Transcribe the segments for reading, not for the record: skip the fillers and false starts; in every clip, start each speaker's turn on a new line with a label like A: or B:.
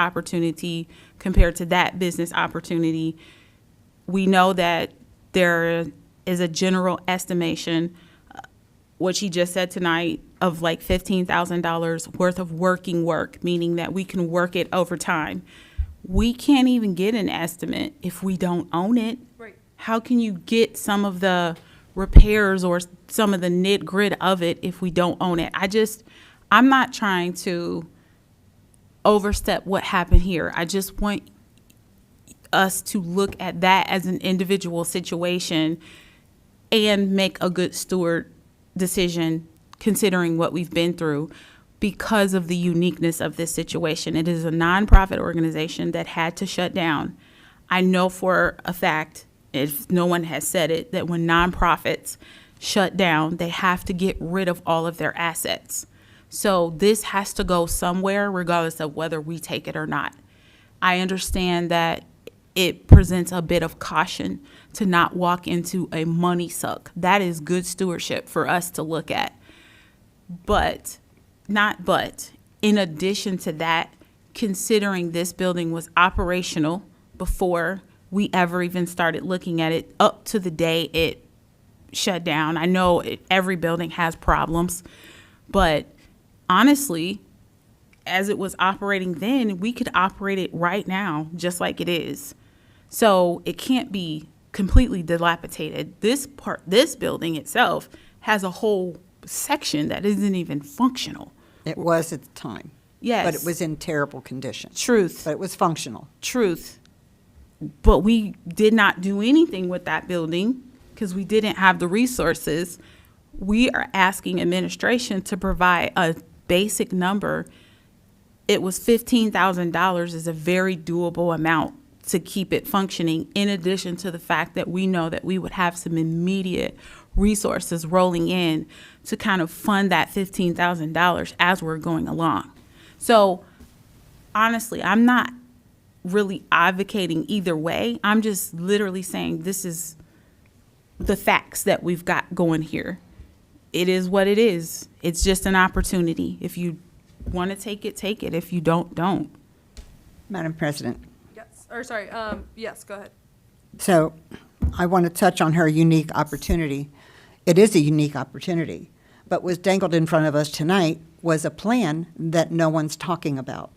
A: opportunity compared to that business opportunity. We know that there is a general estimation, what she just said tonight, of like $15,000 worth of working work, meaning that we can work it over time. We can't even get an estimate if we don't own it.
B: Right.
A: How can you get some of the repairs or some of the nit grit of it if we don't own it? I'm not trying to overstep what happened here. I just want us to look at that as an individual situation and make a good steward decision considering what we've been through because of the uniqueness of this situation. It is a nonprofit organization that had to shut down. I know for a fact, if no one has said it, that when nonprofits shut down, they have to get rid of all of their assets. So this has to go somewhere regardless of whether we take it or not. I understand that it presents a bit of caution to not walk into a money suck. That is good stewardship for us to look at. But in addition to that, considering this building was operational before we ever even started looking at it up to the day it shut down. I know every building has problems, but honestly, as it was operating then, we could operate it right now just like it is. So it can't be completely dilapidated. This building itself has a whole section that isn't even functional.
C: It was at the time.
A: Yes.
C: But it was in terrible condition.
A: Truth.
C: But it was functional.
A: Truth. But we did not do anything with that building because we didn't have the resources. We are asking administration to provide a basic number. It was $15,000 is a very doable amount to keep it functioning, in addition to the fact that we know that we would have some immediate resources rolling in to kind of fund that $15,000 as we're going along. So honestly, I'm not really advocating either way. I'm just literally saying this is the facts that we've got going here. It is what it is. It's just an opportunity. If you want to take it, take it. If you don't, don't.
C: Madam President.
B: Yes, or sorry, yes, go ahead.
C: So I want to touch on her unique opportunity. It is a unique opportunity, but was dangled in front of us tonight was a plan that no one's talking about.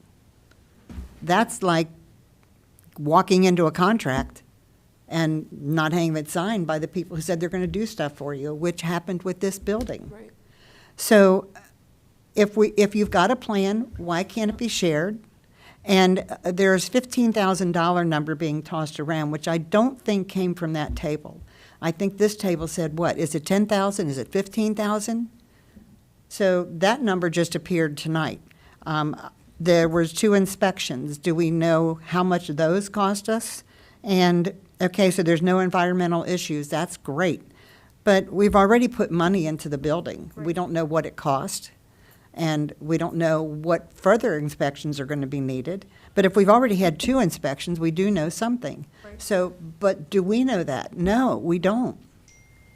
C: That's like walking into a contract and not having it signed by the people who said they're going to do stuff for you, which happened with this building.
B: Right.
C: So if you've got a plan, why can't it be shared? And there's $15,000 number being tossed around, which I don't think came from that table. I think this table said, what, is it 10,000? Is it 15,000? So that number just appeared tonight. There was 2 inspections. Do we know how much those cost us? And, okay, so there's no environmental issues. That's great. But we've already put money into the building.
B: Right.
C: We don't know what it cost, and we don't know what further inspections are going to be needed. But if we've already had 2 inspections, we do know something.
B: Right.
C: So, but do we know that? No, we don't.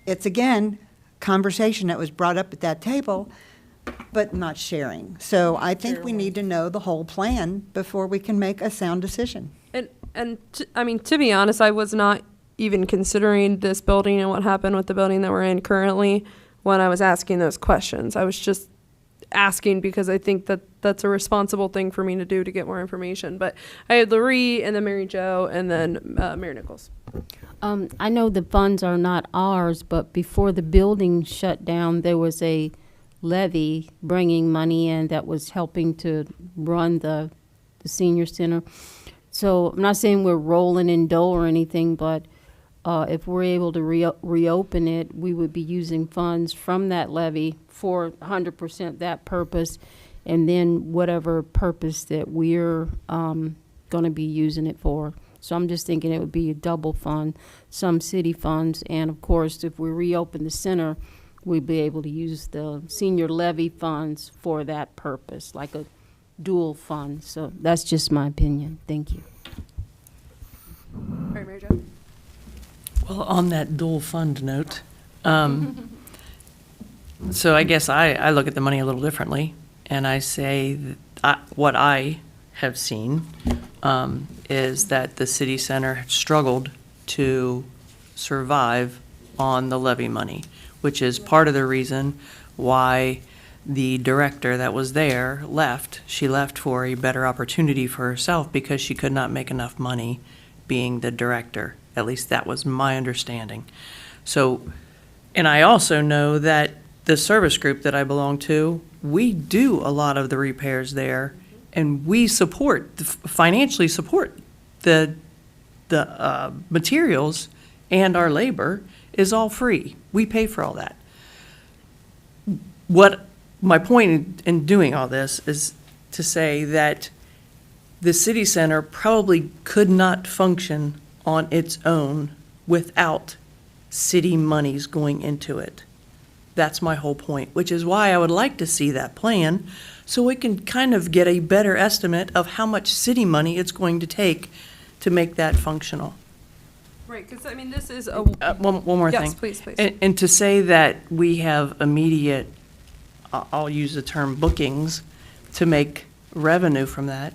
C: It's, again, conversation that was brought up at that table, but not sharing. So I think we need to know the whole plan before we can make a sound decision.
B: I mean, to be honest, I was not even considering this building and what happened with the building that we're in currently when I was asking those questions. I was just asking because I think that that's a responsible thing for me to do to get more information. But I had Loree and then Mary Jo and then Mary Nichols.
D: I know the funds are not ours, but before the building shut down, there was a levy bringing money in that was helping to run the senior center. So I'm not saying we're rolling in dough or anything, but if we're able to reopen it, we would be using funds from that levy for 100% that purpose, and then whatever purpose that we're going to be using it for. So I'm just thinking it would be a double fund, some city funds, and of course, if we reopen the center, we'd be able to use the senior levy funds for that purpose, like a dual fund. So that's just my opinion. Thank you.
B: All right, Mary Jo.
E: Well, on that dual fund note, so I guess I look at the money a little differently, and I say that what I have seen is that the city center struggled to survive on the levy money, which is part of the reason why the director that was there left. She left for a better opportunity for herself because she could not make enough money being the director. At least that was my understanding. So, and I also know that the service group that I belong to, we do a lot of the repairs there, and we financially support the materials, and our labor is all free. We pay for all that. What my point in doing all this is to say that the city center probably could not function on its own without city monies going into it. That's my whole point, which is why I would like to see that plan so we can kind of get a better estimate of how much city money it's going to take to make that functional.
B: Right, because I mean, this is a.
E: One more thing.
B: Yes, please.
E: And to say that we have immediate, I'll use the term bookings, to make revenue from that,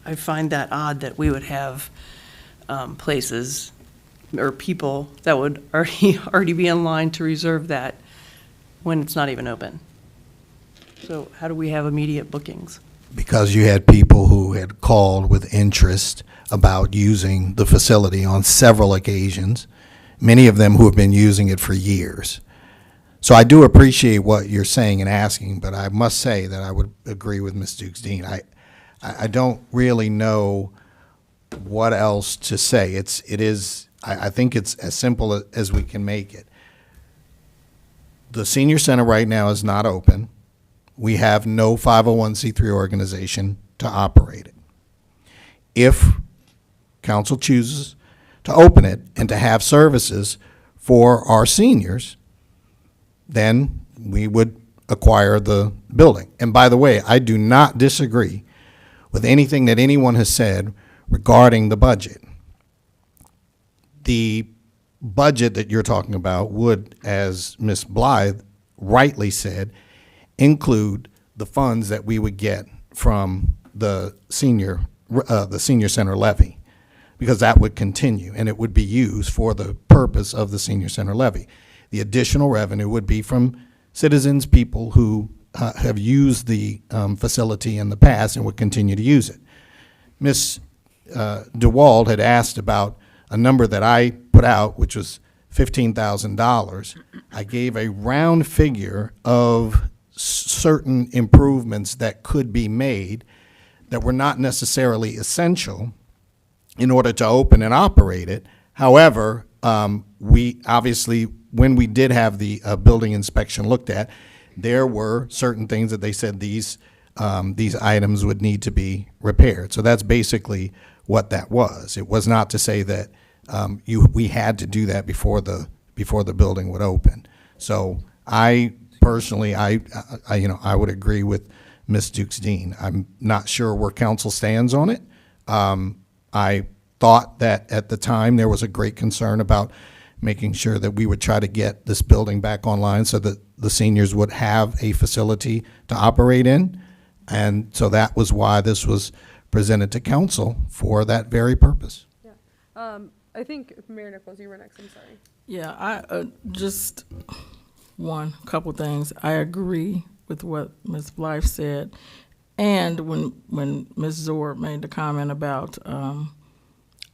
E: I find that odd that we would have places or people that would already be in line to reserve that when it's not even open. So how do we have immediate bookings?
F: Because you had people who had called with interest about using the facility on several occasions, many of them who have been using it for years. So I do appreciate what you're saying and asking, but I must say that I would agree with Ms. Dukes-Dean. I don't really know what else to say. I think it's as simple as we can make it. The senior center right now is not open. We have no 501c3 organization to operate it. If council chooses to open it and to have services for our seniors, then we would acquire the building. And by the way, I do not disagree with anything that anyone has said regarding the budget. The budget that you're talking about would, as Ms. Blythe rightly said, include the funds that we would get from the senior center levy, because that would continue and it would be used for the purpose of the senior center levy. The additional revenue would be from citizens, people who have used the facility in the past and would continue to use it. Ms. DeWald had asked about a number that I put out, which was $15,000. I gave a round figure of certain improvements that could be made that were not necessarily essential in order to open and operate it. However, we obviously, when we did have the building inspection looked at, there were certain things that they said these items would need to be repaired. So that's basically what that was. It was not to say that we had to do that before the building would open. So I personally, I would agree with Ms. Dukes-Dean. I'm not sure where council stands on it. I thought that at the time there was a great concern about making sure that we would try to get this building back online so that the seniors would have a facility to operate in. And so that was why this was presented to council for that very purpose.
B: I think Mayor Nichols, you were next. I'm sorry.
G: Yeah, I just couple things. I agree with what Ms. Blythe said, and when Ms. Zor made the comment about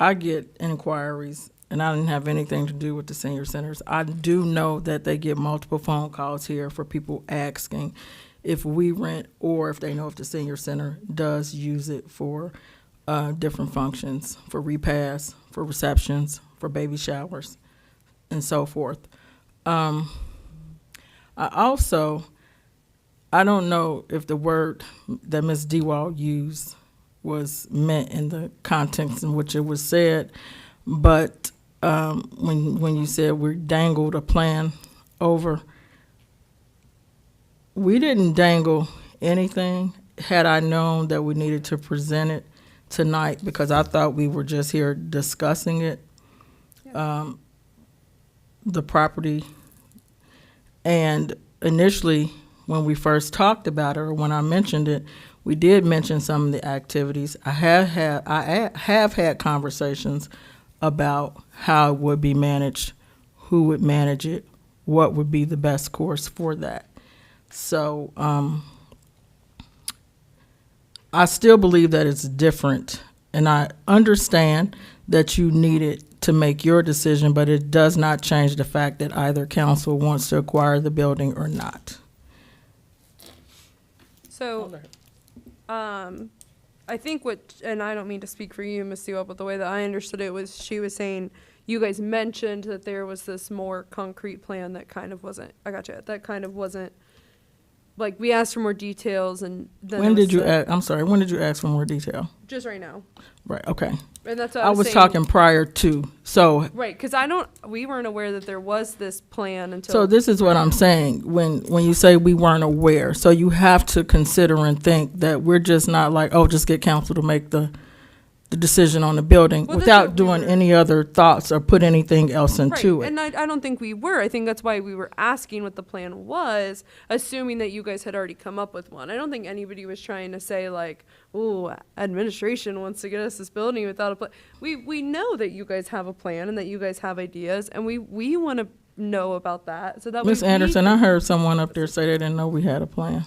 G: I get inquiries, and I didn't have anything to do with the senior centers. I do know that they get multiple phone calls here for people asking if we rent or if they know if the senior center does use it for different functions, for repasts, for receptions, for baby showers, and so forth. I don't know if the word that Ms. DeWald used was meant in the context in which it was said, but when you said we dangled a plan over, we didn't dangle anything. Had I known that we needed to present it tonight, because I thought we were just here discussing it, the property. And initially, when we first talked about it, or when I mentioned it, We did mention some of the activities. I have had conversations about how it would be managed, who would manage it, what would be the best course for that. So I still believe that it's different, and I understand that you need it to make your decision, but it does not change the fact that either council wants to acquire the building or not.
B: So, I think what, and I don't mean to speak for you, Ms. Sewell, but the way that I understood it was she was saying, you guys mentioned that there was this more concrete plan that kind of wasn't, I gotcha, that kind of wasn't, like, we asked for more details and then.
G: When
B: it was
G: did you
B: said-
G: I'm sorry, when did you ask for more detail?
B: Just right now.
G: Right, okay.
B: And that's what
G: I was
B: saying.
G: talking prior to, so
B: Right, because we weren't aware that there was this plan until.
G: So this is what I'm saying, when you say we weren't aware, so you have to consider and think that we're just not like, oh, just get council to make the decision on the building
B: Well, that's
G: without
B: what we
G: doing
B: were-
G: any other thoughts or put anything else
B: Right,
G: into it.
B: and I don't think we were. I think that's why we were asking what the plan was, assuming that you guys had already come up with one. I don't think anybody was trying to say like, "Ooh, administration wants to get us this building without a plan." We know that you guys have a plan and that you guys have ideas, and we want to know about that. So that
G: Ms.
B: way
G: Anderson, I heard someone up there say they didn't know we had a plan.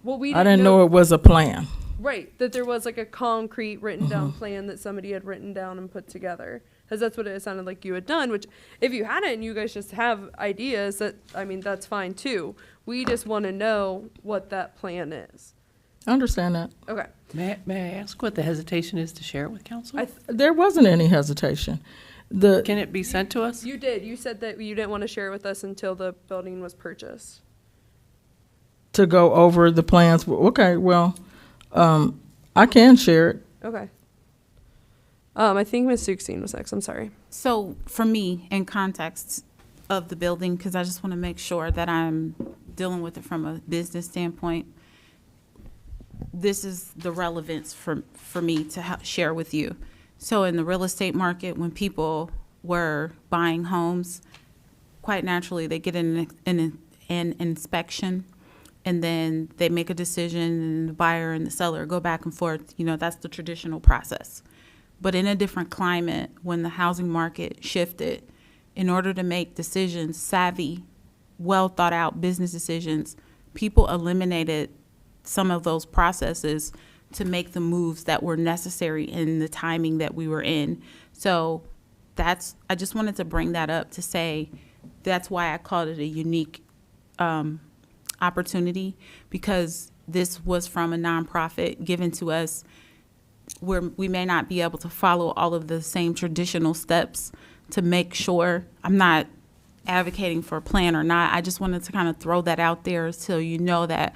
B: well, we
G: I didn't know it was a plan.
B: Right, that there was like a concrete written down plan that somebody had written down and put together. Because that's what it sounded like you had done, which if you hadn't and you guys just have ideas, that's fine too. We just want to know what that plan is.
G: I understand that.
B: Okay.
E: May I ask what the hesitation is to share it with council?
G: There wasn't any hesitation. The,
E: Can it be sent to us?
B: You did. You said that you didn't want to share it with us until the building was purchased.
G: to go over the plans, okay, well, I can share it.
B: Okay. I think Ms. Suxine was next. I'm sorry.
A: So for me, in context of the building, because I just want to make sure that I'm dealing with it from a business standpoint, this is the relevance for me to share with you. So in the real estate market, when people were buying homes, quite naturally, they get an inspection, and then they make a decision, and the buyer and the seller go back and forth. You know, that's the traditional process. But in a different climate, when the housing market shifted, in order to make decisions, savvy, well thought out business decisions, people eliminated some of those processes to make the moves that were necessary in the timing that we were in. So I just wanted to bring that up to say that's why I called it a unique opportunity, because this was from a nonprofit given to us where we may not be able to follow all of the same traditional steps to make sure. I'm not advocating for a plan or not. I just wanted to kind of throw that out there so you know that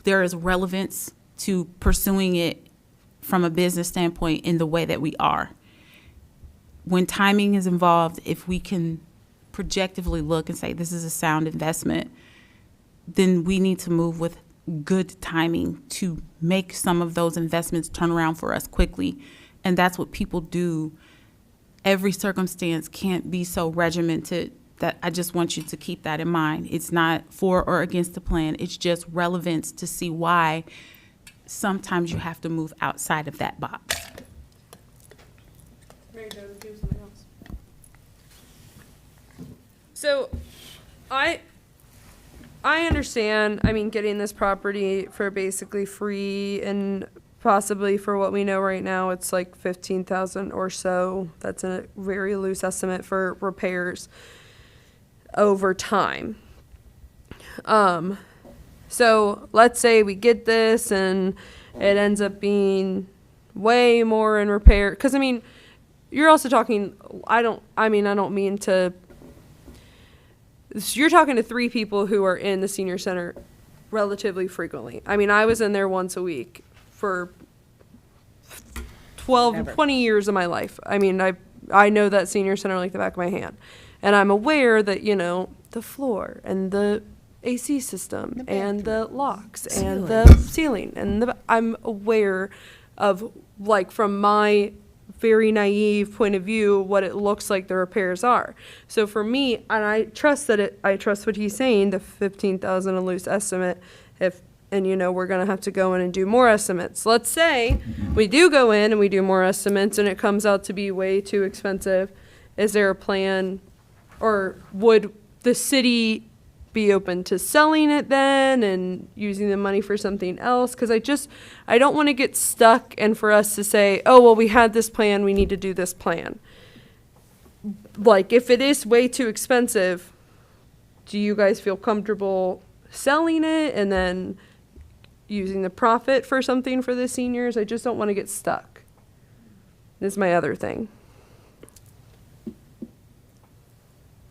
A: there is relevance to pursuing it from a business standpoint in the way that we are. When timing is involved, if we can projectively look and say this is a sound investment, then we need to move with good timing to make some of those investments turn around for us quickly. And that's what people do. Every circumstance can't be so regimented. That I just want you to keep that in mind. It's not for or against the plan. It's just relevance to see why sometimes you have to move outside of that box.
B: Mary Jo, do something else. So, I understand, getting this property for basically free, and possibly for what we know right now, it's like $15,000 or so. That's a very loose estimate for repairs over time. So let's say we get this and it ends up being way more in repair. Because, you're also talking, I don't mean to, you're talking to 3 people who are in the senior center relatively frequently. I was in there once a week for 20 years of my life. I know that senior center like the back of my hand. And I'm aware that, the floor and the AC system and the locks and the ceiling and I'm aware of, like, from my very naive point of view, what it looks like the repairs are. So for me, and I trust what he's saying, the $15,000 a loose estimate, if and we're going to have to go in and do more estimates. Let's say we do go in and we do more estimates and it comes out to be way too expensive. Is there a plan, or would the city be open to selling it then and using the money for something else? Because I don't want to get stuck and for us to say, oh, well, we had this plan, we need to do this plan. Like, if it is way too expensive, do you guys feel comfortable selling it and then using the profit for something for the seniors? I just don't want to get stuck. This is my other thing.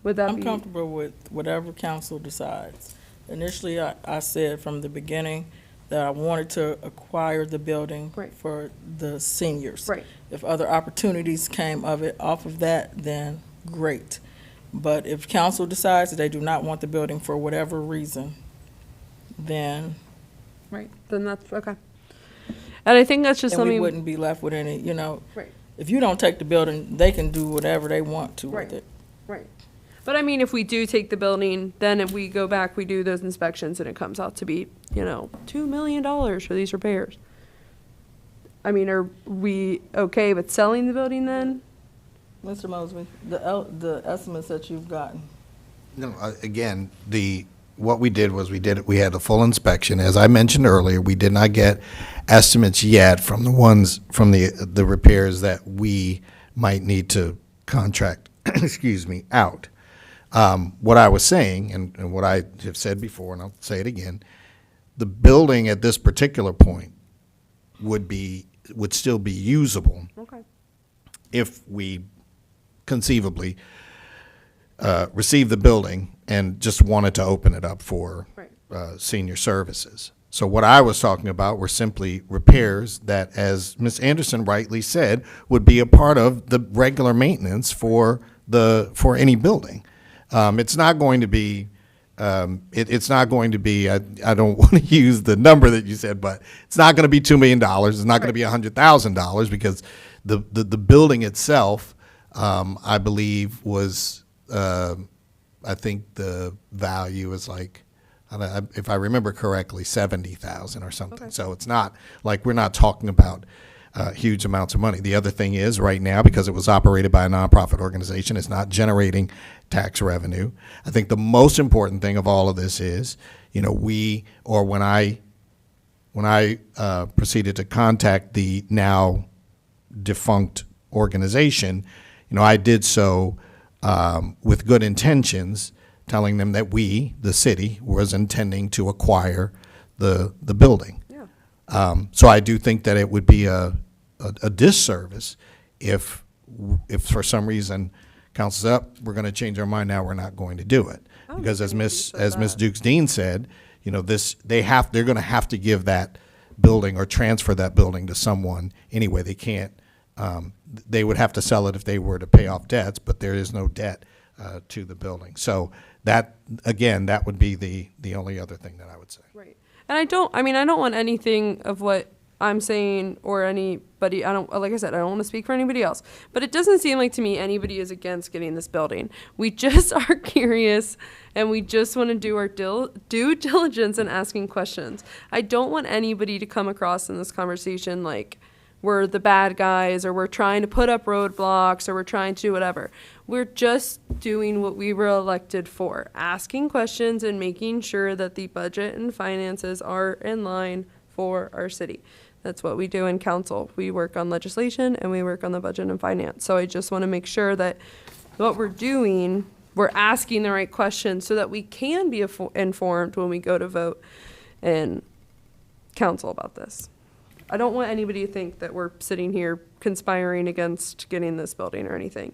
B: Would that
G: I'm
B: be?
G: comfortable with whatever council decides. Initially, I said from the beginning that I wanted to acquire the building
B: Right.
G: for the seniors.
B: Right.
G: If other opportunities came off of that, then great. But if council decides that they do not want the building for whatever reason, then
B: Right, then that's, okay. And I think that's just
G: we
B: something.
G: wouldn't be left with any,
B: Right,
G: if you don't take the building, they can do whatever they want to
B: Right.
G: with it.
B: right. But I mean, if we do take the building, then if we go back, we do those inspections and it comes out to be, $2 million for these repairs. I mean, are we okay with selling the building then?
G: Mr. Mosby, the estimates that you've gotten.
F: No, again, what we did was we had a full inspection. As I mentioned earlier, we did not get estimates yet from the repairs that we might need to contract, excuse me, out. What I was saying, and what I have said before, and I'll say it again, the building at this particular point would still be usable
B: Okay.
F: if we conceivably receive the building and just wanted to open it up for
B: Right.
F: senior services. So what I was talking about were simply repairs that, as Ms. Anderson rightly said, would be a part of the regular maintenance for any building. It's not going to be. It's not going to be. I don't want to use the number that you said, but it's not going to be $2 million. It's not going to be $100,000 because the building itself, I believe, was. I think the value is like, if I remember correctly, 70,000 or something.
B: Okay.
F: So it's not like we're not talking about huge amounts of money. The other thing is right now, because it was operated by a nonprofit organization, it's not generating tax revenue. I think the most important thing of all of this is, when I proceeded to contact the now defunct organization, I did so with good intentions, telling them that we, the city, was intending to acquire the building.
B: Yeah.
F: So I do think that it would be a disservice if for some reason council's up, we're going to change our mind now, we're not going to do it. Because as Miss Dukes Dean said, they're going to have to give that building or transfer that building to someone anyway. They can't. They would have to sell it if they were to pay off debts, but there is no debt to the building. So that would be the only other thing that I would say.
B: Right. And I don't want anything of what I'm saying or anybody, like I said, I don't want to speak for anybody else, but it doesn't seem like to me anybody is against getting this building. We just are curious and we just want to do our due diligence and asking questions. I don't want anybody to come across in this conversation like we're the bad guys or we're trying to put up roadblocks or we're trying to do whatever. We're just doing what we were elected for, asking questions and making sure that the budget and finances are in line for our city. That's what we do in council. We work on legislation and we work on the budget and finance. So I just want to make sure that what we're doing, we're asking the right questions so that we can be informed when we go to vote in council about this. I don't want anybody to think that we're sitting here conspiring against getting this building or anything.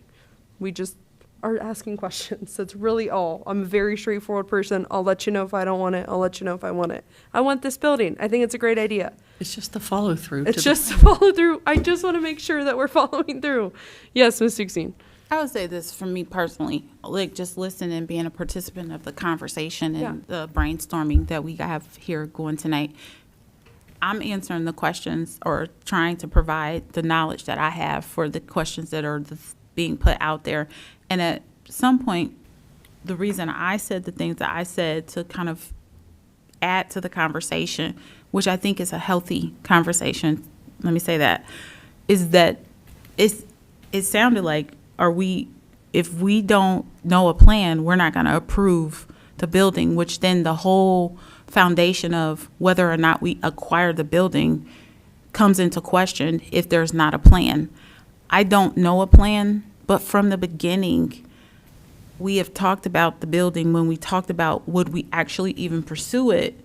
B: We just are asking questions. That's really all. I'm a very straightforward person. I'll let you know if I don't want it. I'll let you know if I want it. I want this building. I think it's a great idea.
E: It's just the follow through.
B: It's just to follow through. I just want to make sure that we're following through. Yes, Ms. Dukesine.
A: I would say this for me personally, like just listening and being a participant of the conversation and the brainstorming that we have here going tonight. I'm answering the questions or trying to provide the knowledge that I have for the questions that are being put out there. And at some point, the reason I said the things that I said to kind of add to the conversation, which I think is a healthy conversation, let me say that, is that it sounded like, if we don't know a plan, we're not going to approve the building, which then the whole foundation of whether or not we acquire the building comes into question if there's not a plan. I don't know a plan, but from the beginning, we have talked about the building. When we talked about would we actually even pursue it,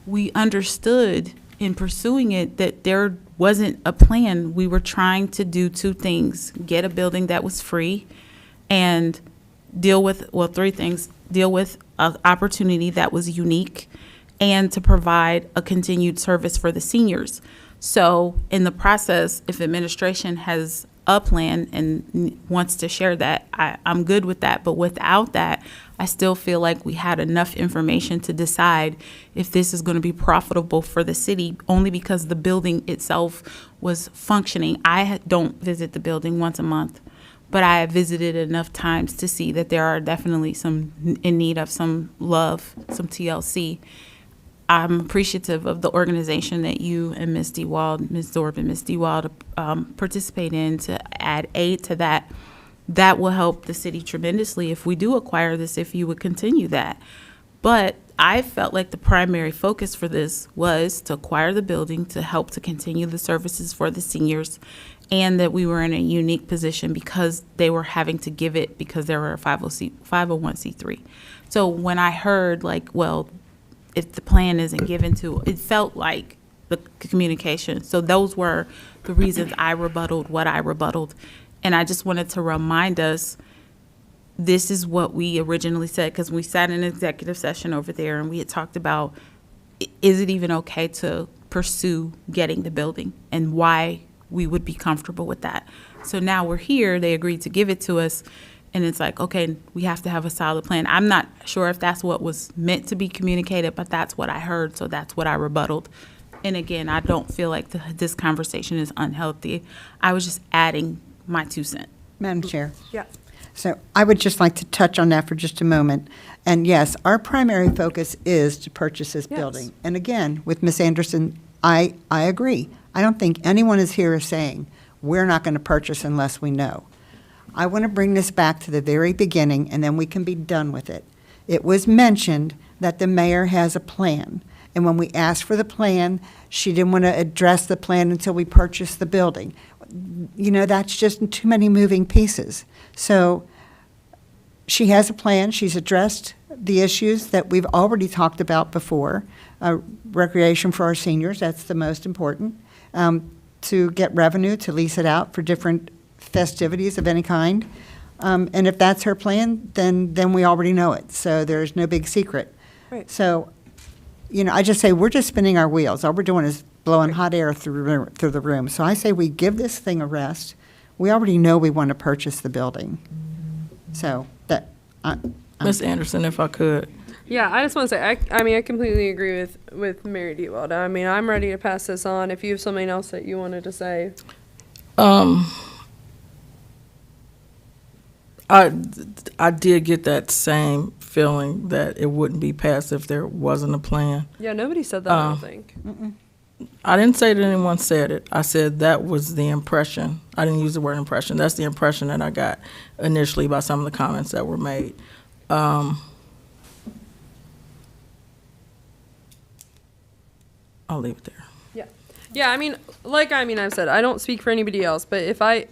A: we understood in pursuing it that there wasn't a plan. We were trying to do two things: get a building that was free and deal with, well, three things: deal with an opportunity that was unique and to provide a continued service for the seniors. So in the process, if administration has a plan and wants to share that, I'm good with that. But without that, I still feel like we had enough information to decide if this is going to be profitable for the city, only because the building itself was functioning. I don't visit the building once a month, but I have visited enough times to see that there are definitely some in need of some love, some TLC. I'm appreciative of the organization that you and Ms. Dewald, Ms. Zorb and Ms. Dewald participate in to add aid to that. That will help the city tremendously if we do acquire this, if you would continue that. But I felt like the primary focus for this was to acquire the building to help to continue the services for the seniors, and that we were in a unique position because they were having to give it because they were a 501c3. So when I heard, like, well, if the plan isn't given to, it felt like the communication. So those were the reasons I rebutted what I rebutted. And I just wanted to remind us, this is what we originally said, because we sat in an executive session over there and we had talked about, is it even okay to pursue getting the building and why we would be comfortable with that. So now we're here, they agreed to give it to us. And it's like, okay, we have to have a solid plan. I'm not sure if that's what was meant to be communicated, but that's what I heard, so that's what I rebutted. And again, I don't feel like this conversation is unhealthy. I was just adding my 2 cents.
C: Madam Chair.
B: Yeah.
C: So I would just like to touch on that for just a moment. And yes, our primary focus is to purchase this
B: Yes.
C: building. And again, with Ms. Anderson, I agree. I don't think anyone is here saying we're not going to purchase unless we know. I want to bring this back to the very beginning, and then we can be done with it. It was mentioned that the mayor has a plan, and when we asked for the plan, she didn't want to address the plan until we purchased the building. You know, that's just too many moving pieces. So she has a plan. She's addressed the issues that we've already talked about before. Recreation for our seniors, that's the most important. To get revenue, to lease it out for different festivities of any kind. And if that's her plan, then we already know it. So there's no big secret.
B: Right.
C: So, you know, I just say we're just spinning our wheels. All we're doing is blowing hot air through the room. So I say we give this thing a rest. We already know we want to purchase the building. So that,
G: Ms. Anderson, if I could.
B: Yeah, I just want to say, I mean, I completely agree with Mary Dewald. I mean, I'm ready to pass this on. If you have something else that you wanted to say.
G: I did get that same feeling that it wouldn't be passed if there wasn't a plan.
B: Yeah, nobody said that, I don't think.
G: I didn't say that anyone said it. I said that was the impression. I didn't use the word impression. That's the impression that I got initially by some of the comments that were made. I'll leave it there.
B: Yeah. Yeah, I mean, I've said, I don't speak for anybody else, but if I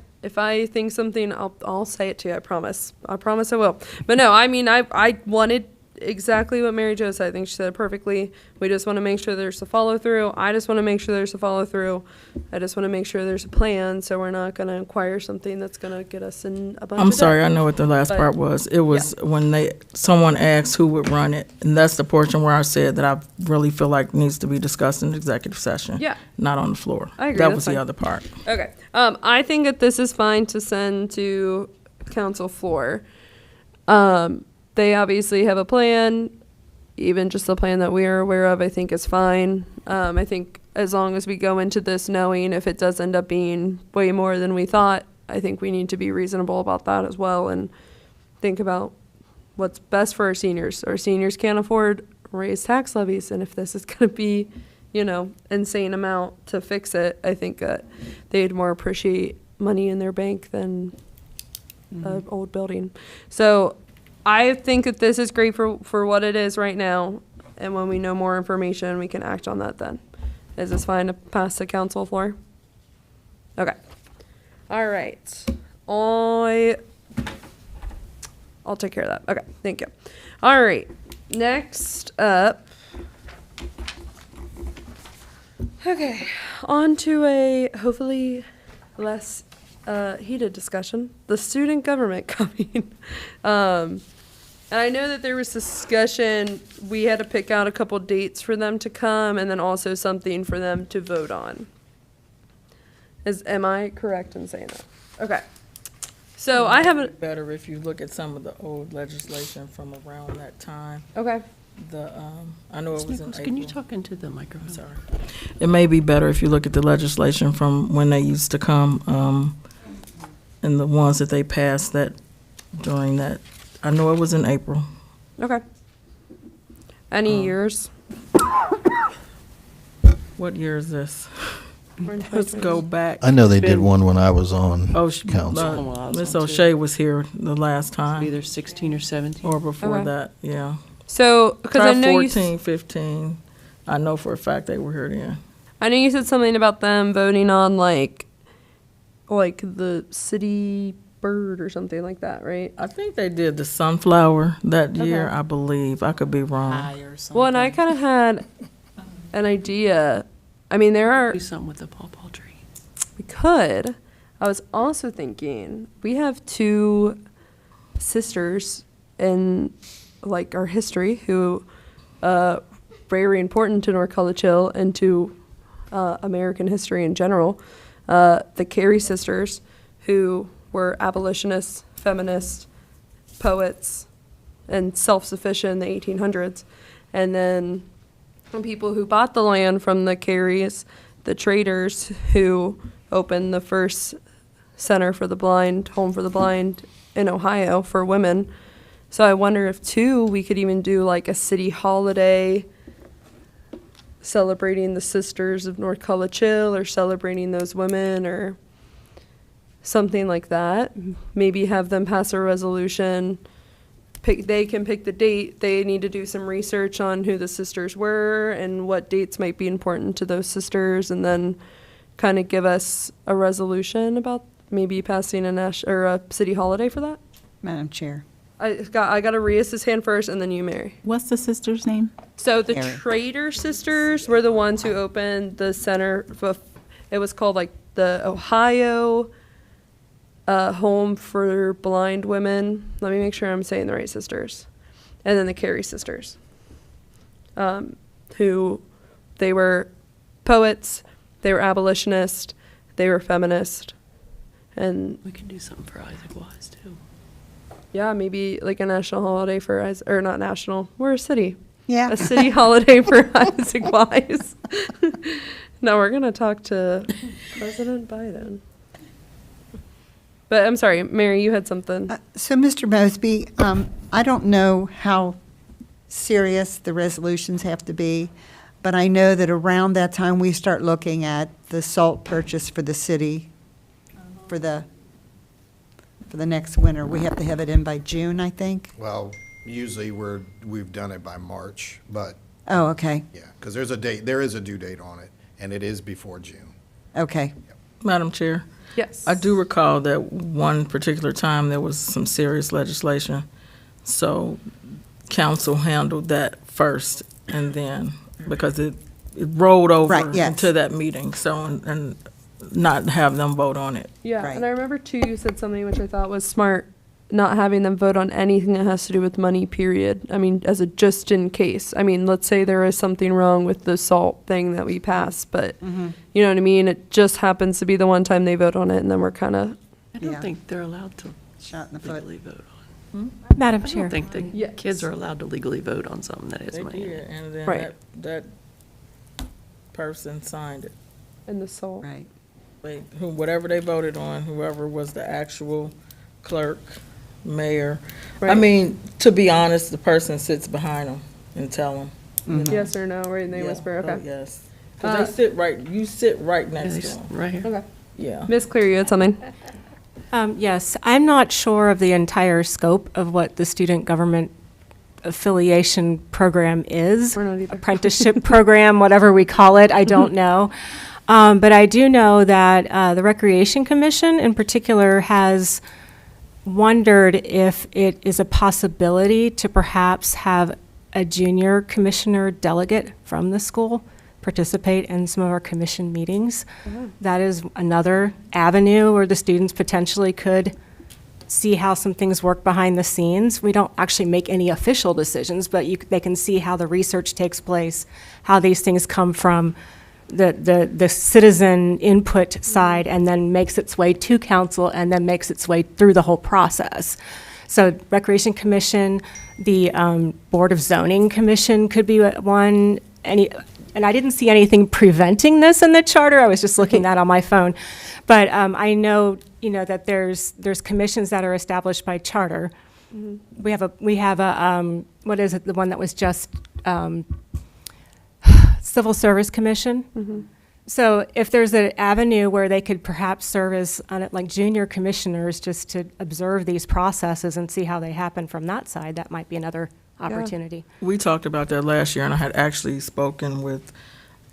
B: think something, I'll say it to you, I promise. I promise I will. But no, I mean, I wanted exactly what Mary Jo said. I think she said it perfectly. We just want to make sure there's a follow through. I just want to make sure there's a follow through. I just want to make sure there's a plan, so we're not going to acquire something that's going to get us in a bunch of
G: I'm
B: debt.
G: sorry, I know what the last
B: But-
G: part was. It was when someone asked who would run it, and that's the portion where I said that I really feel like needs to be discussed in executive session.
B: Yeah.
G: Not on the floor.
B: I agree,
G: That
B: that's
G: was
B: fine.
G: the other part.
B: Okay. I think that this is fine to send to council floor. They obviously have a plan. Even just the plan that we are aware of, I think is fine. I think as long as we go into this knowing if it does end up being way more than we thought, I think we need to be reasonable about that as well and think about what's best for our seniors. Our seniors can't afford raise tax levies. And if this is going to be, you know, insane amount to fix it, I think that they'd more appreciate money in their bank than an old building. So I think that this is great for what it is right now. And when we know more information, we can act on that then. Is this fine to pass the council floor? Okay. All right. I'll take care of that. Okay, thank you. All right. Next up. Okay, on to a hopefully less heated discussion. The student government coming. And I know that there was discussion, we had to pick out a couple dates for them to come and then also something for them to vote on. Am I correct in saying that? Okay. So I haven't,
G: Better if you look at some of the old legislation from around that time.
B: okay.
G: I know it was in April.
E: Can you talk into the microphone?
G: Sorry. It may be better if you look at the legislation from when they used to come, and the ones that they passed that during that. I know it was in April.
B: Okay. Any years?
G: What year is this? Let's go back.
F: I know they did one when I was on
G: Oh,
F: council.
G: Miss O'Shea was here the last time,
E: Either 16 or 17.
G: or before
B: Okay.
G: that, yeah.
B: So, because I
G: Try
B: know
G: 14, 15. I know for a fact they were here then.
B: I know you said something about them voting on like the city bird or something like that, right?
G: I think they did the sunflower that year,
B: Okay.
G: I believe. I could be wrong.
B: Well, and I kind of had an idea. I mean, there are.
E: Do something with the pawpaw tree.
B: We could. I was also thinking we have two sisters in like our history who very important to North College Hill and to American history in general. The Carey sisters, who were abolitionists, feminists, poets, and self-sufficient in the 1800s, and then people who bought the land from the Careys, the traders who opened the first center for the blind, home for the blind in Ohio for women. So I wonder if, too, we could even do like a city holiday celebrating the sisters of North College Hill or celebrating those women or something like that. Maybe have them pass a resolution. They can pick the date. They need to do some research on who the sisters were and what dates might be important to those sisters, and then kind of give us a resolution about maybe passing a city holiday for that.
C: Madam Chair.
B: I got Arias' hand first, and then you, Mary.
A: What's the sister's name?
B: So the
C: Mary.
B: Trader sisters were the ones who opened the center. It was called like the Ohio Home for Blind Women. Let me make sure I'm saying the right sisters. And then the Carey sisters, who they were poets, they were abolitionists, they were feminist, and
E: We can do something for Isaac Wise, too.
B: yeah, maybe like a national holiday for Isaac, or not national. We're a city.
C: Yeah.
B: A city holiday for Isaac Wise. No, we're gonna talk to President Biden. But I'm sorry, Mary, you had something.
C: So, Mr. Mosby, I don't know how serious the resolutions have to be, but I know that around that time, we start looking at the salt purchase for the city for the next winter. We have to have it in by June, I think.
F: Well, usually we've done it by March, but
C: Oh, okay,
F: yeah, because there is a due date on it, and it is before June.
C: okay.
G: Madam Chair,
B: Yes.
G: I do recall that one particular time there was some serious legislation. So council handled that first and then, because it rolled over
C: Right, yes.
G: into that meeting, so, and not have them vote on it.
B: Yeah,
C: Right.
B: and I remember too, you said something which I thought was smart, not having them vote on anything that has to do with money, period. I mean, as a just in case. I mean, let's say there is something wrong with the salt thing that we passed, but you know what I mean? It just happens to be the one time they vote on it, and then we're kind of,
E: I don't
C: Yeah.
E: think they're allowed to
C: Shot in the foot.
E: legally vote on.
H: Madam
E: I
H: Chair.
E: don't think the
B: Yes.
E: kids are allowed to legally vote on something that is
G: They
E: money.
G: did, and then
B: Right.
G: that person signed it.
B: in the salt.
C: Right.
G: Whatever they voted on, whoever was the actual clerk, mayor. I
B: Right.
G: mean, to be honest, the person sits behind them and tell them.
B: Yes or no, right? And they
G: Yeah,
B: whisper,
G: vote
B: okay.
G: yes. Because you sit right next to them.
E: Right here.
B: Okay.
G: Yeah.
B: Miss Clear, you had something?
H: Yes, I'm not sure of the entire scope of what the student government affiliation program is.
B: We're not either.
H: Apprenticeship program, whatever we call it, I don't know. But I do know that the Recreation Commission in particular has wondered if it is a possibility to perhaps have a junior commissioner delegate from the school participate in some of our commission meetings. That is another avenue where the students potentially could see how some things work behind the scenes. We don't actually make any official decisions, but they can see how the research takes place, how these things come from the citizen input side and then makes its way to council and then makes its way through the whole process. So Recreation Commission, the Board of Zoning Commission could be one. And I didn't see anything preventing this in the charter. I was just looking at it on my phone. But I know, that there's commissions that are established by charter. We have a what is it, the one that was just Civil Service Commission. So if there's an avenue where they could perhaps serve as like junior commissioners just to observe these processes and see how they happen from that side, that might be another opportunity.
G: We talked about that last year, and I had actually spoken with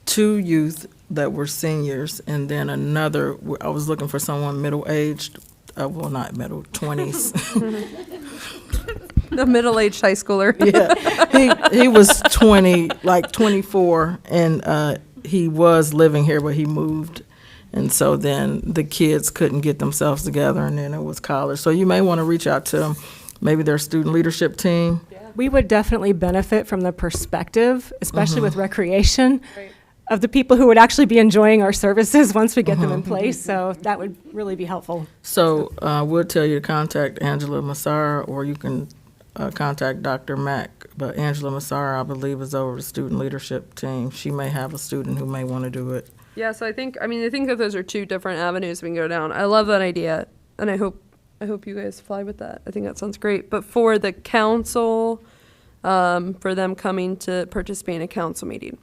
G: 2 youth that were seniors, and then another, I was looking for someone middle-aged, well, not middle, 20s.
B: The middle-aged high schooler.
G: Yeah, he was 20, like 24, and he was living here, but he moved. And so then the kids couldn't get themselves together, and then it was college. So you may want to reach out to them, maybe their student leadership team.
H: We would definitely benefit from the perspective, especially with recreation, of the people who would actually be enjoying our services once we get them in place. So that would really be helpful.
G: So we'll tell you to contact Angela Massara, or you can contact Dr. Mack. But Angela Massara, I believe, is over the student leadership team. She may have a student who may want to do it.
B: Yeah, so I think that those are 2 different avenues we can go down. I love that idea, and I hope you guys fly with that. I think that sounds great. But for the council, for them coming to participate in a council meeting,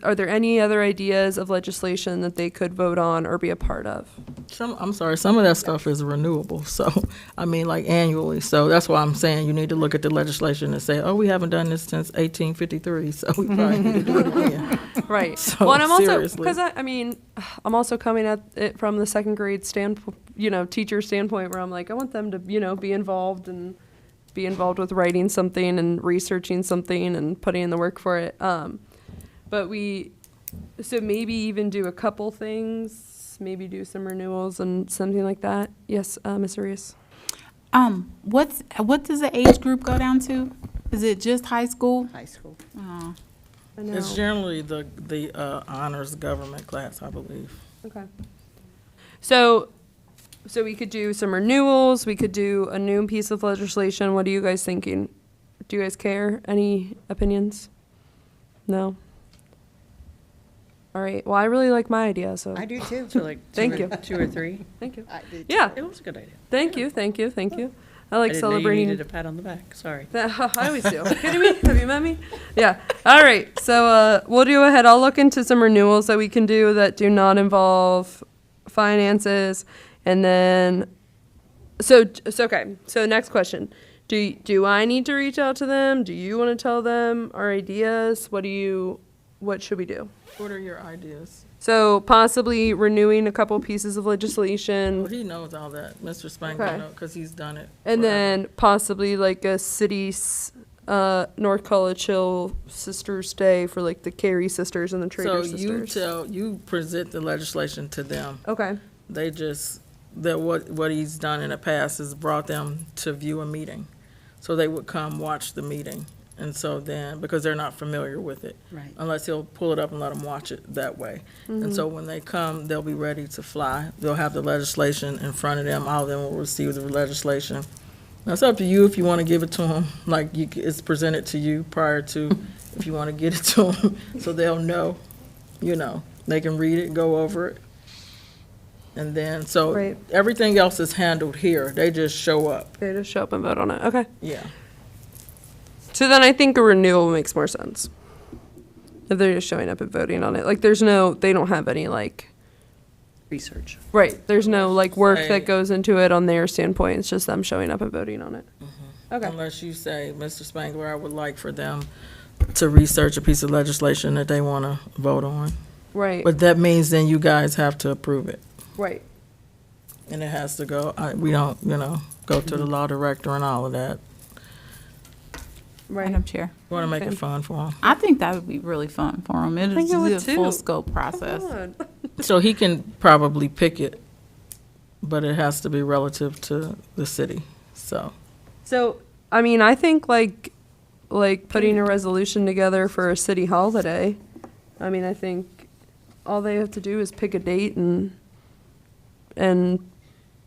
B: are there any other ideas of legislation that they could vote on or be a part of?
G: Some of that stuff is renewable, so, like annually. So that's why I'm saying you need to look at the legislation and say, oh, we haven't done this since 1853, so we probably need to do it again.
B: Right.
G: So,
B: Well, and I'm also,
G: seriously.
B: because I'm also coming at it from the second grade standpoint, teacher standpoint, where I'm like, I want them to, be involved with writing something and researching something and putting in the work for it. But so maybe even do a couple things, maybe do some renewals and something like that. Yes, Ms. Arias.
A: What does the age group go down to? Is it just high school?
C: High school.
A: Oh.
B: I know.
G: It's generally the honors government class, I believe.
B: Okay. So we could do some renewals. We could do a new piece of legislation. What are you guys thinking? Do you guys care? Any opinions? No? All right. Well, I really like my idea, so
C: I do too.
E: So like
B: Thank you.
E: 2 or 3?
B: thank you.
C: I do too.
B: Yeah.
E: It was a good idea.
B: Thank you. I like
E: I didn't know you
B: celebrating.
E: needed a pat on the back, sorry.
B: I always do. Kidding me? Have you met me? Yeah. All right. So we'll do ahead. I'll look into some renewals that we can do that do not involve finances, and then. So okay. So next question: Do I need to reach out to them? Do you want to tell them our ideas? What should we do?
G: What are your ideas?
B: So possibly renewing a couple pieces of
G: Well,
B: legislation,
G: he knows all that, Mr. Spangler,
B: Okay.
G: because he's done it.
B: and
G: forever.
B: then possibly like a city's North College Hill Sisters Day for like the Carey sisters and the Trader sisters.
G: So you present the legislation to them.
B: Okay.
G: They just, what he's done in the past is brought them to view a meeting. So they would come watch the meeting. And so then, because they're not familiar with it.
C: Right.
G: Unless he'll pull it up and let them watch it that way. And so when they come, they'll be ready to fly. They'll have the legislation in front of them. All of them will receive the legislation. Now, it's up to you if you want to give it to them, like it's presented to you prior to, if you want to get it to them, so they'll know, they can read it, go over it. And then, so
B: Right.
G: everything else is handled here. They just show up.
B: They just show up and vote on it. Okay.
G: Yeah.
B: So then I think a renewal makes more sense. If they're just showing up and voting on it. Like, they don't have any, like,
E: Research.
B: right, there's no, like, work
G: Say-
B: that goes into it on their standpoint. It's just them showing up and voting on it. Okay.
G: Unless you say, Mr. Spangler, I would like for them to research a piece of legislation that they want to vote on.
B: Right,
G: But that means then you guys have to approve it.
B: right.
G: And it has to go, we don't, go to the law director and all of that.
B: Right.
A: Madam Chair.
G: Want to make
B: Okay.
G: it fun for him.
A: I think that would be really fun for him. It's
B: think it would
A: a
B: too.
A: full scope process.
G: So he can probably pick it, but it has to be relative to the city, so.
B: So, I mean, I think like putting a resolution together for a city holiday. I mean, I think all they have to do is pick a date and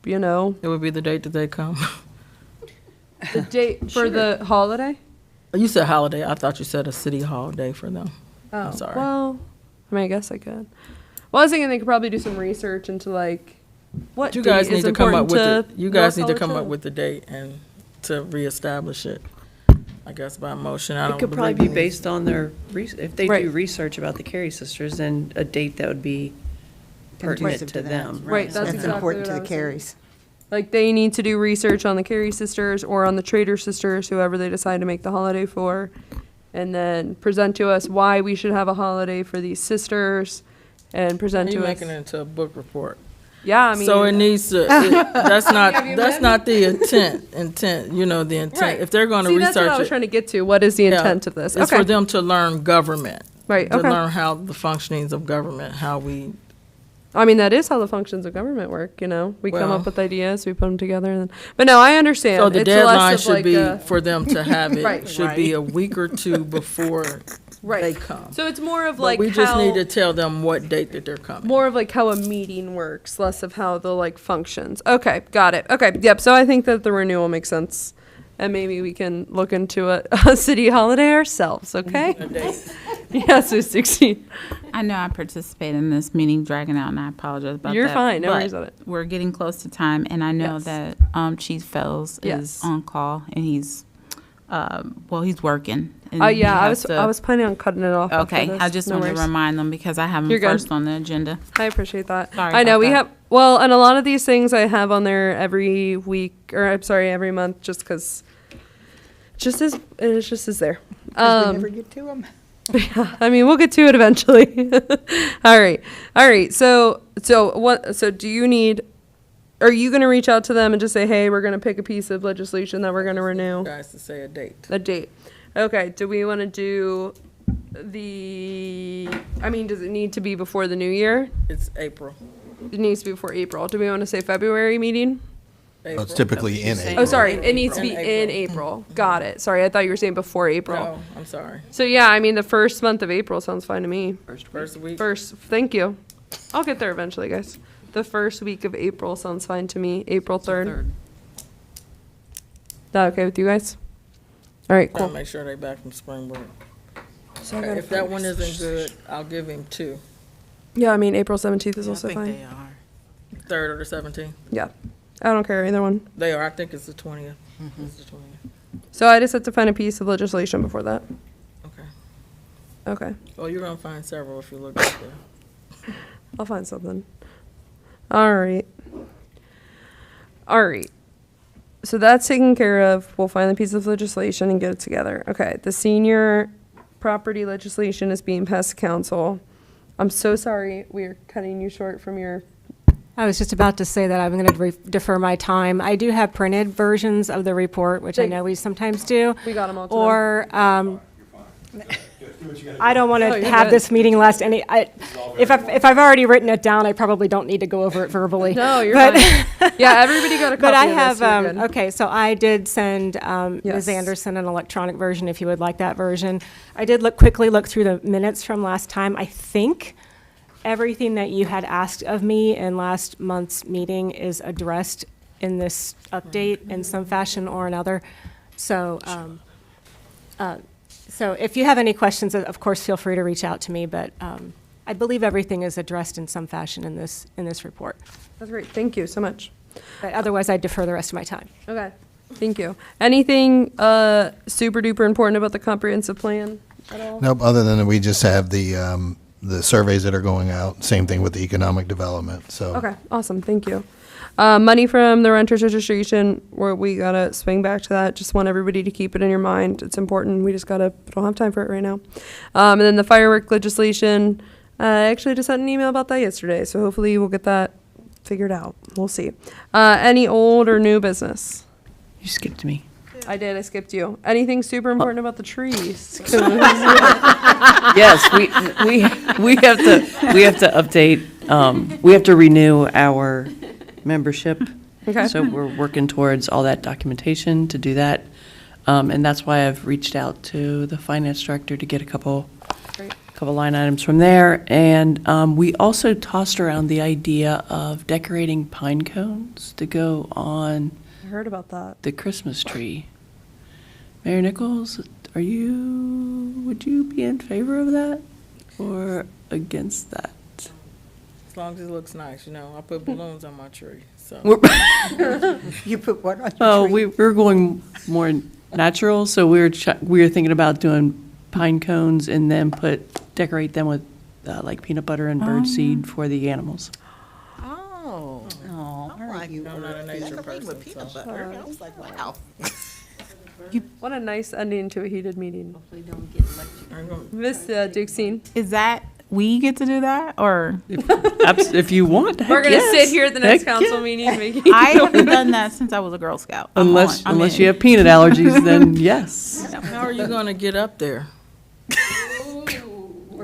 G: It would be the date that they come.
B: the date for the holiday.
G: You said holiday, I thought you said a city holiday for them. I'm sorry.
B: Well, I mean, I guess I could. Well, I was thinking they could probably do some research into like what
G: You guys
B: date
G: need
B: is
G: to come up
B: important
G: with
B: to
G: you guys
B: North
G: need to come up
B: Colorado.
G: with the date and to reestablish it, I guess by motion. I
E: It
G: don't
E: could probably
G: believe
E: be
G: we need-
E: based on their, if they
B: Right.
E: do research about the Carey sisters, then a date that would be pertinent
C: Conducive
E: to
C: that.
E: them.
B: Right, that's
C: That's
B: exactly
C: important
B: what
C: to
B: I
C: the
B: was thinking.
C: Careys.
B: Like they need to do research on the Carey sisters or on the Trader sisters, whoever they decide to make the holiday for, and then present to us why we should have a holiday for these sisters, and present
G: You're
B: to us.
G: making it into a book report.
B: Yeah, I mean.
G: So it needs to, that's not the intent, the
B: Right.
G: intent. If they're gonna
B: See, that's what I was
G: research
B: trying
G: it.
B: to get to. What is the
G: yeah,
B: intent of this?
G: It's
B: Okay.
G: for them to learn government.
B: Right.
G: To
B: Okay.
G: learn how the functionings of government, how we,
B: I mean, that is how the functions of government work. We come
G: Well-
B: up with ideas, we put them together, and then. But no, I understand.
G: so the
B: It's less
G: deadline
B: of
G: should
B: like
G: be
B: a-
G: for them to have it,
B: Right.
G: should be a week or two before
B: Right.
G: they come.
B: So it's more of
G: But
B: like
G: we just
B: how,
G: need to tell them what date that they're coming.
B: more of like how a meeting works, less of how the like functions. Okay, got it. Okay, yep. So I think that the renewal makes sense, and maybe we can look into a city holiday ourselves. Okay.
G: A date.
B: Yes, Ms. 16.
A: I know I participated in this meeting dragging out, and I apologize about
B: You're
A: that.
B: fine. No
A: but
B: worries about it.
A: We're getting close to time, and I know
B: Yes.
A: that Chief Fells
B: Yes.
A: is on call, and he's he's working. and he
B: Yeah,
A: has
B: I was planning on cutting it off. after
A: Okay,
B: this.
A: I just
B: No
A: wanted
B: worries.
A: to remind them because I have them
B: You're good.
A: first on the agenda.
B: I appreciate that.
A: Sorry
B: I know
A: about
B: we
A: that.
B: have, well, and a lot of these things I have on there every week, or I'm sorry, every month, just because, it just is there.
C: 'Cause we never get to them.
B: I mean, we'll get to it eventually. All right. So what? So do you need? Are you going to reach out to them and just say, hey, we're going to pick a piece of legislation that we're going to renew?
G: Guys to say a date.
B: A date. Okay. Do we want to do I mean, does it need to be before the new year?
G: It's April.
B: It needs to be before April. Do we want to say February meeting?
F: Well, it's typically in
E: saying.
F: April.
B: Oh, sorry. It needs to be
G: In
B: in April. Got it. Sorry. I thought you were saying before April.
G: No, I'm sorry.
B: So yeah, I mean, the first month of April sounds fine to me.
G: First week.
B: Thank you. I'll get there eventually, guys. The first week of April sounds fine to me. April 3rd. That okay with you guys? All right,
G: Trying
B: cool.
G: to make sure they back from spring break.
B: So I gotta
G: If that one
B: focus.
G: isn't good, I'll give him 2.
B: Yeah, I mean, April 17th is also fine.
A: are.
G: 3rd or the 17th.
B: Yeah. I don't care, either one.
G: They are. I think it's the 20th. It's the 20th.
B: So I just have to find a piece of legislation before that.
G: Okay.
B: Okay.
G: Well, you're gonna find several if you look at the.
B: I'll find something. All right. All right. So that's taken care of. We'll find the piece of legislation and get it together. Okay. The senior property legislation is being passed to council. I'm so sorry we are cutting you short from your.
H: I was just about to say that I'm going to defer my time. I do have printed versions of the report, which I know we sometimes do.
B: We got 'em all to them.
H: Or, I don't want
B: No,
H: to
B: you're
H: have
B: good.
H: this meeting last if I've already written it down, I probably don't need to go over it verbally.
B: No, you're
H: But-
B: fine. Yeah, everybody got a copy
H: But I
B: of
H: have,
B: this. You're good.
H: okay, so I did send
B: Yes.
H: Ms. Anderson an electronic version, if you would like that version. I did quickly look through the minutes from last time. I think everything that you had asked of me in last month's meeting is addressed in this update in some fashion or another. So, so if you have any questions, of course, feel free to reach out to me, but I believe everything is addressed in some fashion in this report.
B: That's great. Thank you so much.
H: But otherwise, I'd defer the rest of my time.
B: Okay. Thank you. Anything super duper important about the comprehensive plan at all?
F: Nope, other than we just have the surveys that are going out, same thing with the economic development, so.
B: Okay, awesome, thank you. Money from the renters registration, we gotta swing back to that. Just want everybody to keep it in your mind. It's important. We don't have time for it right now. And then the firework legislation, I actually just sent an email about that yesterday, so hopefully we'll get that figured out. We'll see. Any old or new business?
E: You skipped me.
B: I did, I skipped you. Anything super important about the trees?
E: Yes, we have to update, we have to renew our membership.
B: Okay.
E: So we're working towards all that documentation to do that. And that's why I've reached out to the finance director to get a couple line items from there. And we also tossed around the idea of decorating pine cones to go on
B: I heard about that.
E: the Christmas tree. Mayor Nichols, would you be in favor of that or against that?
G: As long as it looks nice, you know. I put balloons on my tree, so.
C: You put what on your
E: Oh,
C: tree?
E: we're going more natural, so we were thinking about doing pine cones and then decorate them with like peanut butter and bird seed for the animals.
G: Oh.
C: Oh,
G: I'm not a nature person, so.
I: I was like, wow.
B: What a nice ending to a heated meeting.
D: Hopefully don't get electrocuted.
G: I'm gonna-
B: Miss Dixine.
A: Is that, we get to do that, or?
E: If you want,
B: We're gonna
E: yes.
B: sit here at the next
E: Heck
B: council
E: yeah.
B: meeting making.
A: I haven't done that since I was a Girl Scout. I'm
E: Unless
A: on. I'm in.
E: you have peanut allergies, then yes.
G: How are you gonna get up there?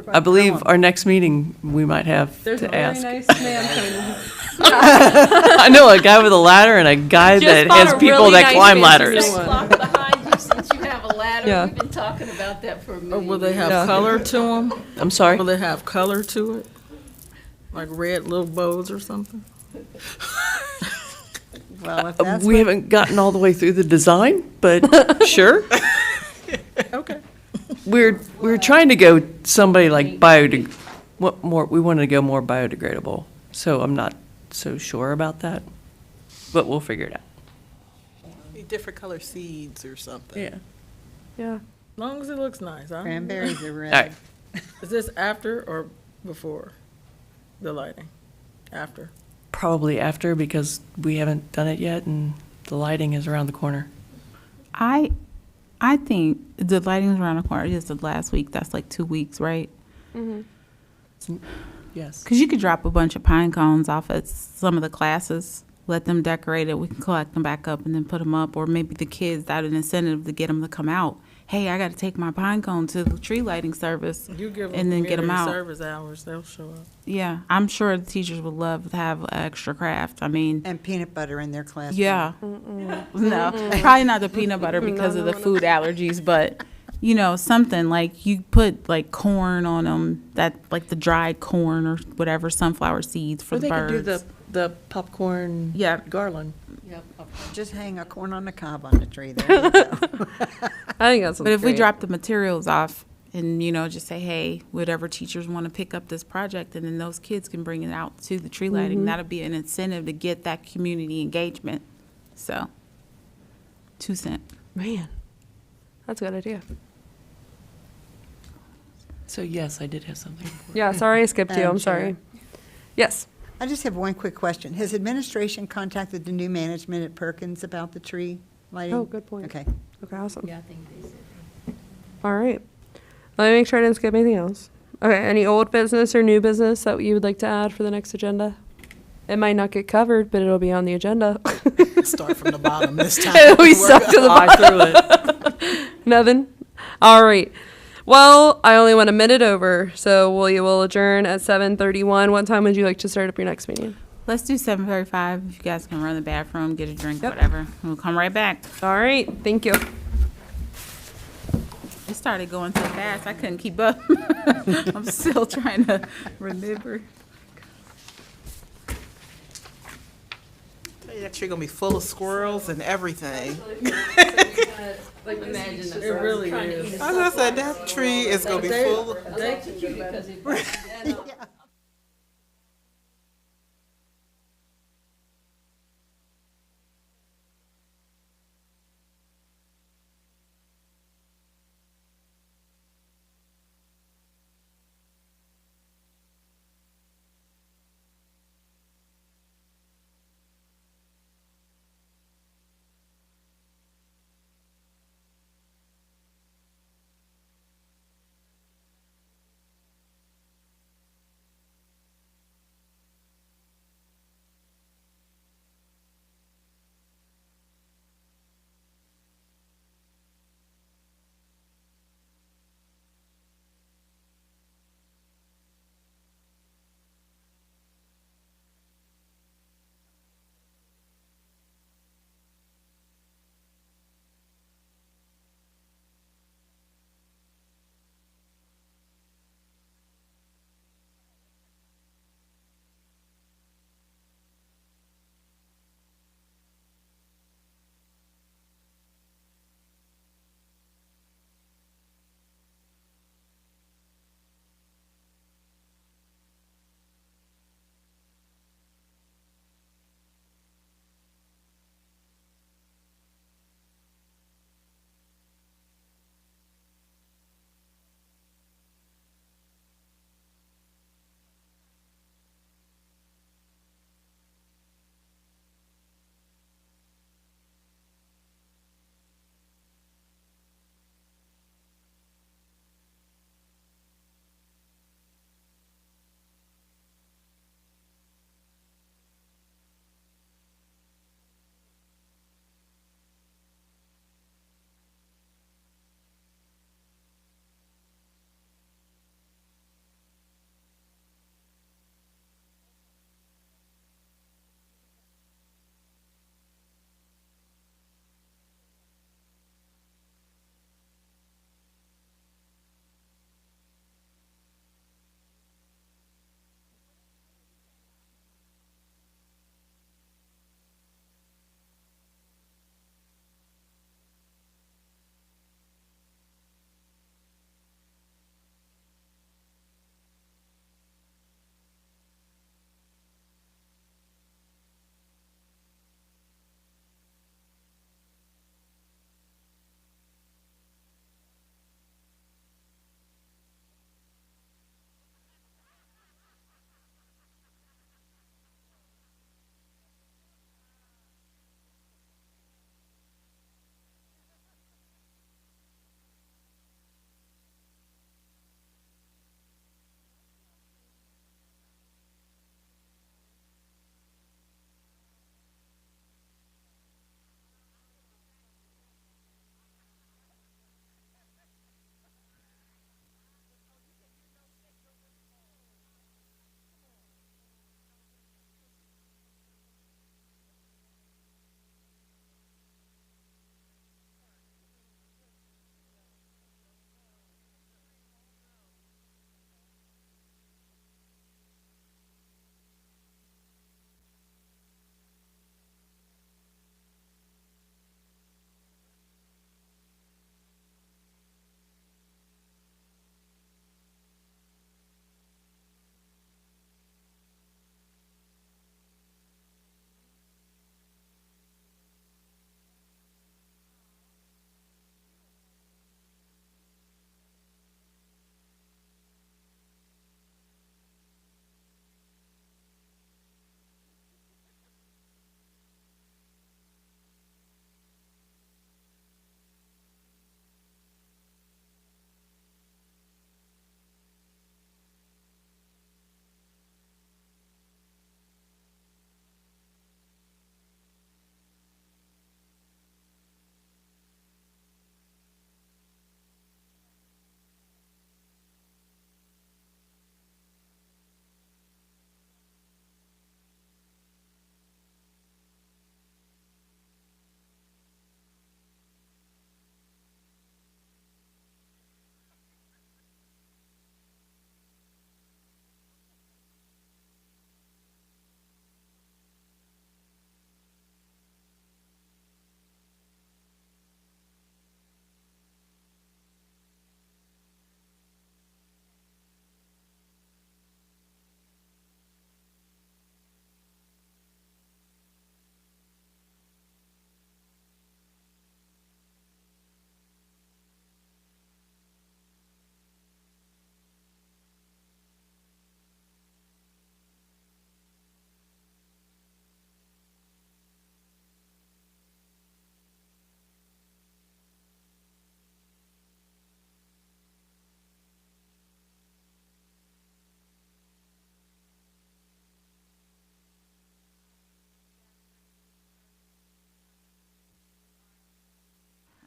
E: I believe our next meeting, we might have
B: There's a
E: to
B: very
E: ask.
B: nice man coming.
E: I know a guy with a ladder and a guy
B: Just
E: that
B: bought
E: has
B: a
E: people
B: really
E: that
B: nice
E: climb
B: fancy
E: ladders.
B: one.
D: Clock behind you since you have a ladder.
B: Yeah.
D: We've been talking about that for a
G: Or
D: minute.
G: will they have
B: Yeah.
G: color to them?
E: I'm sorry?
G: Will they have color to it? Like red little bows or something?
C: Well, if that's
E: We
C: what,
E: haven't gotten all the way through the design, but sure.
G: Okay.
E: We're trying to go somebody like we wanted to go more biodegradable, so I'm not so sure about that, but we'll figure it out.
I: Different color seeds or something.
E: Yeah.
B: Yeah.
G: As long as it looks nice. I don't know.
C: cranberries are
E: All
C: red.
E: right.
G: Is this after or before the lighting? After.
E: Probably after, because we haven't done it yet and the lighting is around the corner.
A: I think the lighting's around the corner. Just the last week. That's like 2 weeks, right?
E: Yes.
A: Because you could drop a bunch of pine cones off at some of the classes, let them decorate it. We can collect them back up and then put them up. Or maybe the kids, that an incentive to get them to come out. Hey, I got to take my pine cone to the tree lighting service.
G: You give them
A: And then get 'em
G: community
A: out.
G: service hours, they'll show up.
A: Yeah, I'm sure the teachers would love to have extra craft. I mean,
C: And peanut butter in their classroom.
A: yeah. No, probably not the peanut butter because of the food allergies, but you know, something like you put like corn on them, that like the dried corn or whatever, sunflower seeds for
E: Or
A: the
E: they could
A: birds.
E: do the popcorn
A: Yeah.
E: garland.
C: Just hang a corn on the cob on the tree. There you go.
B: I think that's.
A: But if we drop the materials off and, you know, just say, hey, whatever teachers want to pick up this project, and then those kids can bring it out to the tree lighting, that'll be an incentive to get that community engagement. So, 2 cents.
B: Man, that's a good idea.
E: So yes, I did have something.
B: Yeah, sorry I skipped you.
C: Madam
B: I'm sorry.
C: Chair.
B: Yes.
C: I just have one quick question. Has administration contacted the new management at Perkins about the tree lighting?
B: Oh, good point.
C: Okay.
B: Okay, awesome.
D: Yeah, I think they said.
B: All right. Let me make sure I didn't skip anything else. Okay, any old business or new business that you would like to add for the next agenda? It might not get covered, but it'll be on the agenda.
I: Start from the bottom this time.
B: We stuck to the
E: I threw it.
B: Nothing? All right. Well, I only went a minute over, so we will adjourn at 7:31. What time would you like to start up your next meeting?
A: Let's do 7:35. If you guys can run the bathroom, get a drink,
B: Yep.
A: whatever. We'll come right back.
B: All right. Thank you.
A: It started going so fast, I couldn't keep up. I'm still trying to remember.
I: That tree gonna be full of squirrels and everything.
G: It really is.
I: I was gonna say, that tree is gonna be full.
C: Yeah.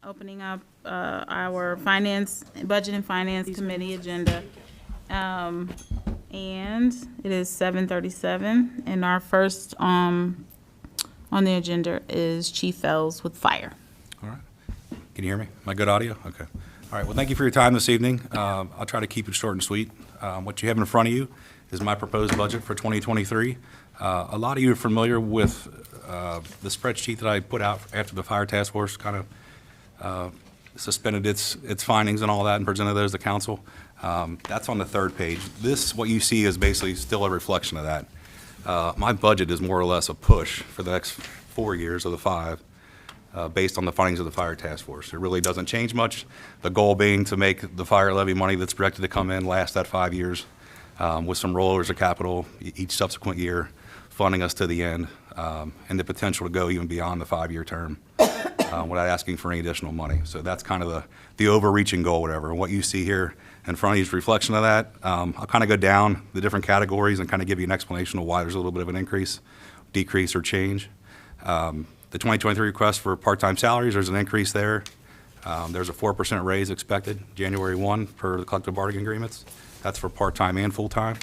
A: opening up our Budget and Finance Committee agenda. And it is 7:37, and our first on the agenda is Chief Fells with Fire.
J: All right. Can you hear me? Am I good audio? Okay. All right. Well, thank you for your time this evening. I'll try to keep it short and sweet. What you have in front of you is my proposed budget for 2023. A lot of you are familiar with the spreadsheet that I put out after the Fire Task Force kind of suspended its findings and all that and presented those to council. That's on the third page. This, what you see, is basically still a reflection of that. My budget is more or less a push for the next 4 years of the 5, based on the findings of the Fire Task Force. It really doesn't change much. The goal being to make the fire levy money that's projected to come in last that 5 years, with some rollovers of capital each subsequent year, funding us to the end, and the potential to go even beyond the 5-year term without asking for any additional money. So that's kind of the overreaching goal, whatever. And what you see here in front of you is a reflection of that. I'll kind of go down the different categories and kind of give you an explanation of why there's a little bit of an increase, decrease, or change. The 2023 request for part-time salaries, there's an increase there. There's a 4% raise expected January 1 per the collective bargaining agreements. That's for part-time and full-time.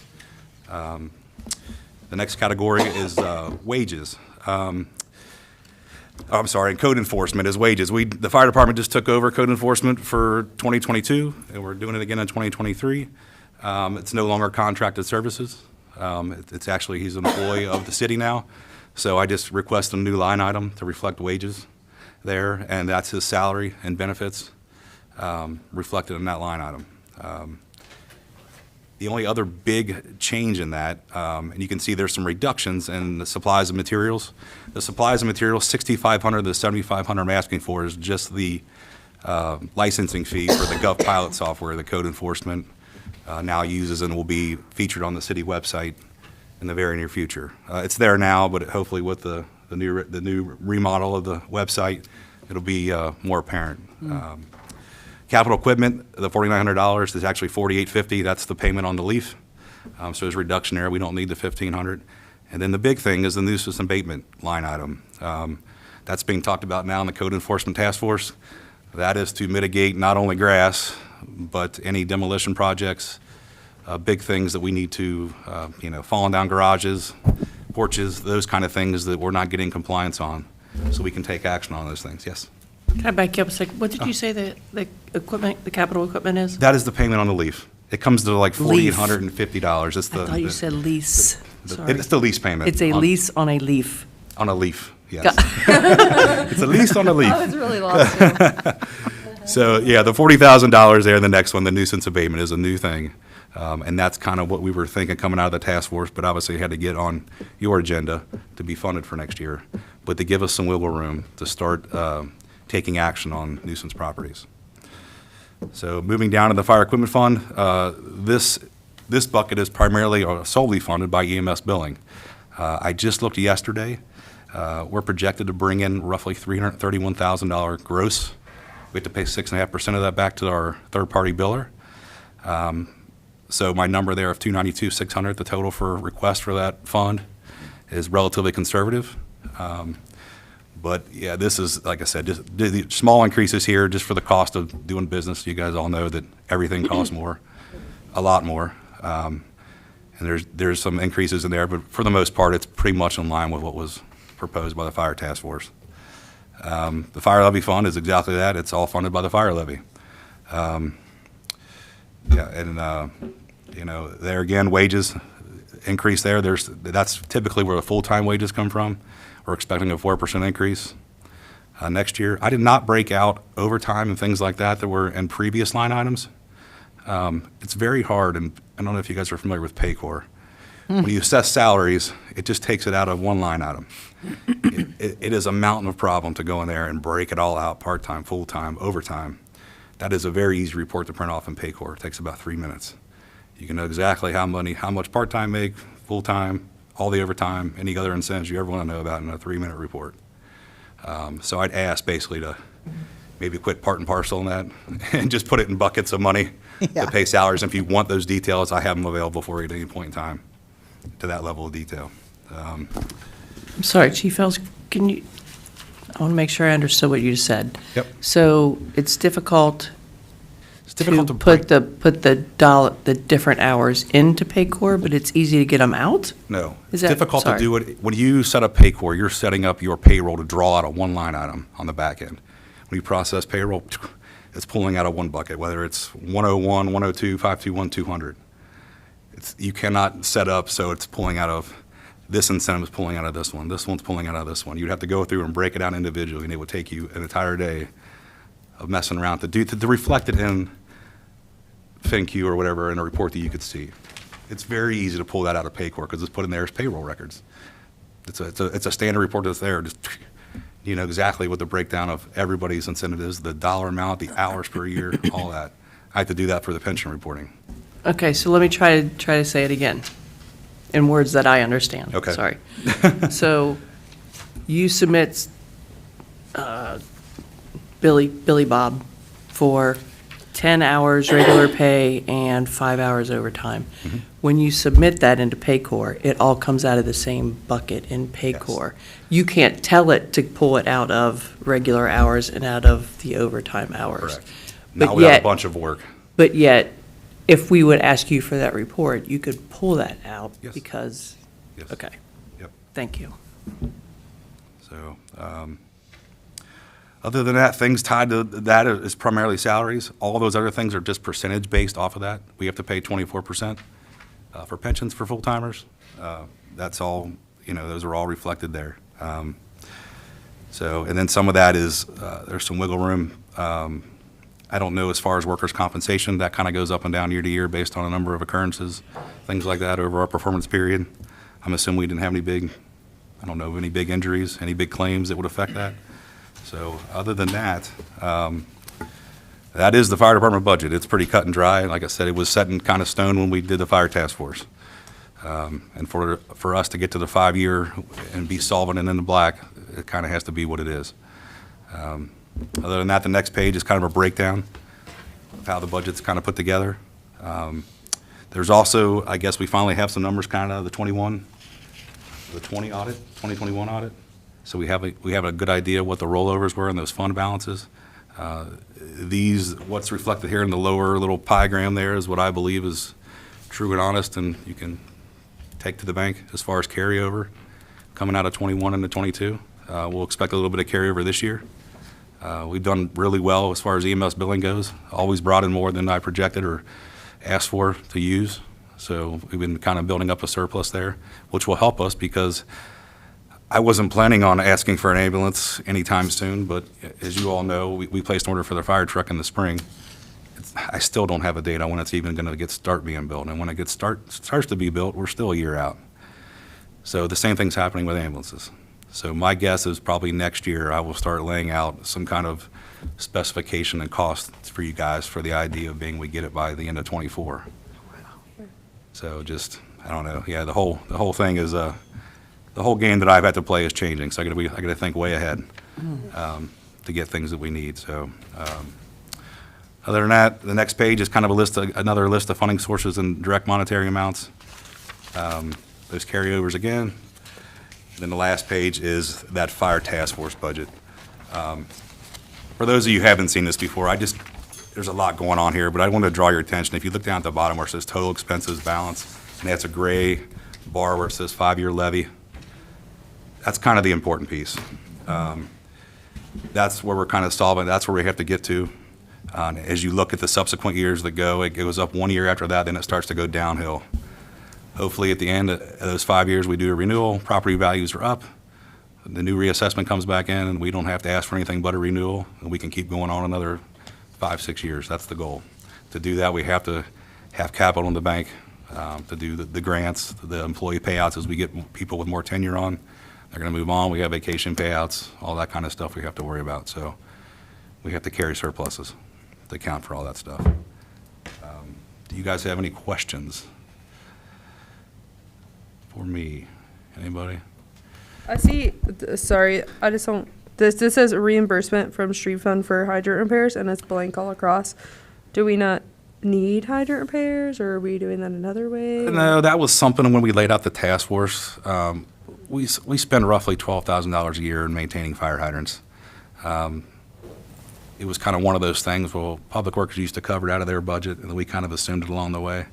J: The next category is wages. I'm sorry, code enforcement is wages. The fire department just took over code enforcement for 2022, and we're doing it again in 2023. It's no longer contracted services. It's actually, he's an employee of the city now. So I just requested a new line item to reflect wages there, and that's his salary and benefits reflected in that line item. The only other big change in that, and you can see there's some reductions in the supplies and materials. The supplies and materials, $6,500 to $7,500 I'm asking for is just the licensing fee for the GovPilot software that code enforcement now uses and will be featured on the city website in the very near future. It's there now, but hopefully with the new remodel of the website, it'll be more apparent. Capital equipment, the $4,900 is actually $4,850. That's the payment on the leaf. So there's a reduction there. We don't need the $1,500. And then the big thing is the nuisance abatement line item. That's being talked about now in the Code Enforcement Task Force. That is to mitigate not only grass, but any demolition projects, big things that we need to, falling down garages, porches, those kind of things that we're not getting compliance on, so we can take action on those things. Yes?
E: Can I back you up a second? What did you say the equipment, the capital equipment is?
J: That is the payment on the leaf. It comes to like
E: Leaf.
J: $4,850. It's
E: I thought you said lease. Sorry.
J: It's the lease payment.
E: It's a lease on a leaf.
J: On a leaf, yes. It's a lease on a leaf.
B: I was really lost.
J: So, yeah, the $40,000 there, the next one, the nuisance abatement, is a new thing. And that's kind of what we were thinking coming out of the task force, but obviously it had to get on your agenda to be funded for next year. But to give us some wiggle room to start taking action on nuisance properties. So moving down to the fire equipment fund, this bucket is primarily or solely funded by EMS billing. I just looked yesterday. We're projected to bring in roughly $331,000 gross. We have to pay 6.5% of that back to our third-party biller. So my number there of $292,600, the total for request for that fund, is relatively conservative. But yeah, this is, like I said, just the small increases here just for the cost of doing business. You guys all know that everything costs more, a lot more. And there's some increases in there, but for the most part, it's pretty much in line with what was proposed by the Fire Task Force. The Fire Levy Fund is exactly that. It's all funded by the Fire Levy. There again, wages increase there. That's typically where the full-time wages come from. We're expecting a 4% increase next year. I did not break out overtime and things like that were in previous line items. It's very hard, and I don't know if you guys are familiar with Paycor. When you assess salaries, it just takes it out of one line item. It is a mountain of problem to go in there and break it all out, part-time, full-time, overtime. That is a very easy report to print off in Paycor. It takes about 3 minutes. You can know exactly how much part-time make, full-time, all the overtime, any other incentives you ever want to know about in a 3-minute report. So I'd ask basically to maybe quit part and parcel in that and just put it in buckets of money to pay salaries. And if you want those details, I have them available for you at any point in time to that level of detail.
E: I'm sorry, Chief Fells, can you, I want to make sure I understood what you said.
J: Yep.
E: So it's difficult
J: It's difficult to
E: put
J: break.
E: the different hours into Paycor, but it's easy to get them out?
J: No.
E: Is
J: It's
E: that-
J: difficult to
E: sorry.
J: do it. When you set up Paycor, you're setting up your payroll to draw out of one line item on the back end. When you process payroll, it's pulling out of one bucket, whether it's 101, 102, 521, 200. You cannot set up so it's pulling out of, this incentive is pulling out of this one's pulling out of this one. You'd have to go through and break it out individually, and it would take you an entire day of messing around to reflect it in FinQ or whatever in a report that you could see. It's very easy to pull that out of Paycor because it's put in there as payroll records. It's a standard report that's there. Just, you know exactly what the breakdown of everybody's incentive is, the dollar amount, the hours per year, all that. I have to do that for the pension reporting.
E: Okay, so let me try to say it again in words that I understand.
J: Okay.
E: Sorry. So you submit Billy Bob for 10 hours regular pay and 5 hours overtime.
J: Mm-hmm.
E: When you submit that into Paycor, it all comes out of the same bucket in Paycor. You can't tell it to pull it out of regular hours and out of the overtime hours.
J: Correct.
E: But
J: Not without a
E: yet-
J: bunch of work.
E: But yet, if we would ask you for that report, you could pull that out
J: Yes.
E: because,
J: Yes.
E: okay,
J: Yep.
E: thank you.
J: So, other than that, things tied to that is primarily salaries. All those other things are just percentage based off of that. We have to pay 24% for pensions for full-timers. That's all, you know, those are all reflected there. So, and then some of that is, there's some wiggle room. I don't know as far as workers' compensation, that kind of goes up and down year to year based on a number of occurrences, things like that over our performance period. I'm assuming we didn't have any big, I don't know of any big injuries, any big claims that would affect that. So other than that, that is the fire department budget. It's pretty cut and dry. Like I said, it was set in kind of stone when we did the fire task force. And for us to get to the 5-year and be solvent and in the black, it kind of has to be what it is. Other than that, the next page is kind of a breakdown of how the budget's kind of put together. There's also, I guess we finally have some numbers kind of the 20 audit, 2021 audit. So we have a good idea what the rollovers were in those fund balances. What's reflected here in the lower little piegram there is what I believe is true and honest, and you can take to the bank as far as carryover coming out of 21 into 22. We'll expect a little bit of carryover this year. We've done really well as far as EMS billing goes, always brought in more than I projected or asked for to use. So we've been kind of building up a surplus there, which will help us because I wasn't planning on asking for an ambulance anytime soon, but as you all know, we placed an order for the fire truck in the spring. I still don't have a date on when it's even going to start being built. And when it starts to be built, we're still a year out. So the same thing's happening with ambulances. So my guess is probably next year I will start laying out some kind of specification and cost for you guys for the idea of being we get it by the end of '24. So just, I don't know. Yeah, the whole thing is the whole game that I've had to play is changing. So I got to think way ahead to get things that we need. So other than that, the next page is kind of another list of funding sources and direct monetary amounts. Those carryovers again. And then the last page is that fire task force budget. For those of you who haven't seen this before, there's a lot going on here, but I want to draw your attention. If you look down at the bottom where it says total expenses balance, and that's a gray bar where it says 5-year levy, that's kind of the important piece. That's where we're kind of solving, that's where we have to get to. As you look at the subsequent years that go, it goes up 1 year after that, then it starts to go downhill. Hopefully, at the end of those 5 years, we do a renewal, property values are up, the new reassessment comes back in, and we don't have to ask for anything but a renewal, and we can keep going on another 5-6 years. That's the goal. To do that, we have to have capital in the bank to do the grants, the employee payouts as we get people with more tenure on. They're going to move on. We have vacation payouts, all that kind of stuff we have to worry about. So we have to carry surpluses to account for all that stuff. Do you guys have any questions for me? Anybody?
B: I see, sorry, I just don't, this says reimbursement from street fund for hydrant repairs, and it's blank all across. Do we not need hydrant repairs, or are we doing that another way?
J: No, that was something when we laid out the task force. We spend roughly $12,000 a year in maintaining fire hydrants. It was kind of one of those things, well, Public Works used to cover it out of their budget, and we kind of assumed it along the way.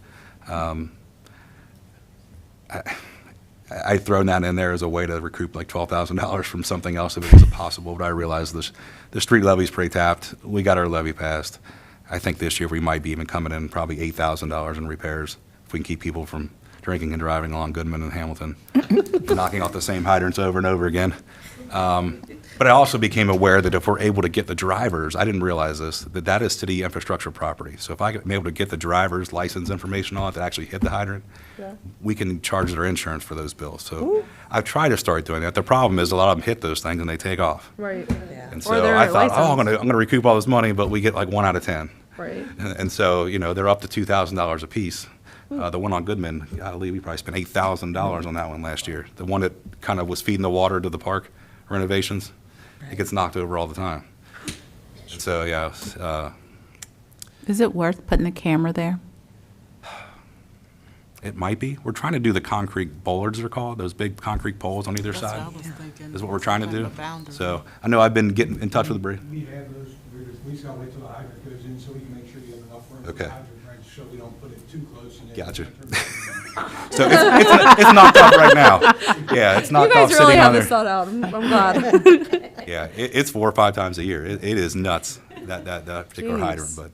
J: I'd thrown that in there as a way to recoup like $12,000 from something else if it was possible, but I realized the street levy's pretty tapped. We got our levy passed. I think this year we might be even coming in probably $8,000 in repairs if we can keep people from drinking and driving along Goodman and Hamilton, knocking off the same hydrants over and over again. But I also became aware that if we're able to get the drivers, I didn't realize this, that is city infrastructure property. So if I'm able to get the driver's license information on it that actually hit the hydrant, we can charge their insurance for those bills. So I've tried to start doing that. The problem is a lot of them hit those things and they take off.
B: Right.
J: And
B: Or
J: so
B: they're
J: I thought, oh, I'm
B: licensed.
J: gonna recoup all this money, but we get like 1 out of 10.
B: Right.
J: And so, they're up to $2,000 a piece. The one on Goodman, golly, we probably spent $8,000 on that one last year. The one that kind of was feeding the water to the park renovations, it gets knocked over all the time. And so, yeah,
A: Is it worth putting a camera there?
J: it might be. We're trying to do the concrete bollards, they're called, those big concrete poles on either
I: That's what
J: side.
I: I was thinking.
J: Is what we're trying to do.
I: The boundary.
J: So I know I've been getting in touch with Bree.
K: We have those, we just gotta wait till the hydrant goes in so we can make sure you have enough room for the
J: Okay.
K: hydrant range, so we don't put it too close. And then
J: Gotcha.
K: So
J: So it's knocked up right now. Yeah, it's
B: You
J: knocked
B: guys
J: off
B: really
J: sitting
B: have
J: on
B: this
J: there.
B: thought out. I'm glad.
J: Yeah, it's 4 or 5 times a year. It is nuts, that particular
B: Jeez.
J: hydrant, but,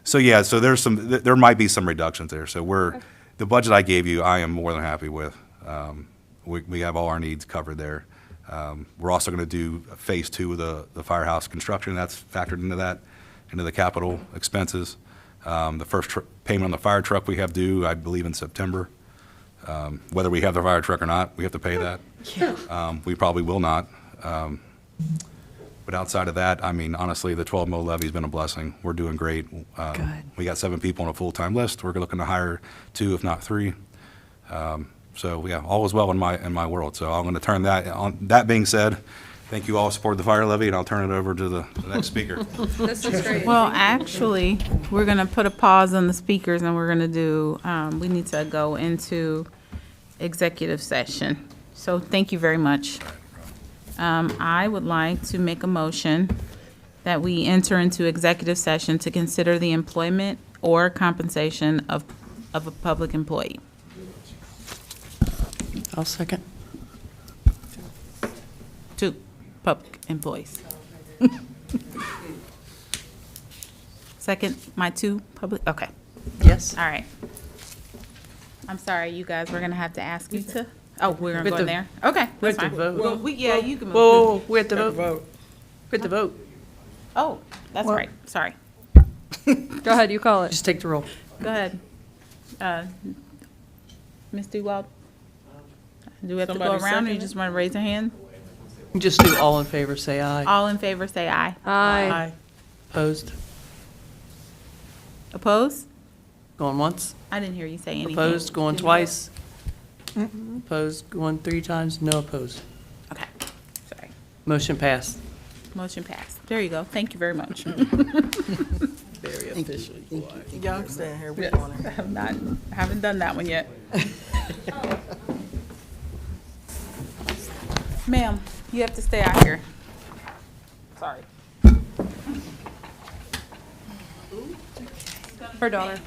J: so yeah, so there might be some reductions there. So the budget I gave you, I am more than happy with. We have all our needs covered there. We're also gonna do phase 2 of the firehouse construction. That's factored into the capital expenses. The first payment on the fire truck we have due, I believe, in September. Whether we have the fire truck or not, we have to pay that. We probably will not. But outside of that, I mean, honestly, the 12 mil levy's been a blessing. We're doing great. We got 7 people on a full-time list. We're looking to hire 2, if not 3. So yeah, all is well in my world. So I'm going to turn that on. That being said, thank you all who supported the fire levy, and I'll turn it over to the next speaker.
B: This is great.
A: Well, actually, we're gonna put a pause on the speakers and we're gonna do, we need to go into executive session. So thank you very much. I would like to make a motion that we enter into executive session to consider the employment or compensation of a public employee.
E: I'll second.
A: 2 public employees. Second, my 2 public, okay,
E: Yes.
A: all right. I'm sorry, you guys, we're gonna have to ask you to, oh, we're gonna
E: With
A: go in
E: the-
A: there? Okay,
E: with
A: that's
E: the
A: fine.
E: vote.
A: Well, yeah, you can move.
E: Whoa, we have to vote. We have to vote.
A: Oh, that's right, sorry.
B: Go ahead, you call it.
E: Just take the roll.
A: Go ahead. Ms. Dewald? Do we have to go
G: Somebody
A: around, or
G: second
A: you
G: it?
A: just wanna raise a hand?
E: Just do all in favor, say aye.
A: All in favor, say aye.
B: Aye.
E: Opposed?
A: Opposed?
E: Going once?
A: I didn't hear you say anything.
E: Opposed, going twice? Opposed, going 3 times? No opposed.
A: Okay, sorry.
E: Motion passed.
A: Motion passed. There you go. Thank you very much.
G: Very official. Y'all stand here, we're doing it.
A: I haven't done that one yet. Ma'am, you have to stay out here. Sorry. Her daughter.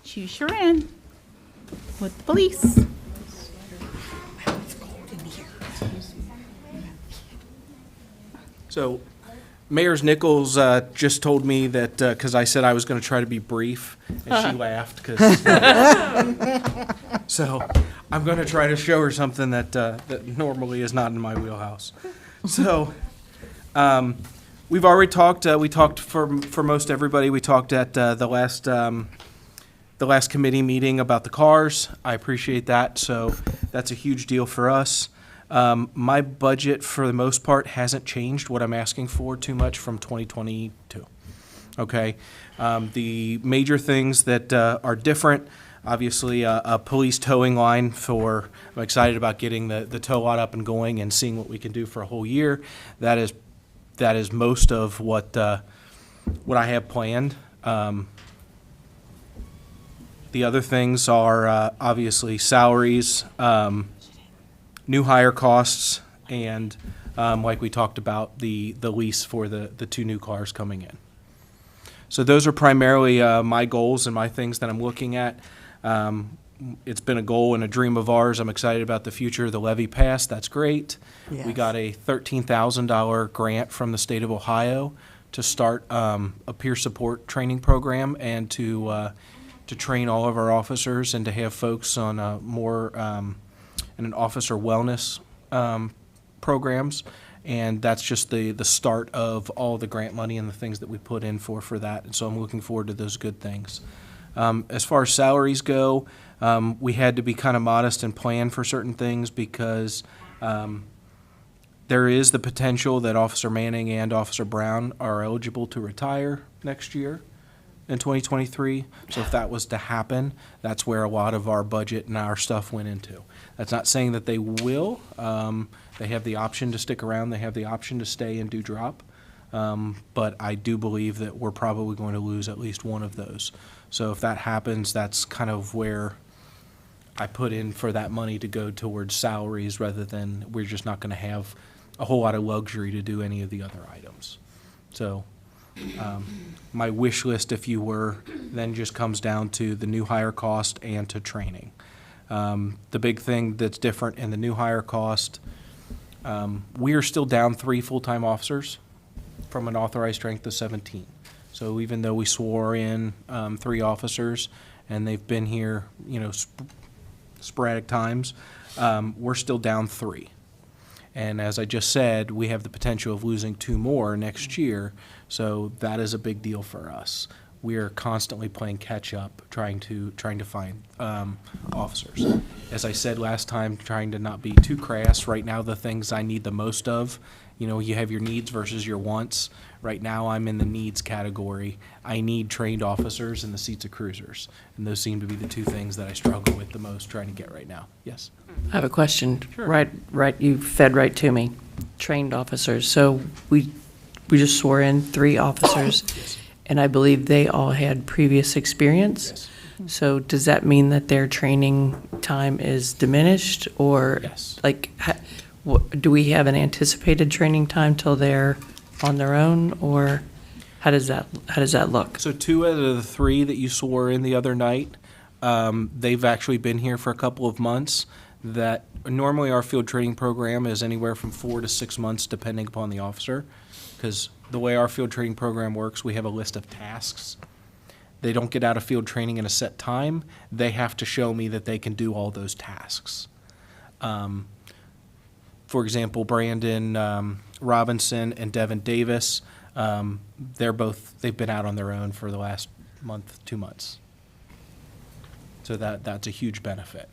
A: choose your end with the police.
L: So, Mayor's Nichols just told me that, because I said I was going to try to be brief, and she laughed, because, so, I'm going to try to show her something that normally is not in my wheelhouse. So, we've already talked, we talked for most everybody, we talked at the last committee meeting about the cars. I appreciate that, so that's a huge deal for us. My budget, for the most part, hasn't changed what I'm asking for too much from 2022. Okay? The major things that are different, obviously, a police towing line I'm excited about getting the tow lot up and going and seeing what we can do for a whole year. That is most of what I have planned. The other things are obviously salaries, new hire costs, and like we talked about, the lease for the 2 new cars coming in. So those are primarily my goals and my things that I'm looking at. It's been a goal and a dream of ours. I'm excited about the future. The levy passed. That's great. We
C: Yes.
L: got a $13,000 grant from the state of Ohio to start a peer support training program and to train all of our officers and to have folks on more in an officer wellness programs, and that's just the start of all the grant money and the things that we put in for that, and so I'm looking forward to those good things. As far as salaries go, we had to be kind of modest and plan for certain things because there is the potential that Officer Manning and Officer Brown are eligible to retire next year in 2023. So if that was to happen, that's where a lot of our budget and our stuff went into. That's not saying that they will. They have the option to stick around. They have the option to stay and do drop. But I do believe that we're probably going to lose at least one of those. So if that happens, that's kind of where I put in for that money to go towards salaries rather than we're just not going to have a whole lot of luxury to do any of the other items. So my wish list, if you were, then just comes down to the new hire cost and to training. The big thing that's different in the new hire cost, we are still down 3 full-time officers from an authorized strength of 17. So even though we swore in 3 officers and they've been here, sporadic times, we're still down 3. And as I just said, we have the potential of losing 2 more next year, so that is a big deal for us. We are constantly playing catch up, trying to find officers. As I said last time, trying to not be too crass. Right now, the things I need the most of, you have your needs versus your wants. Right now, I'm in the needs category. I need trained officers in the seats of cruisers, and those seem to be the 2 things that I struggle with the most trying to get right now. Yes.
E: I have a question.
L: Sure.
E: Right, you fed right to me. Trained officers. So we just swore in 3 officers, and I believe they all had previous experience.
L: Yes.
E: So does that mean that their training time is diminished, or
L: Yes.
E: do we have an anticipated training time till they're on their own, or how does that look?
L: So 2 out of the 3 that you swore in the other night, they've actually been here for a couple of months. That normally our field training program is anywhere from 4 to 6 months, depending upon the officer. Because the way our field training program works, we have a list of tasks. They don't get out of field training in a set time. They have to show me that they can do all those tasks. For example, Brandon Robinson and Devin Davis, they've been out on their own for the last month, 2 months. So that's a huge benefit.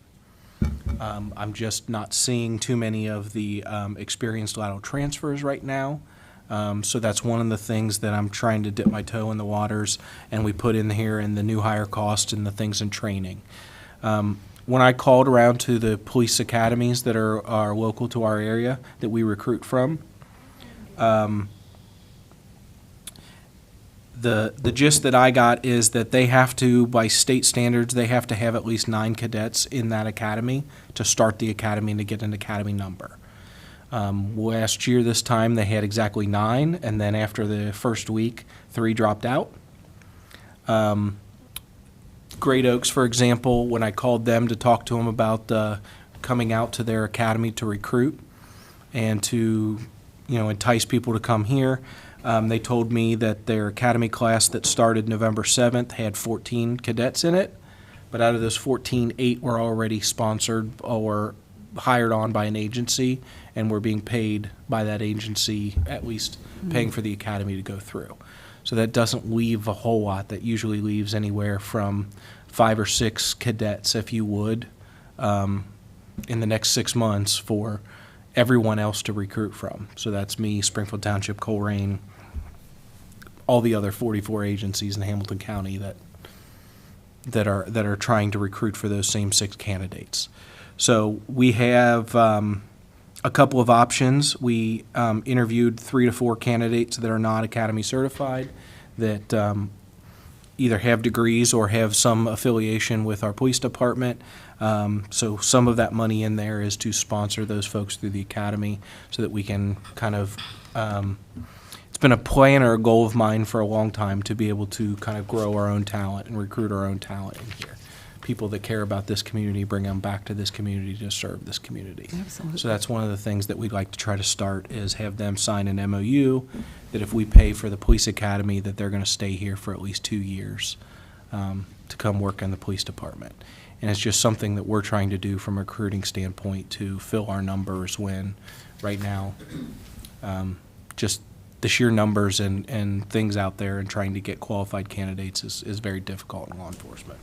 L: I'm just not seeing too many of the experienced lateral transfers right now. So that's one of the things that I'm trying to dip my toe in the waters, and we put in here in the new hire cost and the things in training. When I called around to the police academies that are local to our area that we recruit from, the gist that I got is that they have to, by state standards, they have to have at least 9 cadets in that academy to start the academy and to get an academy number. Last year, this time, they had exactly 9, and then after the first week, 3 dropped out. Great Oaks, for example, when I called them to talk to them about coming out to their academy to recruit and to, entice people to come here, they told me that their academy class that started November 7th had 14 cadets in it, but out of those 14, 8 were already sponsored or hired on by an agency and were being paid by that agency, at least paying for the academy to go through. So that doesn't leave a whole lot. That usually leaves anywhere from 5 or 6 cadets, if you would, in the next 6 months for everyone else to recruit from. So that's me, Springfield Township, Coleraine, all the other 44 agencies in Hamilton County that are trying to recruit for those same 6 candidates. So we have a couple of options. We interviewed 3 to 4 candidates that are not Academy certified, that either have degrees or have some affiliation with our police department. So some of that money in there is to sponsor those folks through the Academy so that we can kind of, it's been a plan or a goal of mine for a long time to be able to kind of grow our own talent and recruit our own talent in here. People that care about this community, bring them back to this community to serve this community.
C: Absolutely.
L: So that's one of the things that we'd like to try to start, is have them sign an MOU that if we pay for the police academy, that they're going to stay here for at least 2 years to come work in the police department. And it's just something that we're trying to do from a recruiting standpoint to fill our numbers when right now just the sheer numbers and things out there and trying to get qualified candidates is very difficult in law enforcement.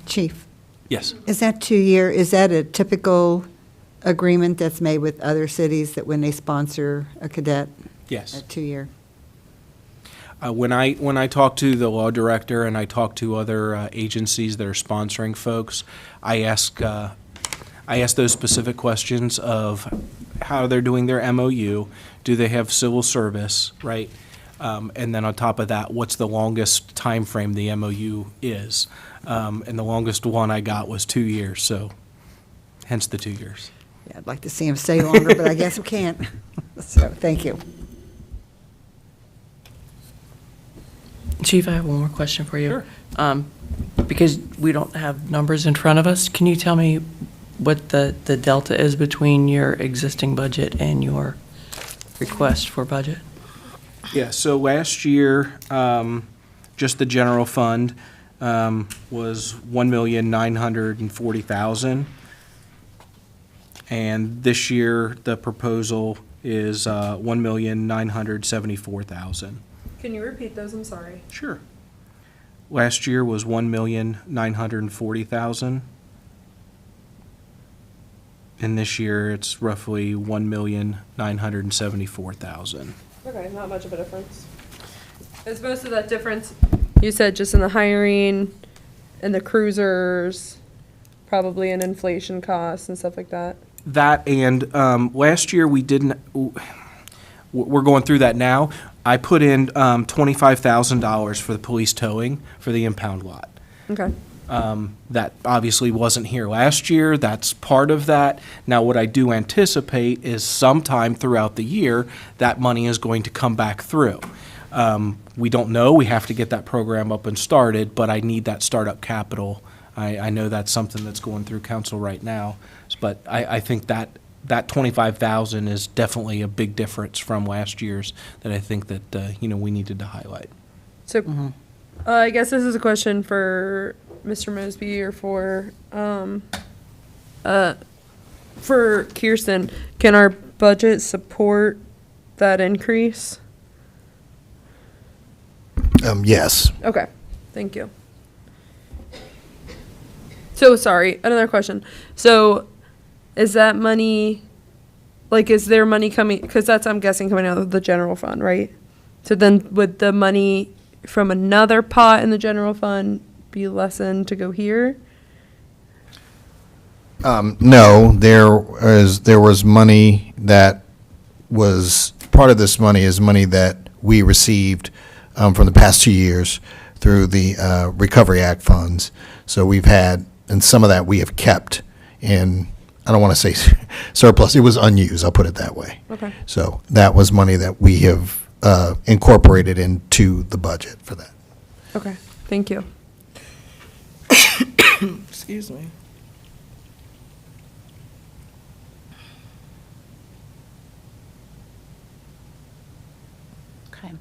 C: Chief,
L: Yes.
C: is that 2-year, is that a typical agreement that's made with other cities that when they sponsor a cadet,
L: Yes.
C: a 2-year?
L: When I talk to the law director and I talk to other agencies that are sponsoring folks, I ask those specific questions of how they're doing their MOU, do they have civil service, right? And then on top of that, what's the longest time frame the MOU is? And the longest one I got was 2 years, so hence the 2 years.
C: Yeah, I'd like to see him stay longer, but I guess we can't. So, thank you.
E: Chief, I have one more question for you. Sure. Because we don't have numbers in front of us, can you tell me what the delta is between your existing budget and your request for budget?
L: Yeah, so last year, just the general fund was $1,940,000. And this year, the proposal is $1,974,000.
B: Can you repeat those? I'm sorry.
L: Sure. Last year was $1,940,000. And this year, it's roughly $1,974,000.
B: Okay, not much of a difference. Is most of that difference, you said, just in the hiring and the cruisers, probably in inflation costs and stuff like that?
L: That and last year we didn't, we're going through that now. I put in $25,000 for the police towing for the impound lot.
B: Okay.
L: That obviously wasn't here last year. That's part of that. Now, what I do anticipate is sometime throughout the year, that money is going to come back through. We don't know. We have to get that program up and started, but I need that startup capital. I know that's something that's going through council right now, but I think that $25,000 is definitely a big difference from last year's that I think that we needed to highlight.
B: So, I guess this is a question for Mr. Mosby or for Kirsten. Can our budget support that increase?
F: Yes.
B: Okay, thank you. So, sorry, another question. So, is that money, is there money coming, because that's, I'm guessing, coming out of the general fund, right? So then would the money from another pot in the general fund be lessened to go here?
F: No, there was money that was, part of this money is money that we received from the past 2 years through the Recovery Act funds. So we've had, and some of that we have kept in, I don't want to say surplus, it was unused, I'll put it that way.
B: Okay.
F: So that was money that we have incorporated into the budget for that.
B: Okay. Thank you.
G: Excuse me.
A: Okay.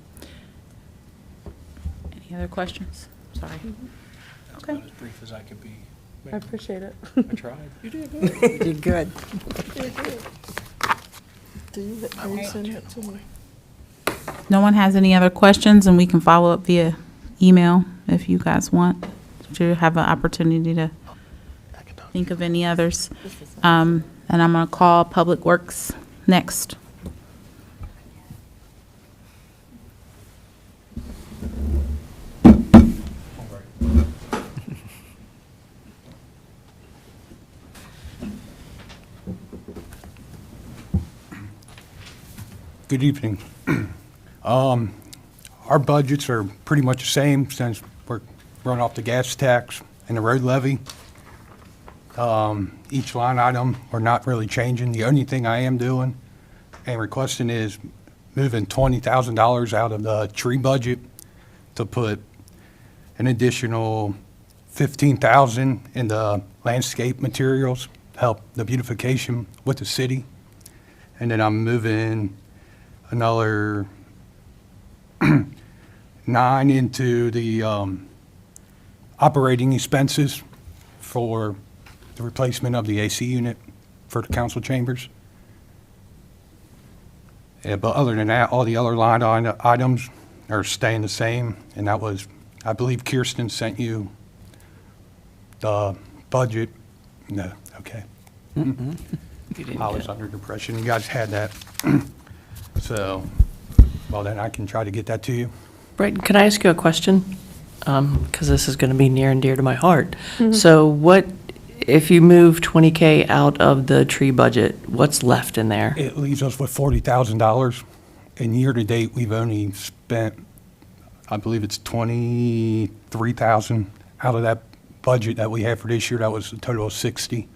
A: Any other questions? Sorry. Okay.
L: As brief as I could be.
B: I appreciate it.
L: I tried.
G: You did good.
C: You did good.
G: Do you send that to me?
A: No one has any other questions, and we can follow up via email if you guys want to have an opportunity to think of any others. And I'm going to call Public Works next.
K: Good evening. Our budgets are pretty much the same since we're running off the gas tax and the road levy. Each line item, we're not really changing. The only thing I am doing and requesting is moving $20,000 out of the tree budget to put an additional $15,000 in the landscape materials to help the beautification with the city. And then I'm moving another 9 into the operating expenses for the replacement of the AC unit for the council chambers. Yeah, but other than that, all the other line items are staying the same. And that was, I believe Kirsten sent you the budget. No, okay.
E: You didn't
K: I was
E: get-
K: under the impression you guys had that. So, well, then I can try to get that to you.
E: Brayden, can I ask you a question? Because this is going to be near and dear to my heart. So what, if you move 20K out of the tree budget, what's left in there?
K: It leaves us with $40,000. And year-to-date, we've only spent, I believe it's $23,000 out of that budget that we had for this year. That was a total of 60.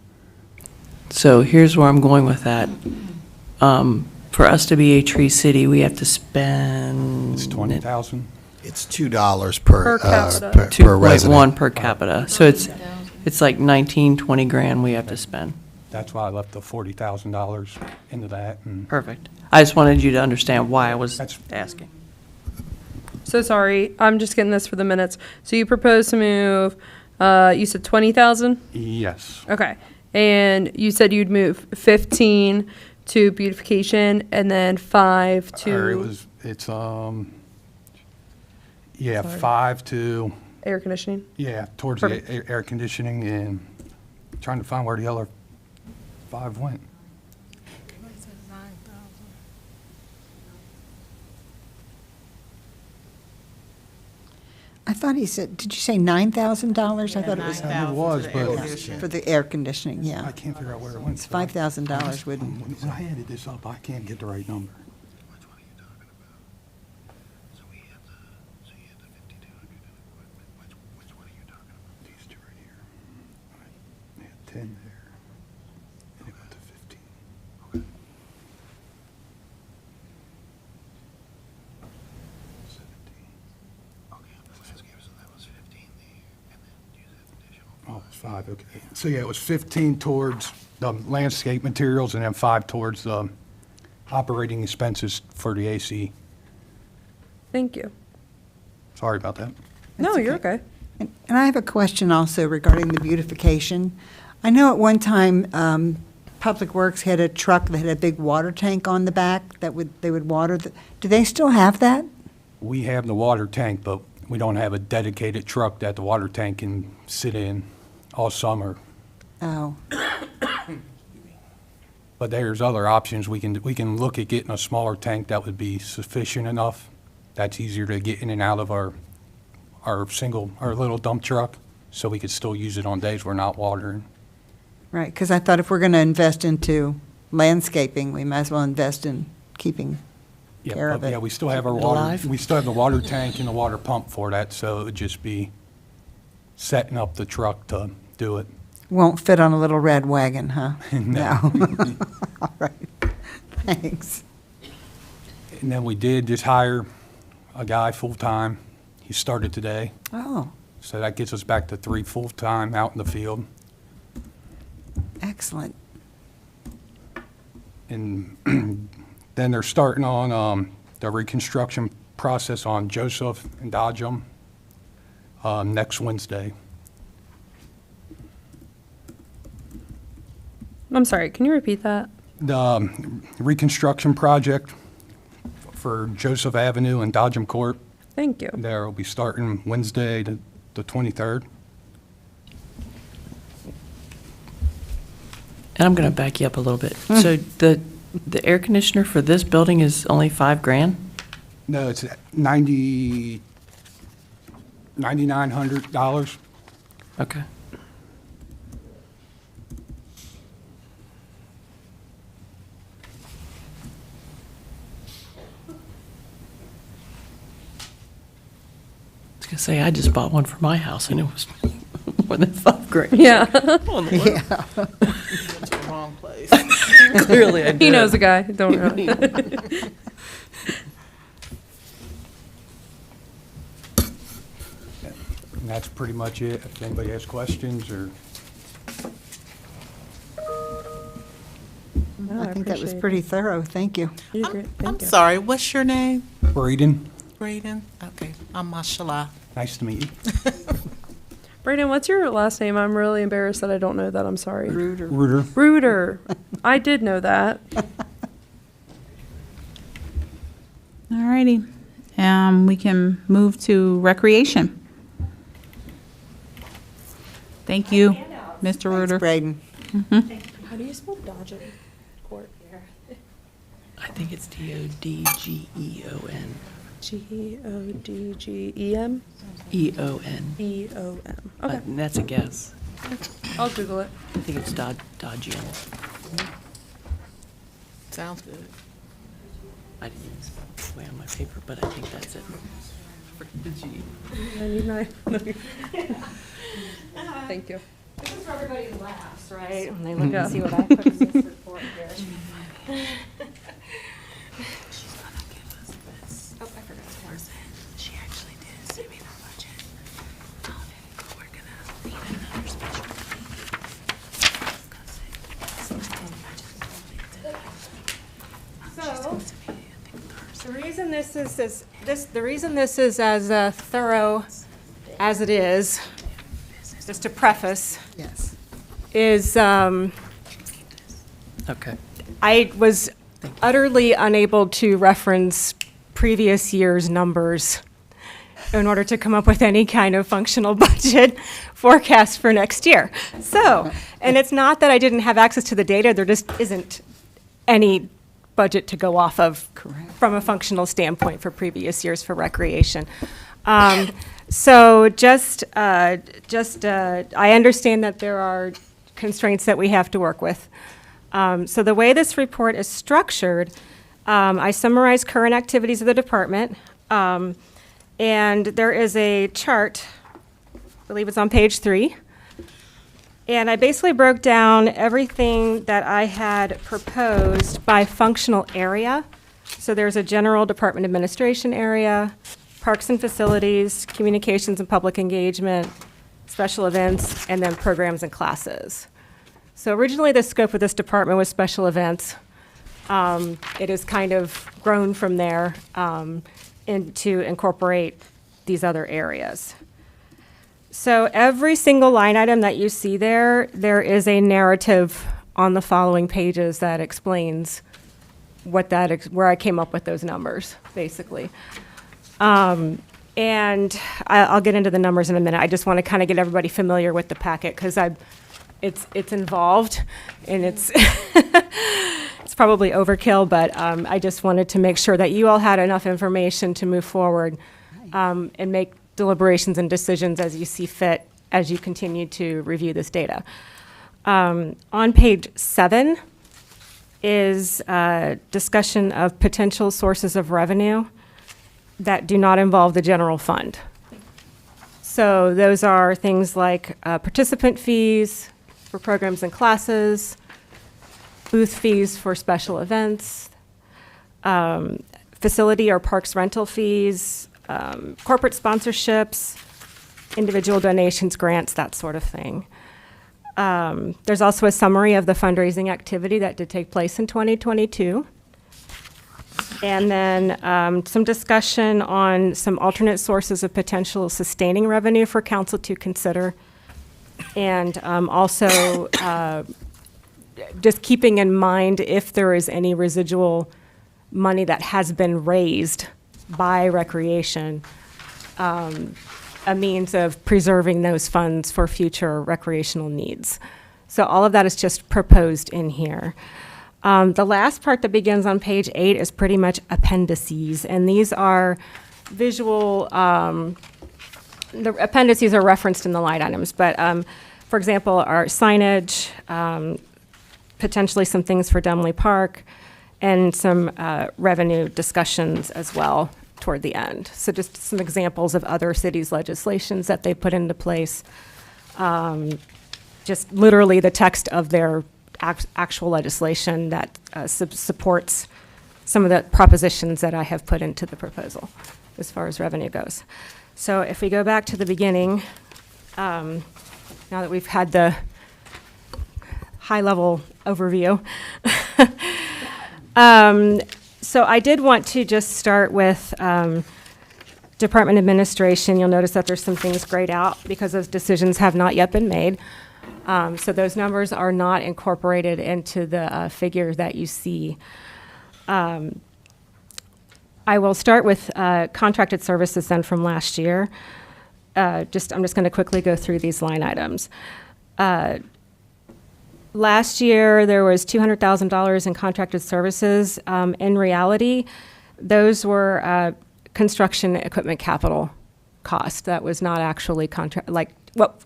E: So here's where I'm going with that. For us to be a tree city, we have to spend.
K: It's 20,000.
F: It's $2 per,
B: Per capita.
F: per resident.
E: 2.1 per capita. So it's like 19, 20 grand we have to spend.
K: That's why I left the $40,000 into that. And
E: Perfect. I just wanted you to understand why I was
K: That's-
E: asking.
B: So sorry, I'm just getting this for the minutes. So you propose to move, you said 20,000?
K: yes,
B: Okay. And you said you'd move 15 to beautification and then 5
K: or it
B: to
K: was, it's, yeah, 5 to,
B: air conditioning?
K: yeah, towards the
B: Perfect.
K: air conditioning and trying to find where the other 5 went.
C: I thought he said, did you say $9,000? I thought it was
K: It was, but
C: for the air conditioning, yeah.
K: I can't figure out where it went.
C: It's $5,000 wouldn't.
K: When I added this up, I can't get the right number.
J: Which one are you talking about? So we have the 5,200 equipment. Which one are you talking about?
K: These two right here. I had 10 there, and it went to 15.
J: Okay.
K: 17.
J: Okay, I'm just asking, so that was 15 there, and then use that additional.
K: Oh, it's 5, okay. So yeah, it was 15 towards the landscape materials and then 5 towards the operating expenses for the AC.
B: Thank you.
K: Sorry about that.
B: No, you're okay.
C: And I have a question also regarding the beautification. I know at one time, Public Works had a truck that had a big water tank on the back that they would water. Do they still have that?
K: We have the water tank, but we don't have a dedicated truck that the water tank can sit in all summer.
C: Oh,
K: But there's other options. We can look at getting a smaller tank that would be sufficient enough. That's easier to get in and out of our little dump truck, so we could still use it on days we're not watering.
C: right, because I thought if we're going to invest into landscaping, we might as well invest in keeping
K: Yeah,
C: care of
K: but
C: it.
K: yeah, we still have our
E: Alive?
K: we still have the water tank and the water pump for that, so it would just be setting up the truck to do it.
C: Won't fit on a little red wagon, huh?
K: No.
C: All right, thanks.
K: And then we did just hire a guy full-time. He started today.
C: Oh,
K: So that gets us back to 3 full-time out in the field.
C: Excellent.
K: And then they're starting on the reconstruction process on Joseph and Dodgem next Wednesday.
B: I'm sorry, can you repeat that?
K: The reconstruction project for Joseph Avenue and Dodgem Court,
B: Thank you.
K: there will be starting Wednesday, the 23rd.
E: And I'm going to back you up a little bit. So the air conditioner for this building is only $5,000?
K: No, it's $9,900.
E: Okay. I was going to say, I just bought one for my house and it was more than $5,000.
B: Yeah,
E: What in the world?
I: Went to the wrong place.
E: Clearly I did.
B: he knows a guy, don't worry.
K: And that's pretty much it. If anybody has questions or...
B: No,
C: I think that was
B: appreciate it.
C: pretty thorough. Thank you.
B: You did great,
I: I'm
B: thank you.
I: sorry, what's your name?
K: Braden,
I: Braden? Okay, I'm Mashallah.
K: nice to meet you.
B: Brayden, what's your last name? I'm really embarrassed that I don't know that, I'm sorry.
C: Reuter.
K: Reuter.
B: Reuter. I did know that.
A: All righty. We can move to recreation. Thank you, Mr. Reuter.
C: Braden.
B: How do you spell Dodgen Court?
E: I think it's DODGEON.
B: G-O-D-G-E-M?
E: EON.
B: E-O-M. Okay,
E: And that's a guess.
B: I'll Google it.
E: I think it's Dodgium.
I: Sounds good.
E: I didn't even spell it way on my paper, but I think that's it. The G.
B: 99. Thank you.
H: This is for everybody's laughs, right? When they
B: look and see
H: what I put in this report here.
A: She's gonna give us this.
H: Oh, I forgot to
A: Person. She actually did send me the budget. We're gonna need another special
H: So, the reason this is the reason this is as thorough as it is, just to preface,
C: Yes.
H: is
E: Okay.
H: I was utterly unable to reference previous year's numbers in order to come up with any kind of functional budget forecast for next year. So, and it's not that I didn't have access to the data, there just isn't any budget to go off of from a functional standpoint for previous years for recreation. So I understand that there are constraints that we have to work with. So the way this report is structured, I summarize current activities of the department, and there is a chart, I believe it's on page 3, and I basically broke down everything that I had proposed by functional area. So there's a general department administration area, parks and facilities, communications and public engagement, special events, and then programs and classes. So originally, the scope of this department was special events. It has kind of grown from there to incorporate these other areas. So every single line item that you see there, there is a narrative on the following pages that explains where I came up with those numbers, basically. And I'll get into the numbers in a minute. I just want to kind of get everybody familiar with the packet because it's involved and it's it's probably overkill, but I just wanted to make sure that you all had enough information to move forward and make deliberations and decisions as you see fit as you continue to review this data. On page 7 is a discussion of potential sources of revenue that do not involve the general fund. So those are things like participant fees for programs and classes, booth fees for special events, facility or parks rental fees, corporate sponsorships, individual donations, grants, that sort of thing. There's also a summary of the fundraising activity that did take place in 2022. And then some discussion on some alternate sources of potential sustaining revenue for council to consider. And also just keeping in mind if there is any residual money that has been raised by recreation, a means of preserving those funds for future recreational needs. So all of that is just proposed in here. The last part that begins on page 8 is pretty much appendices, and these are visual, the appendices are referenced in the line items, but for example, our signage, potentially some things for Dumley Park, and some revenue discussions as well toward the end. So just some examples of other cities' legislations that they put into place. Just literally the text of their actual legislation that supports some of the propositions that I have put into the proposal as far as revenue goes. So if we go back to the beginning, now that we've had the high-level overview, so I did want to just start with Department Administration. You'll notice that there's some things grayed out because those decisions have not yet been made. So those numbers are not incorporated into the figure that you see. I will start with contracted services then from last year. I'm just going to quickly go through these line items. Last year, there was $200,000 in contracted services. In reality, those were construction equipment capital cost. That was not actually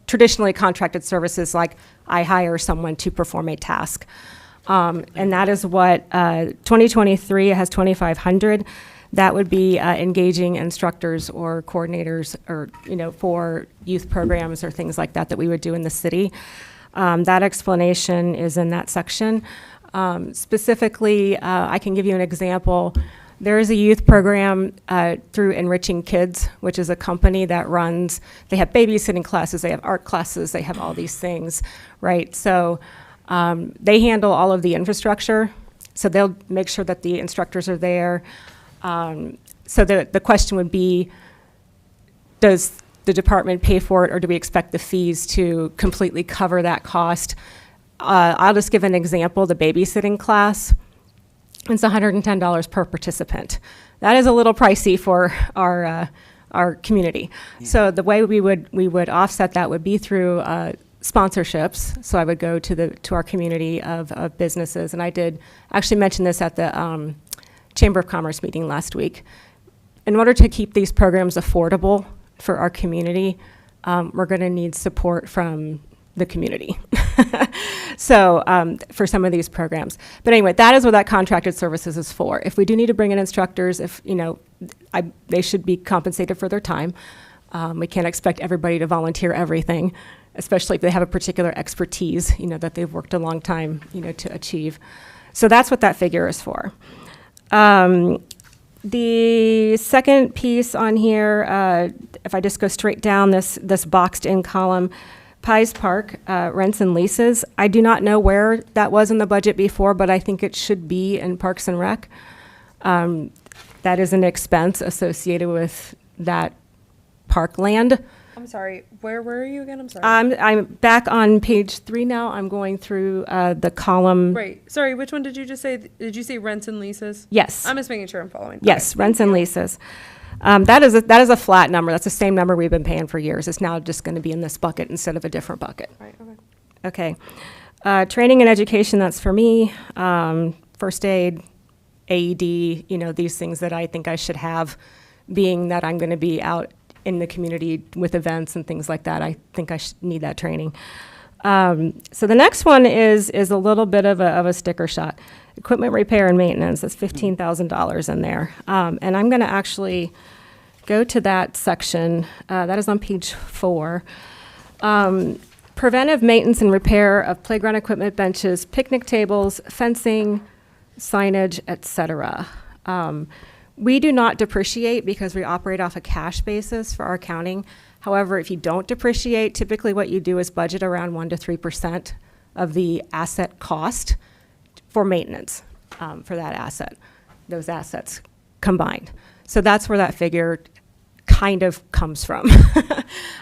H: traditionally contracted services, like I hire someone to perform a task. And that is what 2023 has 2,500. That would be engaging instructors or coordinators or, for youth programs or things like that we would do in the city. That explanation is in that section. Specifically, I can give you an example. There is a youth program through Enriching Kids, which is a company that runs, they have babysitting classes, they have art classes, they have all these things, right? So they handle all of the infrastructure. So they'll make sure that the instructors are there. So the question would be, does the department pay for it, or do we expect the fees to completely cover that cost? I'll just give an example. The babysitting class, it's $110 per participant. That is a little pricey for our community. Yeah. So the way we would offset that would be through sponsorships. So I would go to our community of businesses, and I did actually mention this at the Chamber of Commerce meeting last week. In order to keep these programs affordable for our community, we're going to need support from the community. So for some of these programs. But anyway, that is what that contracted services is for. If we do need to bring in instructors, they should be compensated for their time. We can't expect everybody to volunteer everything, especially if they have a particular expertise, that they've worked a long time, to achieve. So that's what that figure is for. The second piece on here, if I just go straight down this boxed in column, Pies Park, rents and leases. I do not know where that was in the budget before, but I think it should be in Parks and Rec. That is an expense associated with that parkland.
B: I'm sorry, where were you again? I'm sorry.
H: I'm back on page 3 now. I'm going through the column.
B: Right. Sorry, which one did you just say? Did you say rents and leases?
H: Yes.
B: I'm just making sure I'm following.
H: Yes,
B: Okay.
H: rents and leases. That is a flat number. That's the same number we've been paying for years. It's now just going to be in this bucket instead of a different bucket.
B: Right, okay.
H: Okay. Training and education, that's for me. First aid, AED, these things that I think I should have, being that I'm going to be out in the community with events and things like that. I think I need that training. So the next one is a little bit of a sticker shot. Equipment repair and maintenance, that's $15,000 in there. And I'm going to actually go to that section. That is on page 4. Preventive maintenance and repair of playground equipment, benches, picnic tables, fencing, signage, etc. We do not depreciate because we operate off a cash basis for our accounting. However, if you don't depreciate, typically what you do is budget around 1 to 3% of the asset cost for maintenance for that asset, those assets combined. So that's where that figure kind of comes from.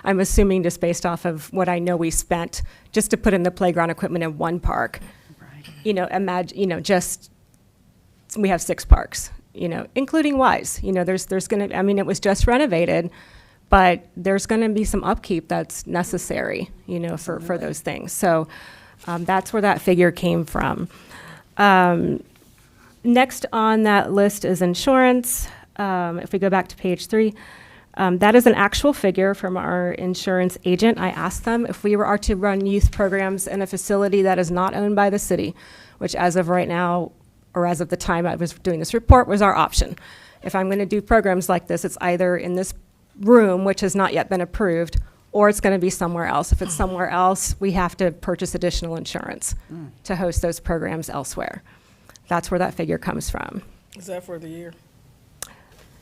H: I'm assuming just based off of what I know we spent just to put in the playground equipment in one park. You know, imagine, you know, just, we have 6 parks, you know, including Wise. You know, there's going to, I mean, it was just renovated, but there's going to be some upkeep that's necessary, you know, for those things. So that's where that figure came from. Next on that list is insurance. If we go back to page 3, that is an actual figure from our insurance agent. I asked them if we are to run youth programs in a facility that is not owned by the city, which as of right now, or as of the time I was doing this report, was our option. If I'm going to do programs like this, it's either in this room, which has not yet been approved, or it's going to be somewhere else. If it's somewhere else, we have to purchase additional insurance to host those programs elsewhere. That's where that figure comes from.
G: Is that for the year?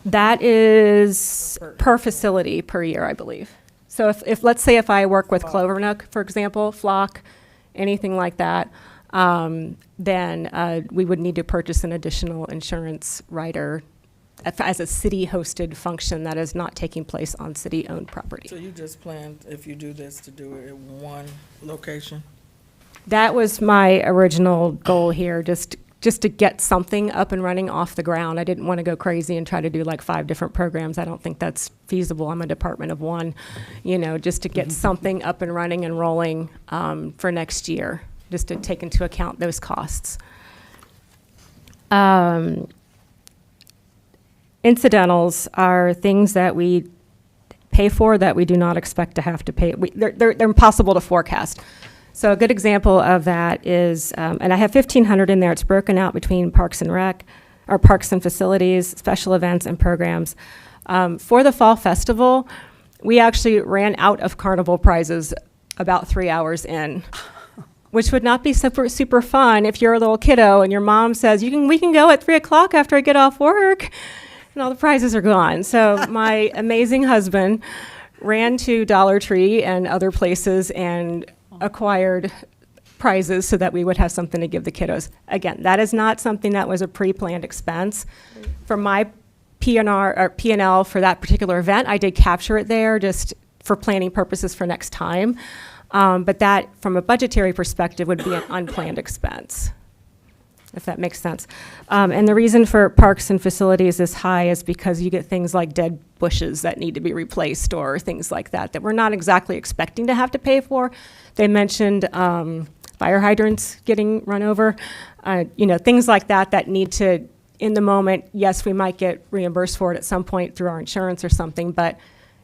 H: That is per facility per year, I believe. So if let's say if I work with Clovernook, for example, Flock, anything like that, then we would need to purchase an additional insurance rider as a city-hosted function that is not taking place on city-owned property.
G: So you just planned, if you do this, to do it at one location?
H: That was my original goal here, just to get something up and running off the ground. I didn't want to go crazy and try to do like 5 different programs. I don't think that's feasible. I'm a department of 1, you know, just to get something up and running and rolling for next year, just to take into account those costs. Incidentals are things that we pay for that we do not expect to have to pay. They're impossible to forecast. So a good example of that is, and I have 1,500 in there. It's broken out between Parks and Rec, or Parks and Facilities, special events and programs. For the Fall Festival, we actually ran out of carnival prizes about 3 hours in, which would not be super fun if you're a little kiddo and your mom says, we can go at 3 o'clock after I get off work, and all the prizes are gone. So my amazing husband ran to Dollar Tree and other places and acquired prizes so that we would have something to give the kiddos. Again, that is not something that was a pre-planned expense. For my P&R or P&L for that particular event, I did capture it there just for planning purposes for next time. But that, from a budgetary perspective, would be an unplanned expense, if that makes sense. And the reason for Parks and Facilities is high is because you get things like dead bushes that need to be replaced or things like that we're not exactly expecting to have to pay for. They mentioned fire hydrants getting run over, you know, things like that need to, in the moment, yes, we might get reimbursed for it at some point through our insurance or something, but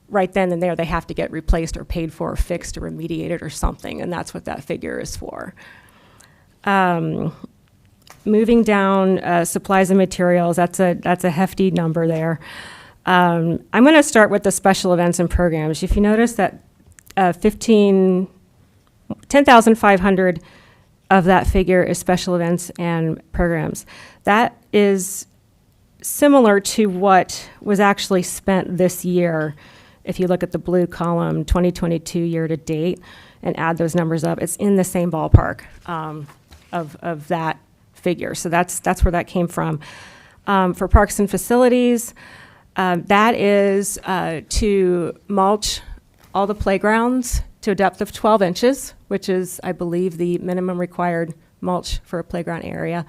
H: right then and there, they have to get replaced or paid for or fixed or remediated or something, and that's what that figure is for. Moving down, supplies and materials, that's a hefty number there. I'm going to start with the special events and programs. If you notice that 10,500 of that figure is special events and programs. That is similar to what was actually spent this year. If you look at the blue column, 2022 year to date, and add those numbers up, it's in the same ballpark of that figure. So that's where that came from. For Parks and Facilities, that is to mulch all the playgrounds to a depth of 12 inches, which is, I believe, the minimum required mulch for a playground area.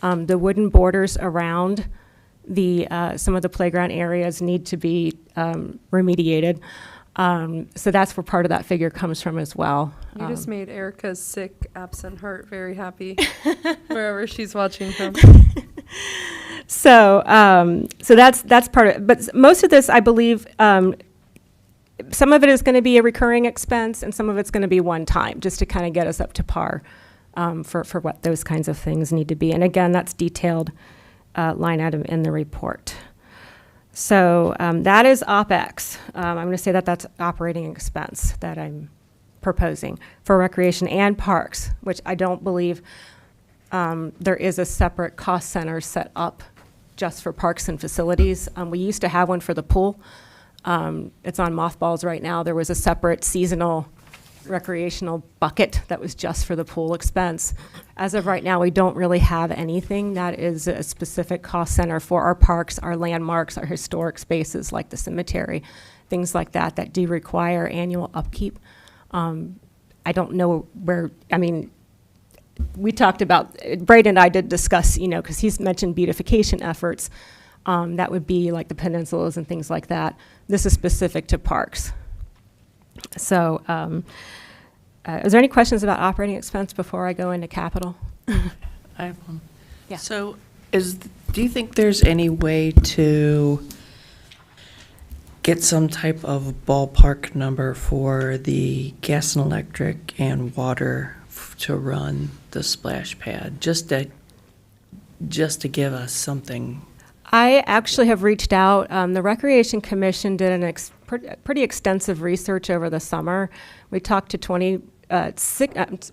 H: The wooden borders around some of the playground areas need to be remediated. So that's where part of that figure comes from as well.
B: You just made Erica's sick, absent heart very happy wherever she's watching from.
H: So that's part of it. But most of this, I believe, some of it is going to be a recurring expense and some of it's going to be one time, just to kind of get us up to par for what those kinds of things need to be. And again, that's detailed line item in the report. So that is OpEx. I'm going to say that's operating expense that I'm proposing for recreation and parks, which I don't believe there is a separate cost center set up just for parks and facilities. We used to have one for the pool, It's on mothballs right now. There was a separate seasonal recreational bucket that was just for the pool expense. As of right now, we don't really have anything that is a specific cost center for our parks, our landmarks, our historic spaces like the cemetery, things like that that do require annual upkeep. I don't know where, I mean, we talked about, Braden and I did discuss, you know, because he's mentioned beautification efforts. That would be like the peninsulas and things like that. This is specific to parks. So, is there any questions about operating expense before I go into capital?
E: I have one.
H: Yeah.
E: So do you think there's any way to get some type of ballpark number for the gas and electric and water to run the splash pad, just to give us something?
H: I actually have reached out. The Recreation Commission did an pretty extensive research over the summer. We talked to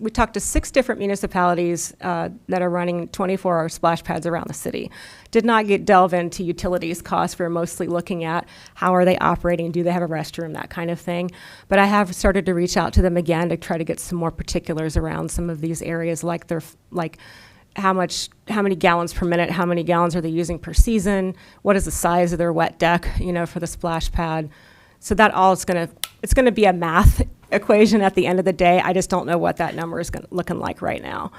H: we talked to 6 different municipalities that are running 24-hour splash pads around the city. Did not delve into utilities costs. We were mostly looking at how are they operating, do they have a restroom, that kind of thing. But I have started to reach out to them again to try to get some more particulars around some of these areas, like how many gallons per minute, how many gallons are they using per season, what is the size of their wet deck, you know, for the splash pad. So that all is it's gonna be a math equation at the end of the day. I just don't know what that number is looking like right now.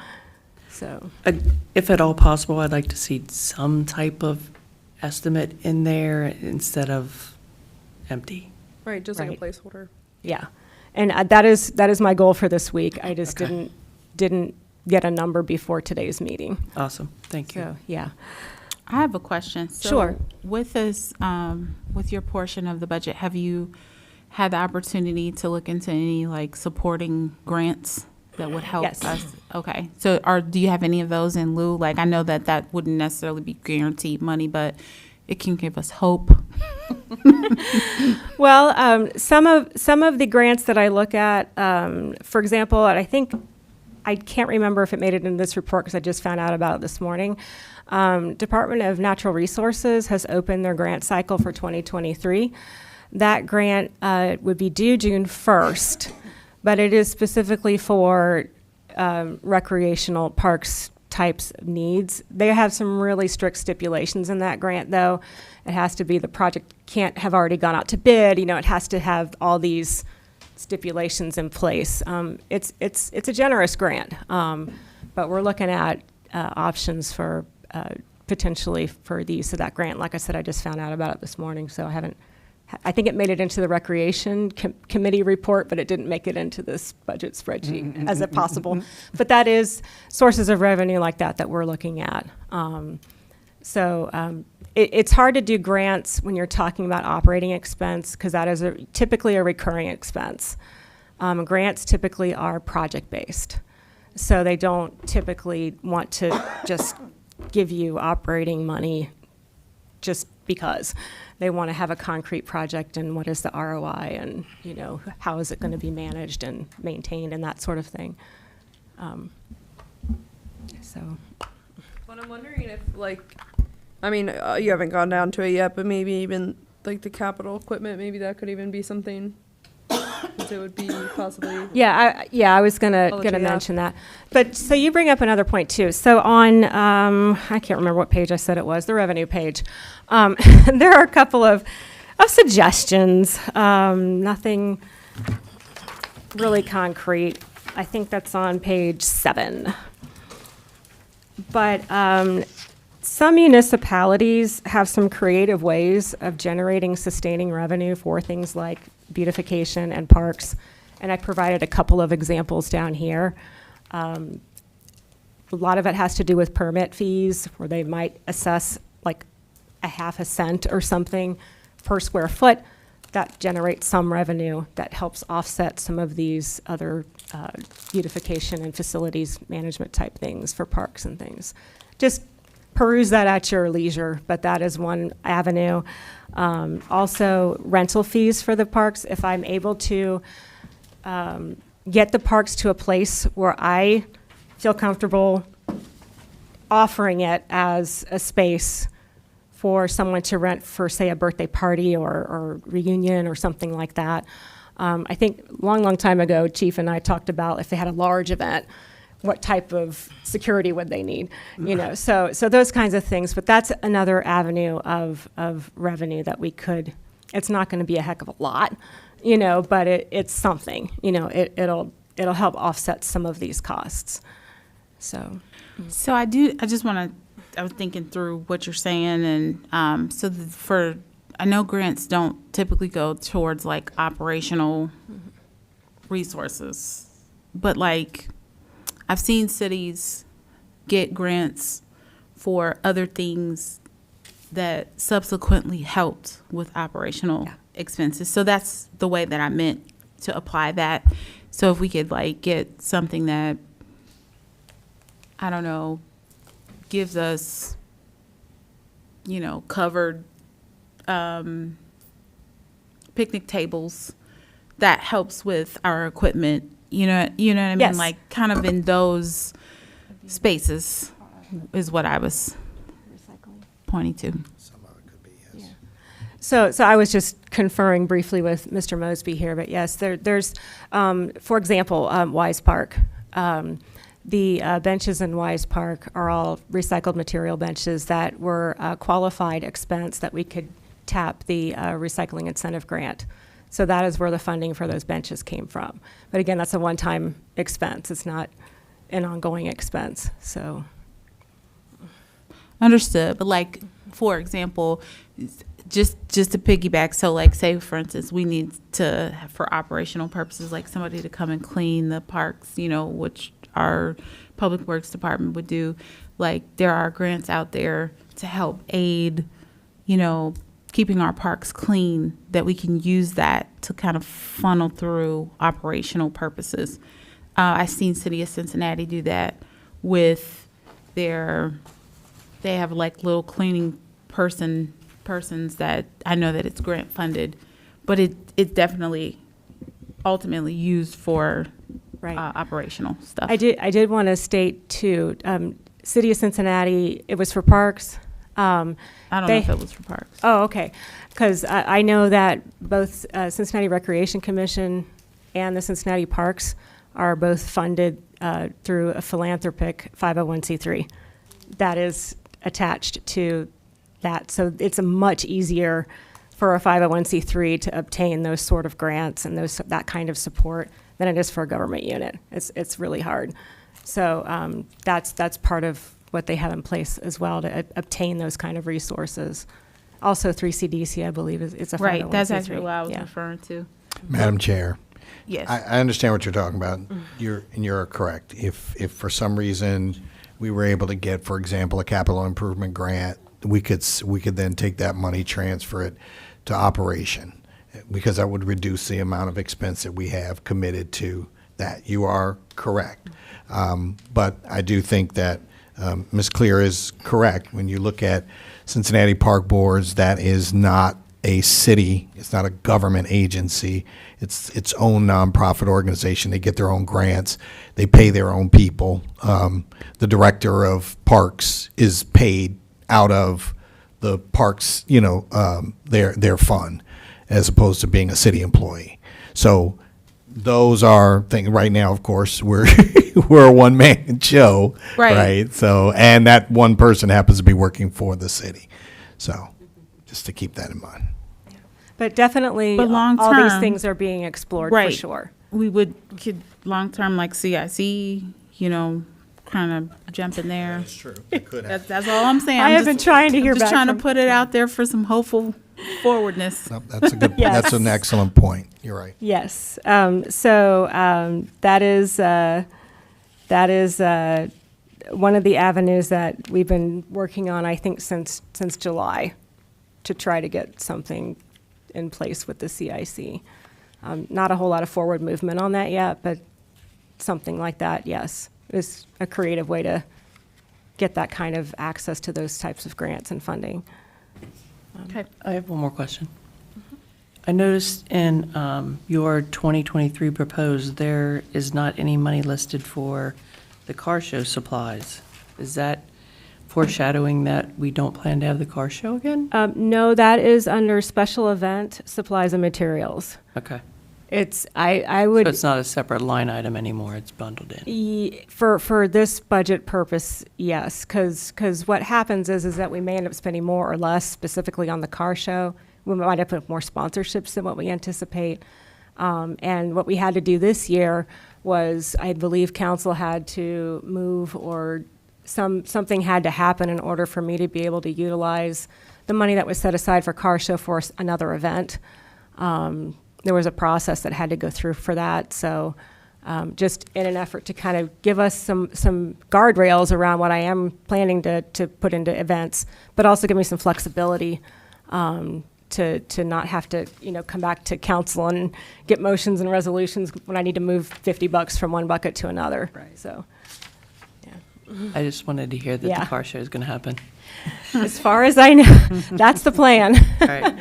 H: So,
E: If at all possible, I'd like to see some type of estimate in there instead of empty.
B: Right, just like a
H: Right.
B: placeholder.
H: yeah, and that is my goal for this week. I just didn't get a number before today's meeting.
E: Awesome, thank you.
H: So, yeah.
A: I have a question. So
H: Sure.
A: With this, with your portion of the budget, have you had the opportunity to look into any like supporting grants that would help
H: Yes.
A: us? Okay. So do you have any of those in lieu? Like, I know that wouldn't necessarily be guaranteed money, but it can give us hope.
H: Well, some of the grants that I look at, for example, and I can't remember if it made it in this report because I just found out about it this morning. Department of Natural Resources has opened their grant cycle for 2023. That grant would be due June 1st, but it is specifically for recreational parks types of needs. They have some really strict stipulations in that grant, though. It has to be the project can't have already gone out to bid. You know, it has to have all these stipulations in place. It's a generous grant, but we're looking at options for potentially for the use of that grant. Like I said, I just found out about it this morning, so I think it made it into the Recreation Committee report, but it didn't make it into this budget spreadsheet as a possible. But that is sources of revenue like that we're looking at. It's hard to do grants when you're talking about operating expense because that is typically a recurring expense. Grants typically are project-based, so they don't typically want to just give you operating money just because. They want to have a concrete project and what is the ROI and, you know, how is it going to be managed and maintained and that sort of thing.
B: But I'm wondering if, like, I mean, you haven't gone down to it yet, but maybe even, like, the capital equipment, maybe that could even be something, since it would be possibly.
H: I was gonna
B: I'll let you
H: mention that. But, so you bring up another point too. So on, I can't remember what page I said it was, the revenue page. There are a couple of suggestions, nothing really concrete. I think that's on page 7. But some municipalities have some creative ways of generating sustaining revenue for things like beautification and parks. And I provided a couple of examples down here. A lot of it has to do with permit fees, where they might assess like a half a cent or something per square foot. That generates some revenue that helps offset some of these other beautification and facilities management type things for parks and things. Just peruse that at your leisure, but that is one avenue. Also, rental fees for the parks. If I'm able to get the parks to a place where I feel comfortable offering it as a space for someone to rent for, say, a birthday party or reunion or something like that. I think long time ago, Chief and I talked about if they had a large event, what type of security would they need? You know, so those kinds of things. But that's another avenue of revenue that we could. It's not going to be a heck of a lot, you know, but it's something. You know, it'll help offset some of these costs. So
A: I just want to, I was thinking through what you're saying, and I know grants don't typically go towards like operational resources, but like I've seen cities get grants for other things that subsequently helped with operational expenses. So that's the way that I meant to apply that. So if we could like get something that, I don't know, gives us, you know, covered picnic tables, that helps with our equipment, you know what I mean?
H: Yes.
A: Like kind of in those spaces is what I was pointing to.
H: So I was just conferring briefly with Mr. Mosby here, but yes, there's, for example, Wise Park. The benches in Wise Park are all recycled material benches that were a qualified expense that we could tap the recycling incentive grant. So that is where the funding for those benches came from. But again, that's a one-time expense. It's not an ongoing expense, so.
A: Understood, but like, for example, just to piggyback, so like say for instance, we need to, for operational purposes, like somebody to come and clean the parks, you know, which our Public Works Department would do. Like there are grants out there to help aid, you know, keeping our parks clean, that we can use that to kind of funnel through operational purposes. I've seen City of Cincinnati do that with they have like little cleaning persons that I know that it's grant funded, but it's definitely ultimately used for operational stuff.
H: I did want to state too, City of Cincinnati, it was for parks.
A: I don't know if it was for parks.
H: Oh, okay. Because I know that both Cincinnati Recreation Commission and the Cincinnati Parks are both funded through a philanthropic 501c3 that is attached to that. So it's a much easier for a 501c3 to obtain those sort of grants and that kind of support than it is for a government unit. It's really hard. So that's part of what they have in place as well to obtain those kind of resources. Also 3CDC, I believe, it's a 501c3.
A: Right, that's actually what I was referring to.
F: Madam Chair.
A: Yes.
F: I understand what you're talking about. You're correct. If for some reason we were able to get, for example, a capital improvement grant, we could then take that money, transfer it to operation, because that would reduce the amount of expense that we have committed to that. You are correct. But I do think that Ms. Clear is correct. When you look at Cincinnati Park Boards, that is not a city, it's not a government agency. It's its own nonprofit organization. They get their own grants. They pay their own people. The director of parks is paid out of the parks, their fund, as opposed to being a city employee. So those are things. Right now, of course, we're we're a one-man show, right? So, and that one person happens to be working for the city. So, just to keep that in mind.
H: But definitely,
A: But long
H: all these
A: term-
H: things are being explored
A: Right.
H: for sure.
A: We could long-term like CIC, kind of jump in there.
F: That's true. It could happen.
A: That's all I'm saying.
H: I have been trying to hear
A: Just
H: back
A: trying
H: from-
A: to put it out there for some hopeful forwardness.
F: No, that's a good.
H: Yes.
F: That's an excellent point. You're right.
H: Yes. That is one of the avenues that we've been working on, I think, since July, to try to get something in place with the CIC. Not a whole lot of forward movement on that yet, but something like that, yes, is a creative way to get that kind of access to those types of grants and funding.
E: Okay, I have one more question. I noticed in your 2023 proposed, there is not any money listed for the car show supplies. Is that foreshadowing that we don't plan to have the car show again?
H: No, that is under special event supplies and materials.
E: Okay.
H: It's, I
E: So
H: would,
E: it's not a separate line item anymore, it's bundled in.
H: for this budget purpose, yes, because what happens is that we may end up spending more or less specifically on the car show. We might have put more sponsorships than what we anticipate. And what we had to do this year was, I believe council had to move, or something had to happen in order for me to be able to utilize the money that was set aside for car show for another event. There was a process that had to go through for that. So just in an effort to kind of give us some guardrails around what I am planning to put into events, but also give me some flexibility to not have to, come back to council and get motions and resolutions when I need to move $50 from one bucket to another. Right. So,
E: I just wanted to hear that
H: Yeah.
E: the car show is going to happen.
H: as far as I know, that's the plan.
E: All right.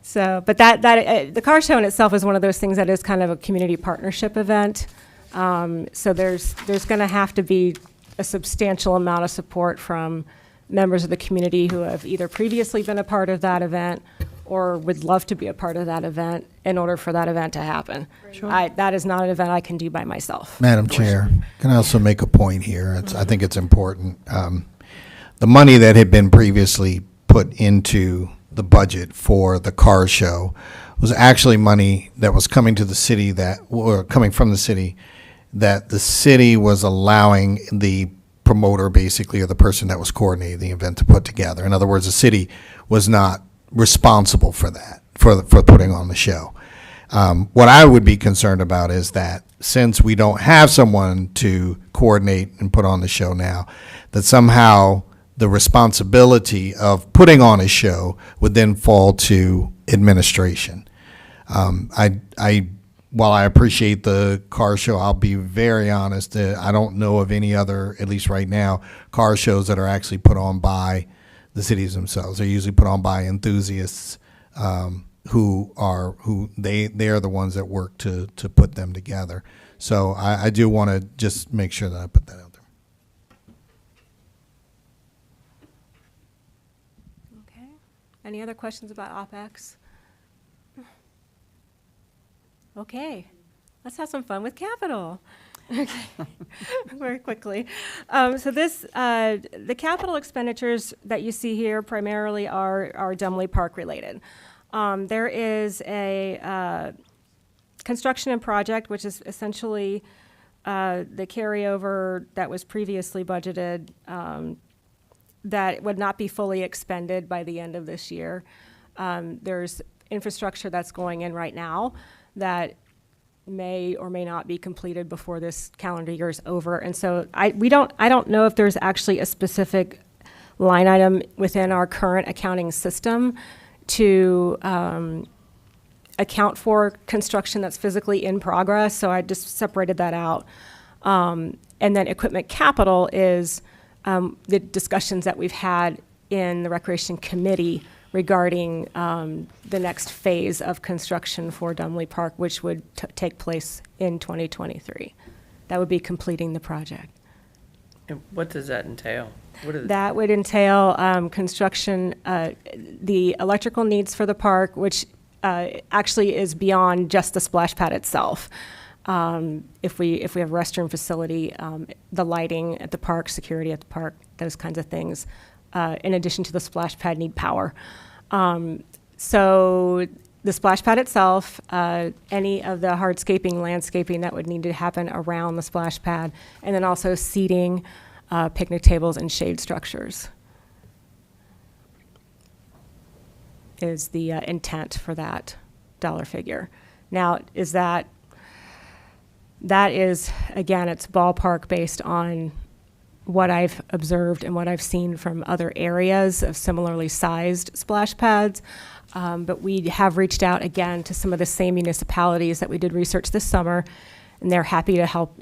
H: So, but the car show in itself is one of those things that is kind of a community partnership event. So there's going to have to be a substantial amount of support from members of the community who have either previously been a part of that event or would love to be a part of that event in order for that event to happen. That is not an event I can do by myself.
F: Madam Chair, can I also make a point here? I think it's important. The money that had been previously put into the budget for the car show was actually money that was coming to the city coming from the city, that the city was allowing the promoter, basically, or the person that was coordinating the event, to put together. In other words, the city was not responsible for that, for putting on the show. What I would be concerned about is that since we don't have someone to coordinate and put on the show now, that somehow the responsibility of putting on a show would then fall to administration. While I appreciate the car show, I'll be very honest, I don't know of any other, at least right now, car shows that are actually put on by the cities themselves. They're usually put on by enthusiasts who are the ones that work to put them together. So I do want to just make sure that I put that out there.
H: Okay. Any other questions about OpEx? Okay, let's have some fun with capital. Okay, very quickly. So the capital expenditures that you see here primarily are Dumley Park related. There is a construction and project, which is essentially the carryover that was previously budgeted that would not be fully expended by the end of this year. There's infrastructure that's going in right now that may or may not be completed before this calendar year is over. And so I don't know if there's actually a specific line item within our current accounting system to account for construction that's physically in progress. So I just separated that out. And then equipment capital is the discussions that we've had in the Recreation Committee regarding the next phase of construction for Dumley Park, which would take place in 2023. That would be completing the project.
E: And what does that entail?
H: That would entail construction, the electrical needs for the park, which actually is beyond just the splash pad itself. If we have a restroom facility, the lighting at the park, security at the park, those kinds of things. In addition to the splash pad, need power. So the splash pad itself, any of the hardscaping, landscaping that would need to happen around the splash pad, and then also seating, picnic tables, and shade structures is the intent for that dollar figure. Now, that is, again, it's ballpark based on what I've observed and what I've seen from other areas of similarly sized splash pads. But we have reached out again to some of the same municipalities that we did research this summer, and they're happy to help,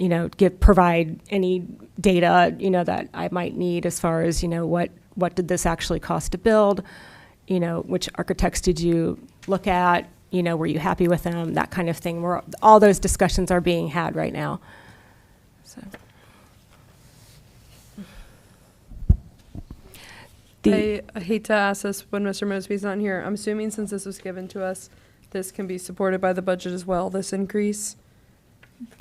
H: provide any data, that I might need as far as, what did this actually cost to build? Which architects did you look at? Were you happy with them? That kind of thing. All those discussions are being had right now. So.
B: I hate to ask this when Mr. Mosby's not here. I'm assuming since this was given to us, this can be supported by the budget as well, this increase?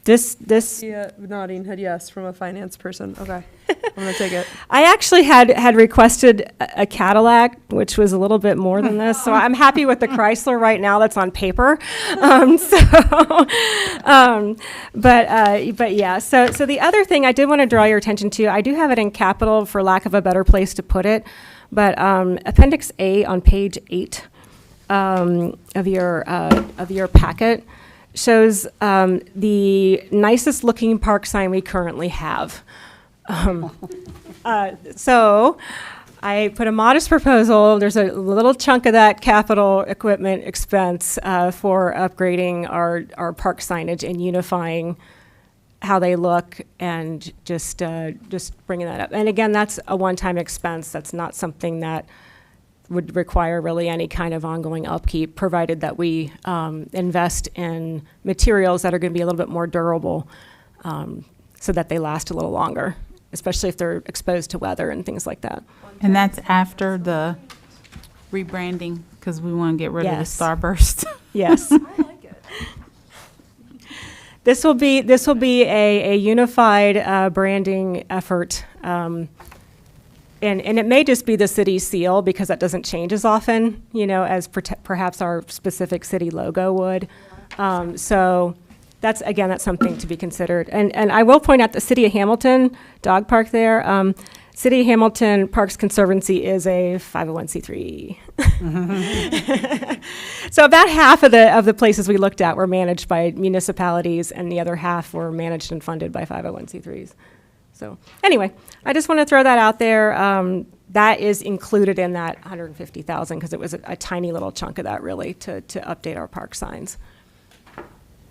H: This
B: Yeah, nodding head yes from a finance person. Okay, I'm gonna take it.
H: I actually had requested a Cadillac, which was a little bit more than this. So I'm happy with the Chrysler right now that's on paper. But yeah. So the other thing I did want to draw your attention to, I do have it in capital for lack of a better place to put it, but Appendix A on page 8 of your packet shows the nicest looking park sign we currently have. So I put a modest proposal. There's a little chunk of that capital equipment expense for upgrading our park signage and unifying how they look and just bringing that up. And again, that's a one-time expense. That's not something that would require really any kind of ongoing upkeep, provided that we invest in materials that are going to be a little bit more durable so that they last a little longer, especially if they're exposed to weather and things like that.
A: And that's after the rebranding, because we want to get rid
H: Yes.
A: of the Starburst.
H: Yes. I like it. This will be a unified branding effort. And it may just be the city seal because that doesn't change as often, as perhaps our specific city logo would. So that's something to be considered. And I will point out the City of Hamilton dog park there. City of Hamilton Parks Conservancy is a 501c3. So about half of the places we looked at were managed by municipalities, and the other half were managed and funded by 501c3s. So anyway, I just want to throw that out there. That is included in that 150,000 because it was a tiny little chunk of that really to update our park signs.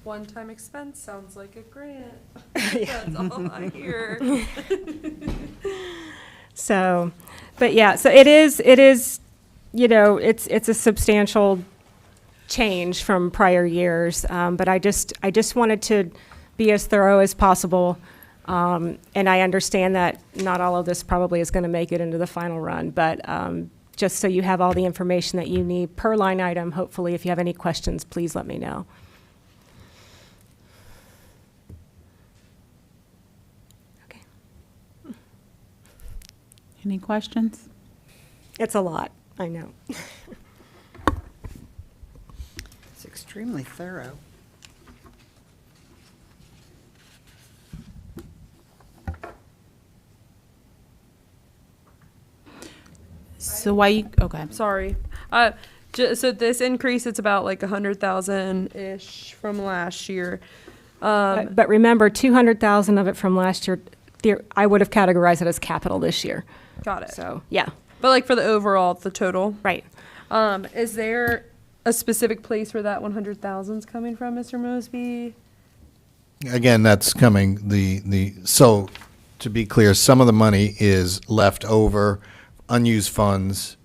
B: One-time expense sounds like a grant. That's all I hear.
H: So, but yeah, so it is, it's a substantial change from prior years. But I just wanted to be as thorough as possible. And I understand that not all of this probably is going to make it into the final run, but just so you have all the information that you need per line item, hopefully, if you have any questions, please let me know. Okay.
A: Any questions?
H: It's a lot, I know.
C: It's extremely thorough.
A: So why you, okay.
B: Sorry. So this increase, it's about like 100,000-ish from last year.
H: But remember, 200,000 of it from last year, I would have categorized it as capital this year.
B: Got it.
H: So, yeah.
B: But like for the overall, the total.
H: Right.
B: Is there a specific place where that 100,000 is coming from, Mr. Mosby?
F: Again, that's coming, so to be clear, some of the money is left over, unused funds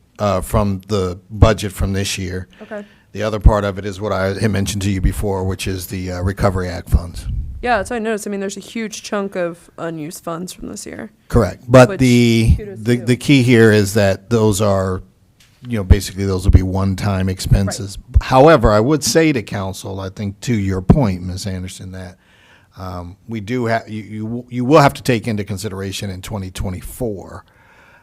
F: from the budget from this year.
B: Okay.
F: The other part of it is what I had mentioned to you before, which is the Recovery Act funds.
B: Yeah, that's what I noticed. I mean, there's a huge chunk of unused funds from this year.
F: Correct. But
B: Which
F: the
B: kudos to you.
F: the key here is that those are, basically those will be one-time expenses. However, I would say to council, I think to your point, Ms. Anderson, that we do have, you will have to take into consideration in 2024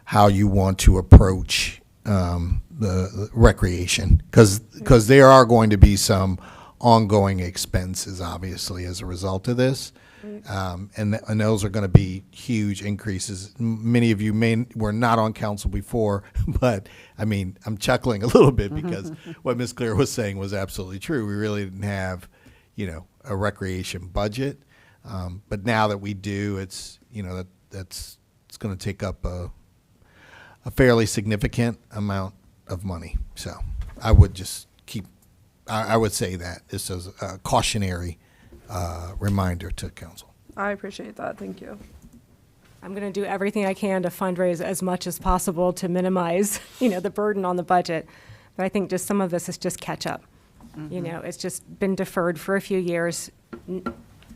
F: how you want to approach the recreation, because there are going to be some ongoing expenses, obviously, as a result of this. And those are going to be huge increases. Many of you were not on council before, but I mean, I'm chuckling a little bit because what Ms. Clear was saying was absolutely true. We really didn't have, a recreation budget, but now that we do, it's it's going to take up a fairly significant amount of money. So I would just I would say that this is a cautionary reminder to council.
B: I appreciate that. Thank you.
H: I'm going to do everything I can to fundraise as much as possible to minimize, the burden on the budget. But I think just some of this is just catch up. It's just been deferred for a few years,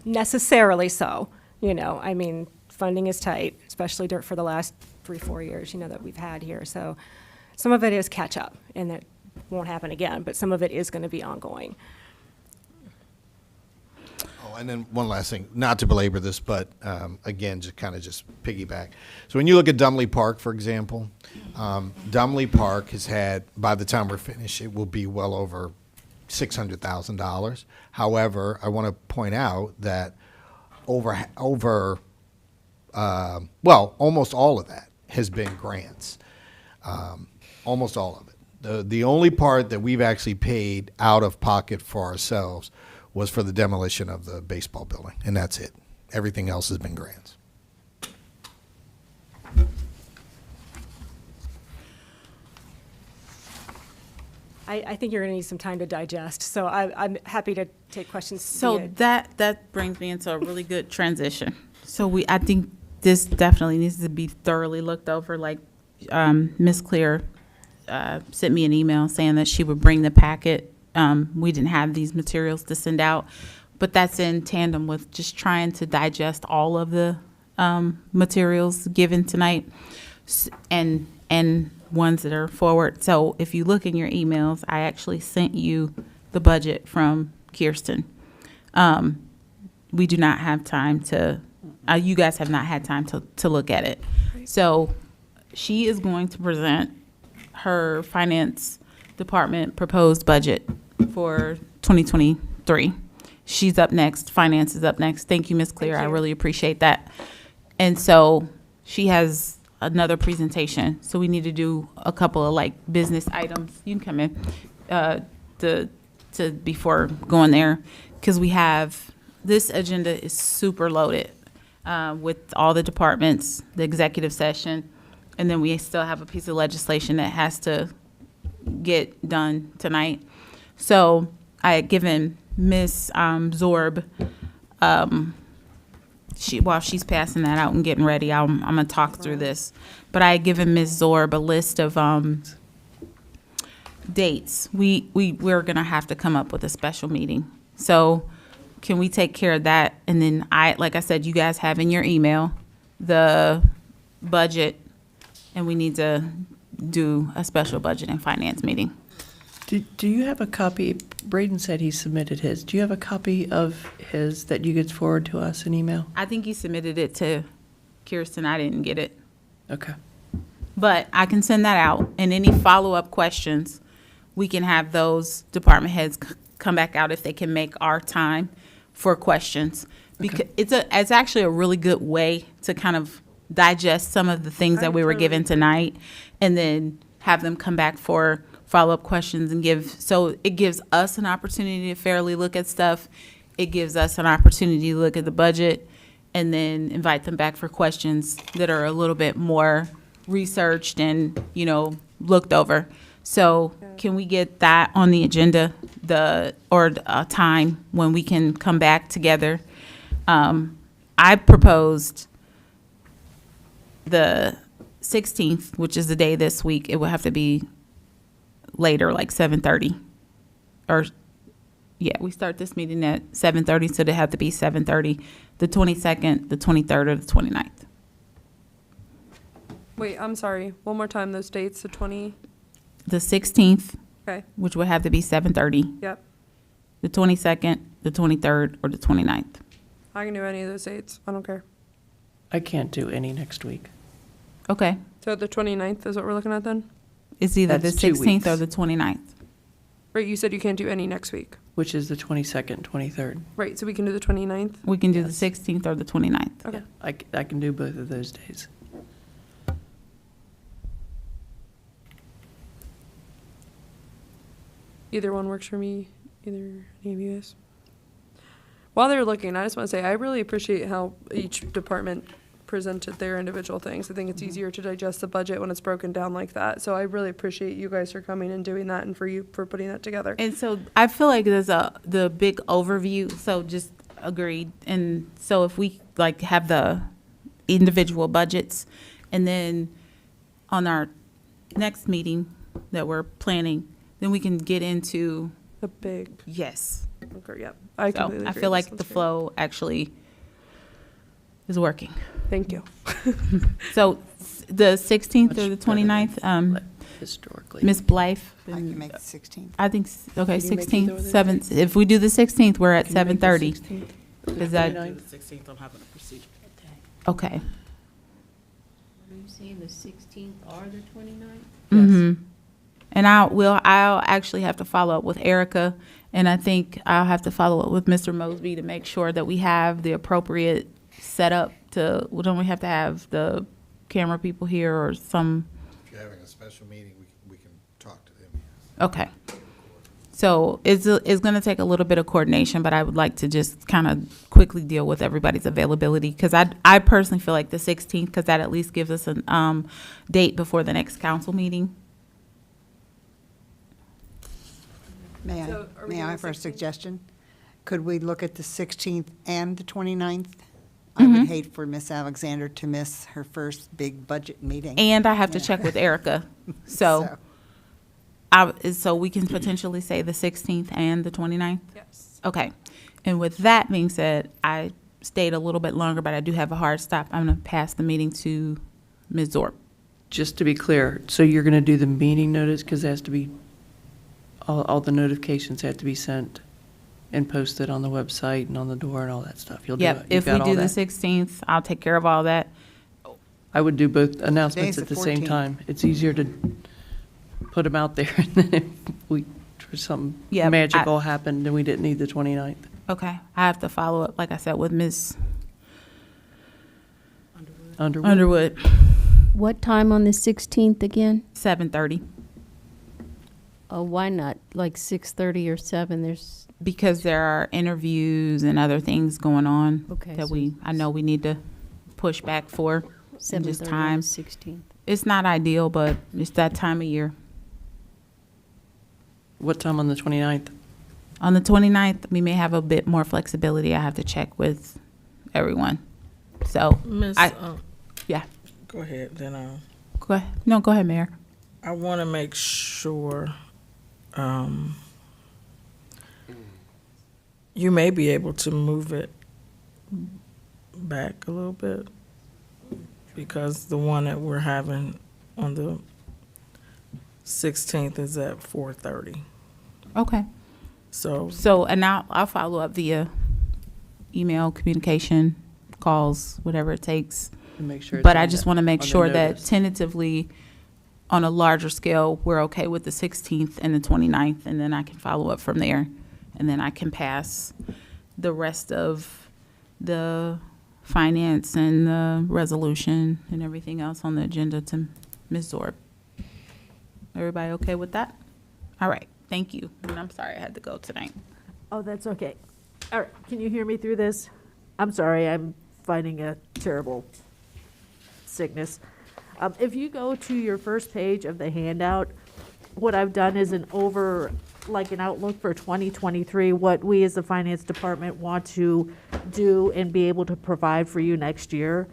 H: necessarily so. I mean, funding is tight, especially for the last 3-4 years, that we've had here. So some of it is catch up, and that won't happen again, but some of it is going to be ongoing.
F: Oh, and then one last thing, not to belabor this, but again, just kind of just piggyback. So when you look at Dumley Park, for example, Dumley Park has had, by the time we're finished, it will be well over $600,000. However, I want to point out that almost all of that has been grants. Almost all of it. The only part that we've actually paid out of pocket for ourselves was for the demolition of the baseball building, and that's it. Everything else has been grants.
H: I think you're going to need some time to digest, so I'm happy to take questions.
A: So
H: via-
A: that brings me into a really good transition. So I think this definitely needs to be thoroughly looked over. Like Ms. Clear sent me an email saying that she would bring the packet. We didn't have these materials to send out, but that's in tandem with just trying to digest all of the materials given tonight and ones that are forward. So if you look in your emails, I actually sent you the budget from Kirsten. We do not have time to, you guys have not had time to look at it. So she is going to present her finance department proposed budget for 2023. She's up next. Finance is up next. Thank you, Ms. Clear. I really appreciate that. And so she has another presentation. So we need to do a couple of like business items. You can come in to before going there, because we have, this agenda is super loaded with all the departments, the executive session, and then we still have a piece of legislation that has to get done tonight. So I had given Ms. Zorb, while she's passing that out and getting ready, I'm gonna talk through this. But I had given Ms. Zorb a list of dates. We're gonna have to come up with a special meeting. So can we take care of that? And then like I said, you guys have in your email the budget, and we need to do a special budget and finance meeting.
E: Do you have a copy? Braden said he submitted his. Do you have a copy of his that you could forward to us in email?
A: I think you submitted it to Kirsten. I didn't get it.
E: Okay.
A: But I can send that out, and any follow-up questions, we can have those department heads come back out if they can make our time for questions. Because it's actually a really good way to kind of digest some of the things that we were given tonight, and then have them come back for follow-up questions and so it gives us an opportunity to fairly look at stuff. It gives us an opportunity to look at the budget, and then invite them back for questions that are a little bit more researched and, looked over. So can we get that on the agenda, or a time when we can come back together? I proposed the 16th, which is the day this week. It will have to be later, like 7:30. We start this meeting at 7:30, so they have to be 7:30. The 22nd, the 23rd, or the 29th.
B: Wait, I'm sorry. One more time, those dates, the 20,
A: The 16th,
B: okay,
A: which would have to be 7:30.
B: yep.
A: The 22nd, the 23rd, or the 29th.
B: I can do any of those dates. I don't care.
E: I can't do any next week.
A: Okay.
B: So the 29th is what we're looking at then?
A: It's either
E: That's
A: the
E: 2
A: 16th or
E: weeks.
A: the 29th.
B: Right, you said you can't do any next week.
E: Which is the 22nd, 23rd.
B: Right, so we can do the 29th?
A: We can do the
E: Yes.
A: 16th or the 29th.
B: Okay.
E: I can do both of those days.
B: Either one works for me, either any of you guys. While they're looking, I just want to say I really appreciate how each department presented their individual things. I think it's easier to digest the budget when it's broken down like that. So I really appreciate you guys for coming and doing that, and for you for putting that together.
A: And so I feel like there's the big overview, so just agreed. And so if we like have the individual budgets, and then on our next meeting that we're planning, then we can get into,
B: The big,
A: yes.
B: okay, yep. I
A: So
B: completely
A: I
B: agree.
A: feel
B: This
A: like
B: one's
A: the
B: great.
A: flow actually is working.
B: Thank you.
A: So the 16th
E: Much
A: or the
E: better than
A: 29th,
E: Historically.
A: Ms. Blythe?
C: I can make the 16th.
A: I think, okay,
E: Can you make either
A: 16th,
E: of those
A: 7th. If we do the 16th, we're at
E: Can you make the
A: 7:30.
E: 16th?
A: Is that,
E: 29th?
I: The 16th, I'm having a procedure that day.
A: okay.
D: Are you saying the 16th or the 29th?
A: Mm-hmm. And I'll actually have to follow up with Erica, and I think I'll have to follow up with Mr. Mosby to make sure that we have the appropriate setup to, well, don't we have to have the camera people here or some,
F: If you're having a special meeting, we can talk to them.
A: okay. So it's going to take a little bit of coordination, but I would like to just kind of quickly deal with everybody's availability, because I personally feel like the 16th, because that at least gives us a date before the next council meeting.
C: May
B: So are we
C: I
B: doing
C: offer a
B: 16th?
C: suggestion? Could we look at the 16th and the 29th? I would hate for Miss Alexander to miss her first big budget meeting.
A: And I have to
C: Yeah.
A: check with Erica. So we can potentially say the 16th and the 29th?
B: Yes.
A: Okay. And with that being said, I stayed a little bit longer, but I do have a hard stop. I'm going to pass the meeting to Ms. Zorp.
E: Just to be clear, so you're going to do the meeting notice, because it has to be, all the notifications have to be sent and posted on the website and on the door and all that stuff. You'll do
A: Yep,
E: it.
A: if we do the 16th, I'll take care of all that.
E: I would do both announcements
C: Today's
E: at
C: the
E: the same
C: 14th.
E: time. It's easier to put them out there, and then if we, for something
A: Yep,
E: magical happened, then we didn't need the 29th.
A: Okay. I have to follow up, like I said, with Ms.
E: Underwood?
A: Underwood,
D: What time on the 16th again?
A: 7:30,
D: Oh, why not like 6:30 or 7? There's,
A: because there are interviews and other things going on
D: Okay,
A: that
D: so
A: I know we need to push back for. And just
D: 7:30 on
A: time.
D: the 16th.
A: It's not ideal, but it's that time of year.
E: What time on the 29th?
A: On the 29th, we may have a bit more flexibility. I have to check with everyone. So,
G: Miss,
A: yeah,
G: go ahead, then
A: go ahead. No, go ahead, Mayor.
G: I want to make sure you may be able to move it back a little bit, because the one that we're having on the 16th is at 4:30.
A: Okay.
G: So
A: And I'll follow up via email, communication, calls, whatever it takes.
E: And make sure. it's
A: But I
E: on
A: just
E: the-
A: want to make
E: on the
A: sure that
E: notice.
A: tentatively, on a larger scale, we're okay with the 16th and the 29th, and then I can follow up from there. And then I can pass the rest of the finance and the resolution and everything else on the agenda to Ms. Zorb. Everybody okay with that? All right, thank you. And I'm sorry I had to go tonight.
M: Oh, that's okay. All right, can you hear me through this? I'm sorry, I'm fighting a terrible sickness. If you go to your first page of the handout, what I've done is an outlook for 2023, what we as the finance department want to do and be able to provide for you next year.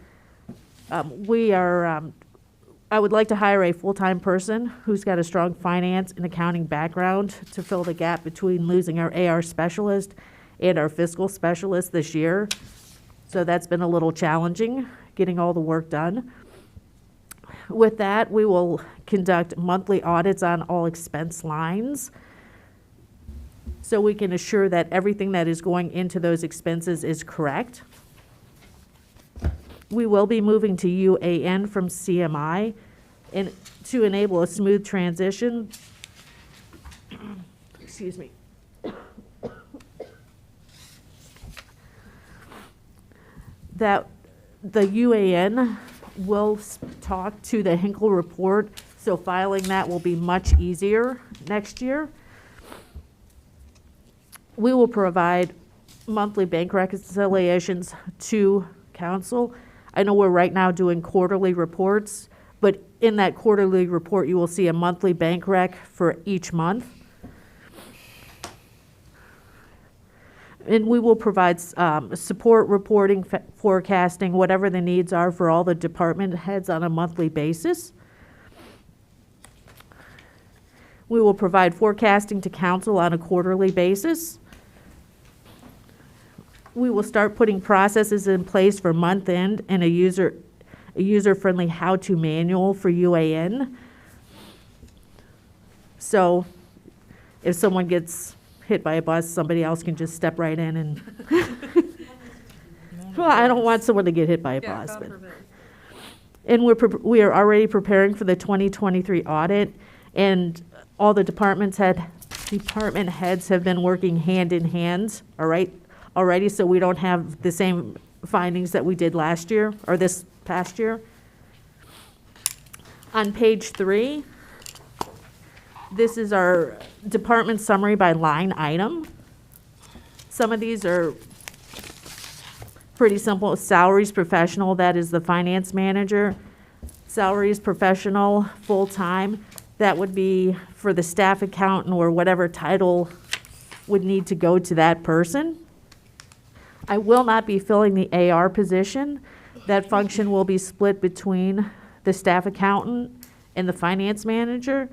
M: I would like to hire a full-time person who's got a strong finance and accounting background to fill the gap between losing our AR specialist and our fiscal specialist this year. So that's been a little challenging, getting all the work done. With that, we will conduct monthly audits on all expense lines, so we can assure that everything that is going into those expenses is correct. We will be moving to UAN from CMI, and to enable a smooth transition, excuse me. That the UAN will talk to the Hinkle report, so filing that will be much easier next year. We will provide monthly bank reconciliations to council. I know we're right now doing quarterly reports, but in that quarterly report, you will see a monthly bank rec for each month. And we will provide support reporting, forecasting, whatever the needs are for all the department heads on a monthly basis. We will provide forecasting to council on a quarterly basis. We will start putting processes in place for month end and a user-friendly how-to manual for UAN. So if someone gets hit by a bus, somebody else can just step right in and, well, I don't want someone to get hit by a bus. But. And we are already preparing for the 2023 audit, and all the department heads have been working hand in hand, all right, already, so we don't have the same findings that we did last year, or this past year. On page 3, this is our department summary by line item. Some of these are pretty simple. Salaries professional, that is the finance manager. Salaries professional, full-time, that would be for the staff accountant or whatever title would need to go to that person. I will not be filling the AR position. That function will be split between the staff accountant and the finance manager.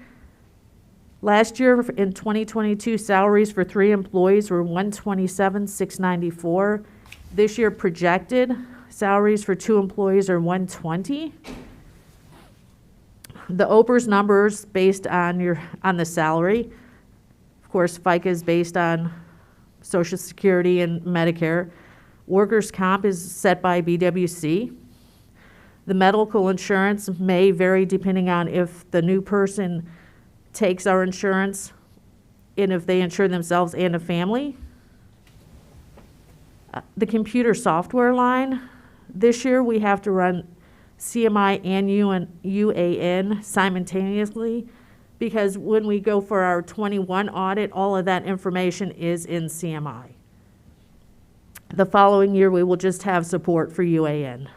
M: Last year, in 2022, salaries for 3 employees were $127,694. This year, projected salaries for 2 employees are $120,000. The OPERS numbers based on the salary. Of course, FICA is based on Social Security and Medicare. Workers' comp is set by BWC. The medical insurance may vary depending on if the new person takes our insurance and if they insure themselves and a family. The computer software line, this year we have to run CMI and UAN simultaneously because when we go for our 21 audit, all of that information is in CMI. The following year, we will just have support for UAN.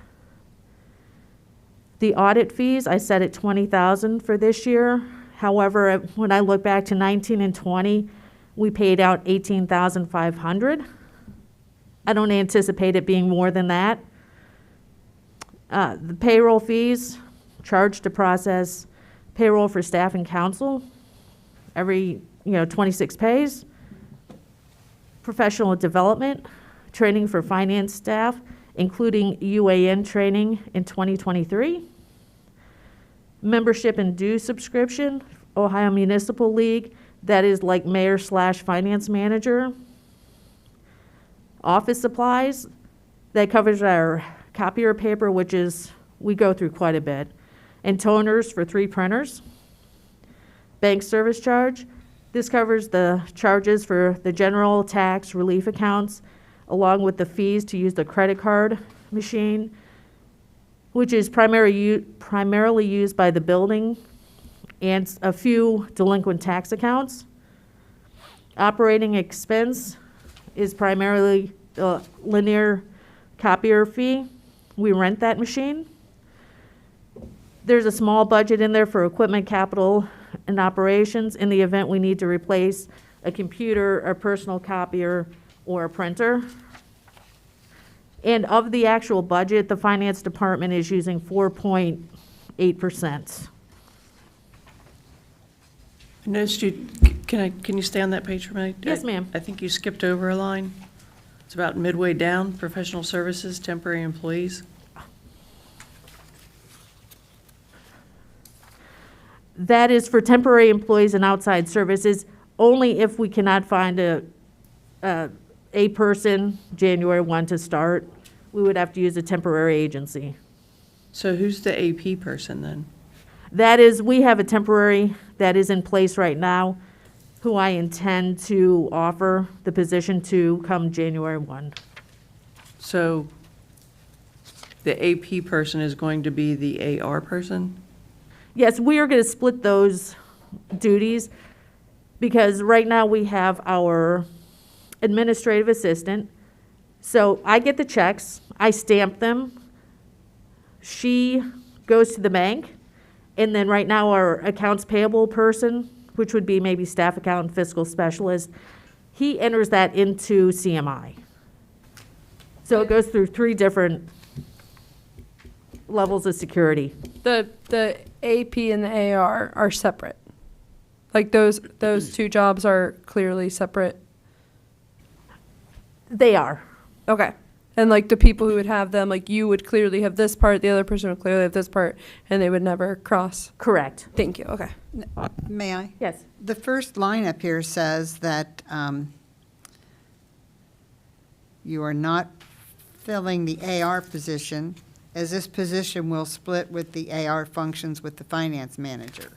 M: The audit fees, I set at $20,000 for this year. However, when I look back to 19 and 20, we paid out $18,500. I don't anticipate it being more than that. The payroll fees, charged to process payroll for staff and council, every 26 pays. Professional development, training for finance staff, including UAN training in 2023. Membership and due subscription, Ohio Municipal League, that is like mayor/finance manager. Office supplies, that covers our copier paper, which is, we go through quite a bit. And toners for 3 printers. Bank service charge, this covers the charges for the general tax relief accounts, along with the fees to use the credit card machine, which is primarily used by the building and a few delinquent tax accounts. Operating expense is primarily the linear copier fee. We rent that machine. There's a small budget in there for equipment, capital, and operations in the event we need to replace a computer, a personal copier, or a printer. And of the actual budget, the finance department is using 4.8%.
E: I noticed can you stay on that page for a minute?
M: Yes, ma'am.
E: I think you skipped over a line. It's about midway down, professional services, temporary employees.
M: That is for temporary employees and outside services, only if we cannot find a person January 1 to start. We would have to use a temporary agency.
E: So who's the AP person then?
M: That is, we have a temporary that is in place right now, who I intend to offer the position to come January 1.
E: So the AP person is going to be the AR person?
M: Yes, we are going to split those duties because right now we have our administrative assistant. So I get the checks, I stamp them, she goes to the bank, and then right now our accounts payable person, which would be maybe staff accountant, fiscal specialist, he enters that into CMI. So it goes through 3 different levels of security.
B: The AP and the AR are separate. Like those 2 jobs are clearly separate.
M: They are.
B: Okay. And like the people who would have them, like you would clearly have this part, the other person would clearly have this part, and they would never cross.
M: Correct.
B: Thank you. Okay.
C: May I?
M: Yes.
C: The first line up here says that you are not filling the AR position, as this position will split with the AR functions with the finance manager.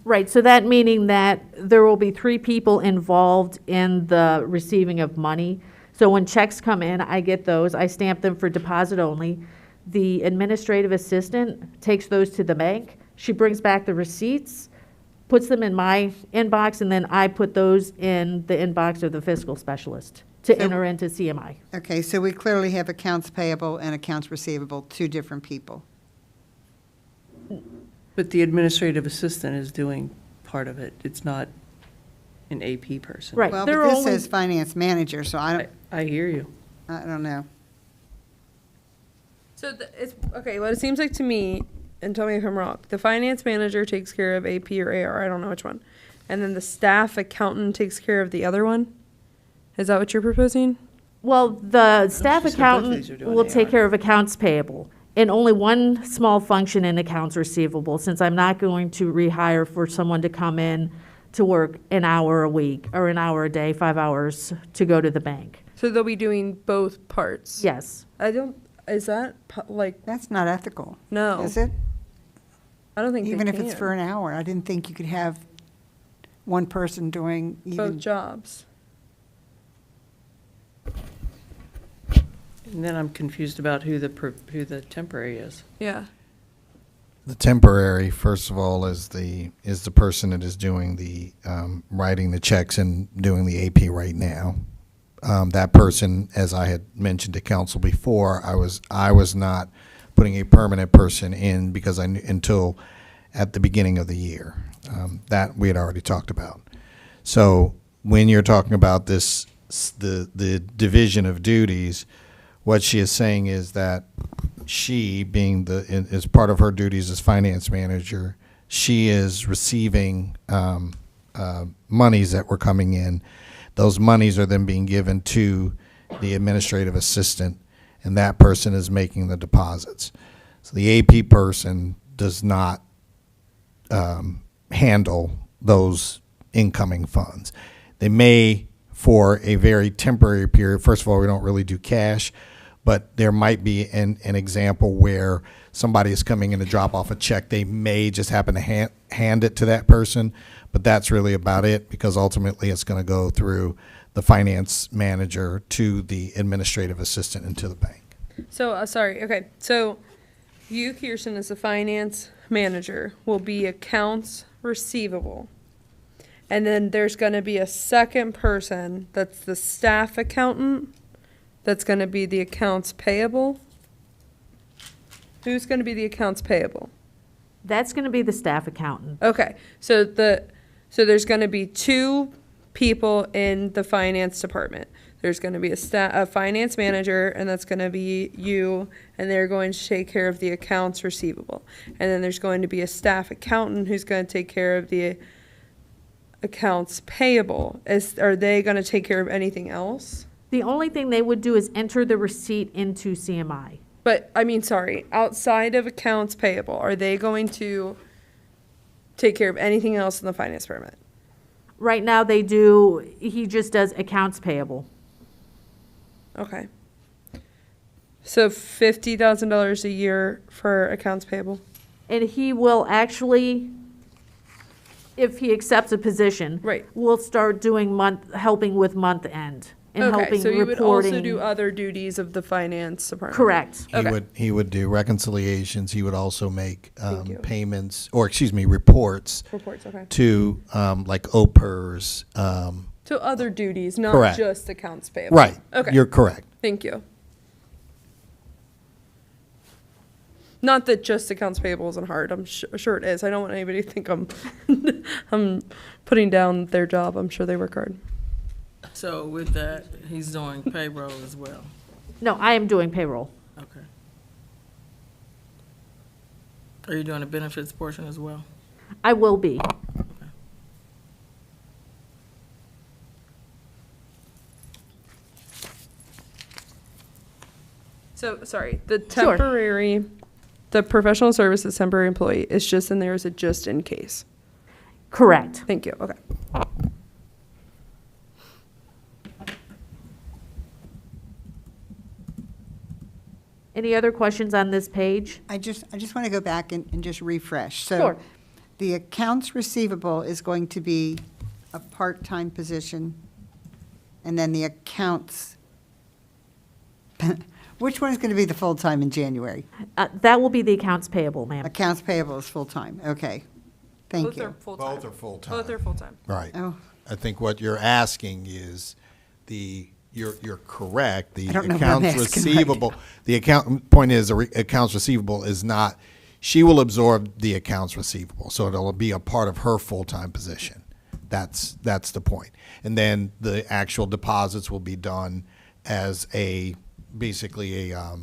M: Right, so that meaning that there will be 3 people involved in the receiving of money. So when checks come in, I get those, I stamp them for deposit only. The administrative assistant takes those to the bank. She brings back the receipts, puts them in my inbox, and then I put those in the inbox of the fiscal specialist to
C: So-
M: enter into CMI.
C: Okay, so we clearly have accounts payable and accounts receivable, 2 different people.
E: But the administrative assistant is doing part of it. It's not an AP person.
M: Right,
C: Well,
M: there
C: but
M: are
C: this
M: only,
C: says finance manager, so
E: I hear you.
C: I don't know.
B: So it's, okay, what it seems like to me, and tell me if I'm wrong, the finance manager takes care of AP or AR, I don't know which one. And then the staff accountant takes care of the other one? Is that what you're proposing?
M: well, the staff
E: She said both of
M: accountant
E: these are doing
M: will take
B: AR.
M: care of accounts payable. And only one small function in accounts receivable, since I'm not going to rehire for someone to come in to work an hour a week or an hour a day, 5 hours to go to the bank.
B: So they'll be doing both parts?
M: Yes.
B: I don't, is that, like,
C: That's not ethical,
B: no.
C: is it?
B: I don't think they
C: Even if it's
B: can.
C: for an hour. I didn't think you could have one person doing
B: Both
C: even.
B: jobs.
E: And then I'm confused about who the temporary is.
B: Yeah.
F: The temporary, first of all, is the person that is doing the writing the checks and doing the AP right now. That person, as I had mentioned to council before, I was not putting a permanent person in because I knew until at the beginning of the year. That we had already talked about. So when you're talking about this, the division of duties, what she is saying is that she, being as part of her duties as finance manager, she is receiving monies that were coming in. Those monies are then being given to the administrative assistant, and that person is making the deposits. So the AP person does not handle those incoming funds. They may, for a very temporary period, first of all, we don't really do cash, but there might be an example where somebody is coming in to drop off a check. They may just happen to hand it to that person, but that's really about it, because ultimately it's going to go through the finance manager to the administrative assistant and to the bank.
B: So, sorry, okay, so you, Kirsten, as the finance manager, will be accounts receivable. And then there's gonna be a second person that's the staff accountant, that's gonna be the accounts payable. Who's gonna be the accounts payable?
M: That's going to be the staff accountant.
B: Okay, so there's gonna be 2 people in the finance department. There's gonna be a finance manager, and that's gonna be you, and they're going to take care of the accounts receivable. And then there's going to be a staff accountant who's gonna take care of the accounts payable. Are they gonna take care of anything else?
M: The only thing they would do is enter the receipt into CMI.
B: But, I mean, sorry, outside of accounts payable, are they going to take care of anything else in the finance department?
M: Right now, they do, he just does accounts payable.
B: Okay. So $50,000 a year for accounts payable?
M: And he will actually, if he accepts a position.
B: Right.
M: Will start doing helping with month end and
B: Okay,
M: helping
B: so you would also
M: reporting.
B: do other duties of the finance department?
M: Correct.
B: Okay.
F: He would do reconciliations. He would also make
B: Thank you.
F: payments, or excuse me, reports
B: Reports, okay.
F: to like OPERS.
B: To other duties, not
F: Correct.
B: just accounts payable?
F: Right.
B: Okay.
F: You're correct.
B: Thank you. Not that just accounts payable isn't hard. I'm sure it is. I don't want anybody to think I'm putting down their job. I'm sure they work hard.
G: So with that, he's doing payroll as well.
M: No, I am doing payroll.
G: Okay. Are you doing the benefits portion as well?
M: I will be.
B: So, sorry, the
M: Sure.
B: temporary, the professional services temporary employee is just in there as a just in case.
M: Correct.
B: Thank you, okay.
M: Any other questions on this page?
C: I just want to go back and just refresh. So
M: Sure.
C: the accounts receivable is going to be a part-time position, and then the accounts, which one is going to be the full-time in January?
M: That will be the accounts payable, ma'am.
C: Accounts payable is full-time, okay. Thank
B: Both are
C: you.
B: full-time.
F: Both are full-time.
B: Both are full-time.
F: Right.
C: Oh.
F: I think what you're asking is you're correct. The
C: I don't know what I'm
F: accounts
C: asking right
F: receivable, point is, accounts receivable is not, she will absorb the accounts receivable. So it'll be a part of her full-time position. That's the point. And then the actual deposits will be done as basically a,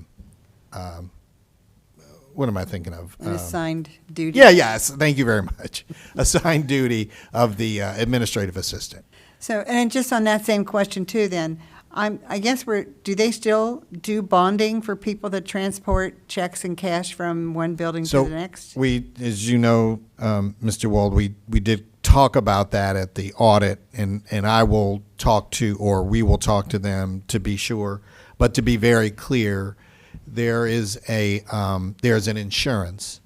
F: what am I thinking of?
C: An assigned duty?
F: Yeah, yes, thank you very much. Assigned duty of the administrative assistant.
C: So, and just on that same question too, then, I guess do they still do bonding for people that transport checks and cash from one building to
F: So
C: the next?
F: we, as you know, Mr. Wald, we did talk about that at the audit, and I will talk to, or we will talk to them to be sure. But to be very clear, there's an insurance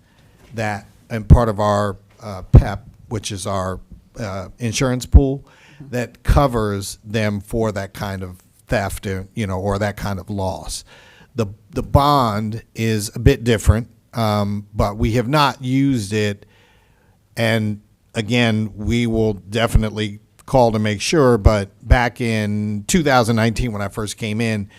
F: that, and part of our PEP, which is our insurance pool, that covers them for that kind of theft, or that kind of loss. The bond is a bit different, but we have not used it. And again, we will definitely call to make sure. But back in 2019, when I first came in,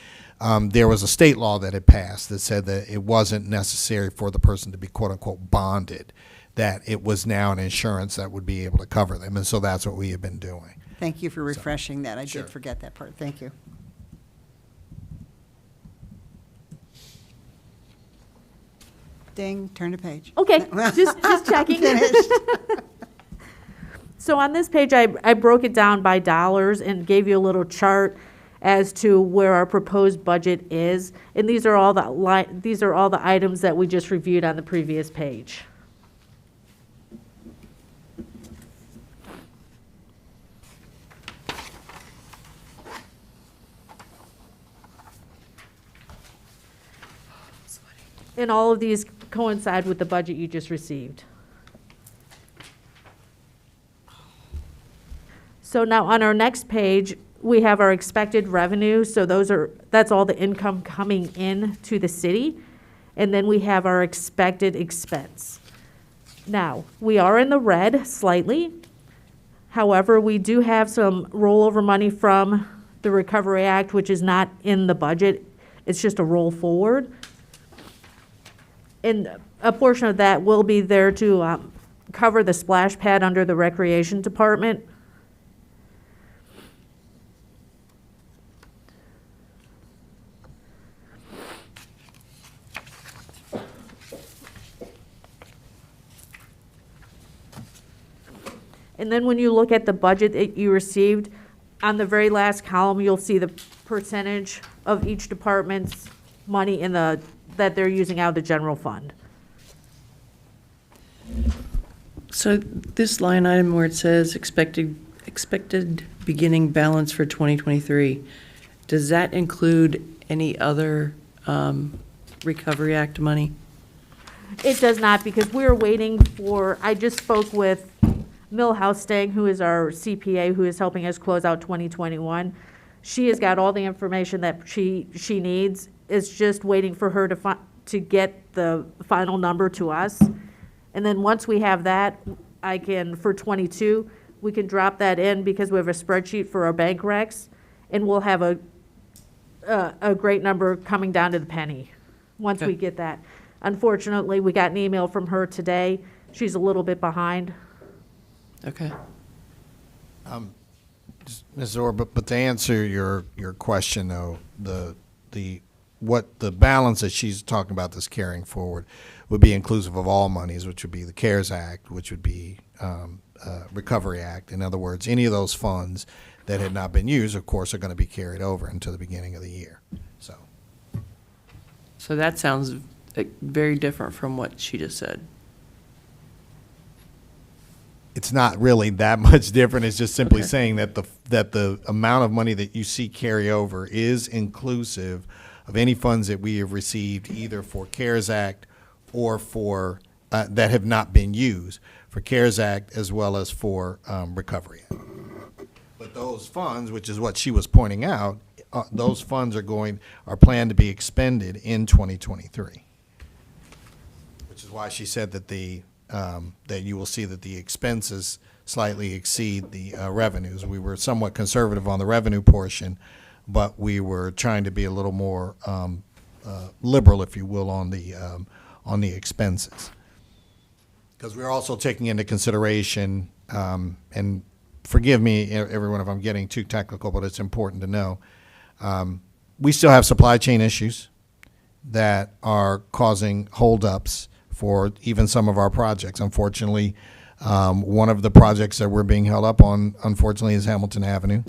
F: there was a state law that had passed that said that it wasn't necessary for the person to be quote unquote bonded, that it was now an insurance that would be able to cover them. And so that's what we have been doing.
C: Thank you for refreshing that. I
F: Sure.
C: did forget that part. Thank you. Ding, turn the page.
M: Okay, just checking.
C: Finished.
M: So on this page, I broke it down by dollars and gave you a little chart as to where our proposed budget is. And these are all the items that we just reviewed on the previous page. And all of these coincide with the budget you just received. So now on our next page, we have our expected revenue. So that's all the income coming in to the city. And then we have our expected expense. Now, we are in the red slightly. However, we do have some rollover money from the Recovery Act, which is not in the budget. It's just a roll forward. And a portion of that will be there to cover the splash pad under the Recreation Department. And then when you look at the budget that you received, on the very last column, you'll see the percentage of each department's money that they're using out of the general fund.
E: So this line item where it says expected beginning balance for 2023, does that include any other Recovery Act money?
M: It does not, because we're waiting for, I just spoke with Millhouse Stang, who is our CPA, who is helping us close out 2021. She has got all the information that she needs. It's just waiting for her to get the final number to us. And then once we have that, for 22, we can drop that in because we have a spreadsheet for our bank recs, and we'll have a great number coming down to the penny once we get that. Unfortunately, we got an email from her today. She's a little bit behind.
E: Okay.
F: Ms. Orr, but to answer your question though, what the balance that she's talking about that's carrying forward would be inclusive of all monies, which would be the CARES Act, which would be Recovery Act. In other words, any of those funds that had not been used, of course, are going to be carried over into the beginning of the year. So.
E: So that sounds very different from what she just said.
F: It's not really that much different. It's just simply saying that the amount of money that you see carry over is inclusive of any funds that we have received either for CARES Act or for, that have not been used, for CARES Act as well as for Recovery Act. But those funds, which is what she was pointing out, those funds are planned to be expended in 2023. Which is why she said that that you will see that the expenses slightly exceed the revenues. We were somewhat conservative on the revenue portion, but we were trying to be a little more liberal, if you will, on the expenses. Because we're also taking into consideration, and forgive me, everyone, if I'm getting too technical, but it's important to know, we still have supply chain issues that are causing holdups for even some of our projects. Unfortunately, one of the projects that we're being held up on, unfortunately, is Hamilton Avenue.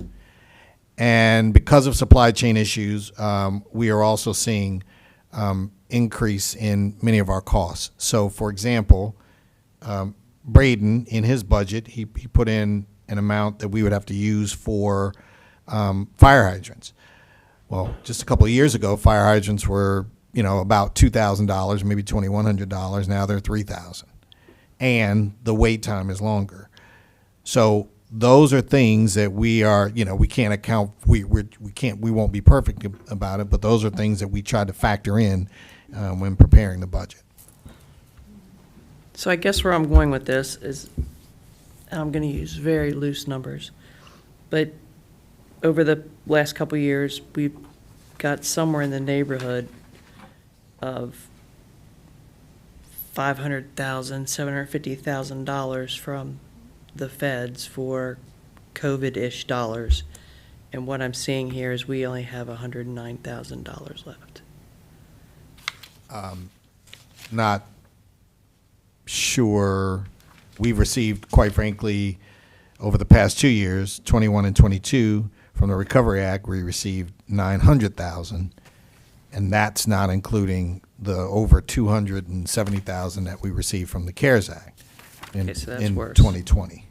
F: And because of supply chain issues, we are also seeing increase in many of our costs. So, for example, Braden, in his budget, he put in an amount that we would have to use for fire hydrants. Well, just a couple of years ago, fire hydrants were, about $2,000, maybe $2,100. Now they're $3,000, and the wait time is longer. So those are things that we are, we can't account. We won't be perfect about it, but those are things that we try to factor in when preparing the budget.
E: So I guess where I'm going with this is, and I'm going to use very loose numbers, but over the last couple of years, we've got somewhere in the neighborhood of $500,000, $750,000 from the feds for COVID-ish dollars. And what I'm seeing here is we only have $109,000 left.
F: Not sure. We've received, quite frankly, over the past 2 years, 21 and 22, from the Recovery Act, we received $900,000, and that's not including the over $270,000 that we received from the CARES Act in,
E: Okay, so that's
F: in
E: worse.
F: 2020.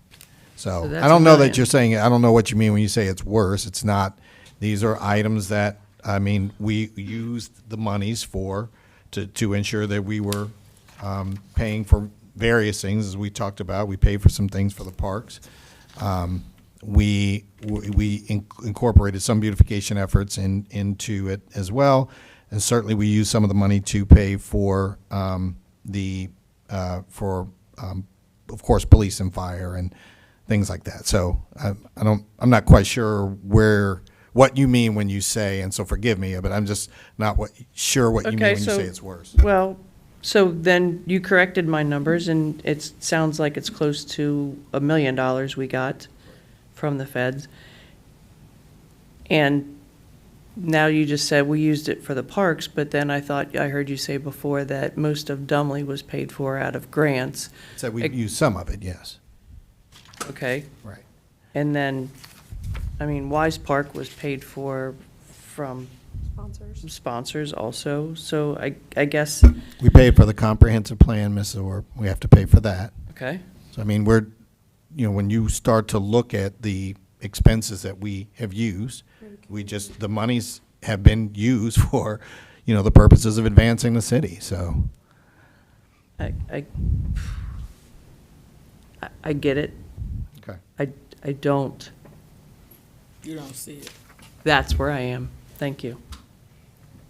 F: So
E: that's
F: I don't
E: $1
F: know
E: million.
F: that you're saying, I don't know what you mean when you say it's worse. It's not. These are items that, we used the monies for to ensure that we were paying for various things, as we talked about. We paid for some things for the parks. We incorporated some beautification efforts into it as well, and certainly we used some of the money to pay for of course, police and fire and things like that. So I'm not quite sure what you mean when you say, and so forgive me, but I'm just not sure what you mean when you say it's worse.
E: Well, so then you corrected my numbers, and it sounds like it's close to $1 million we got from the feds. And now you just said we used it for the parks, but then I thought I heard you say before that most of Dumley was paid for out of grants.
F: So we used some of it, yes.
E: Okay.
F: Right.
E: And then, Wise Park was paid for from sponsors also. So I guess,
F: We paid for the comprehensive plan, Mrs. Orr. We have to pay for that.
E: okay.
F: So, when you start to look at the expenses that we have used, the monies have been used for, the purposes of advancing the city, so.
E: I get it.
F: Okay.
E: I don't.
G: You don't see it.
E: That's where I am. Thank you.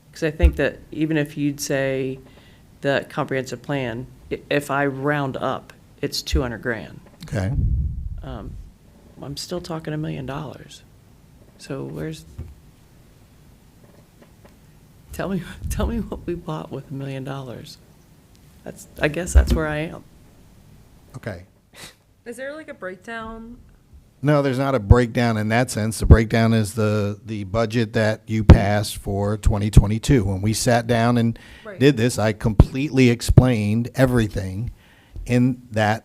E: Because I think that even if you'd say the comprehensive plan, if I round up, it's 200 grand.
F: Okay.
E: I'm still talking $1 million. So tell me what we bought with $1 million. I guess that's where I am.
F: Okay.
B: Is there like a breakdown?
F: No, there's not a breakdown in that sense. The breakdown is the budget that you passed for 2022. When we sat down and
B: Right.
F: did this, I completely explained everything in that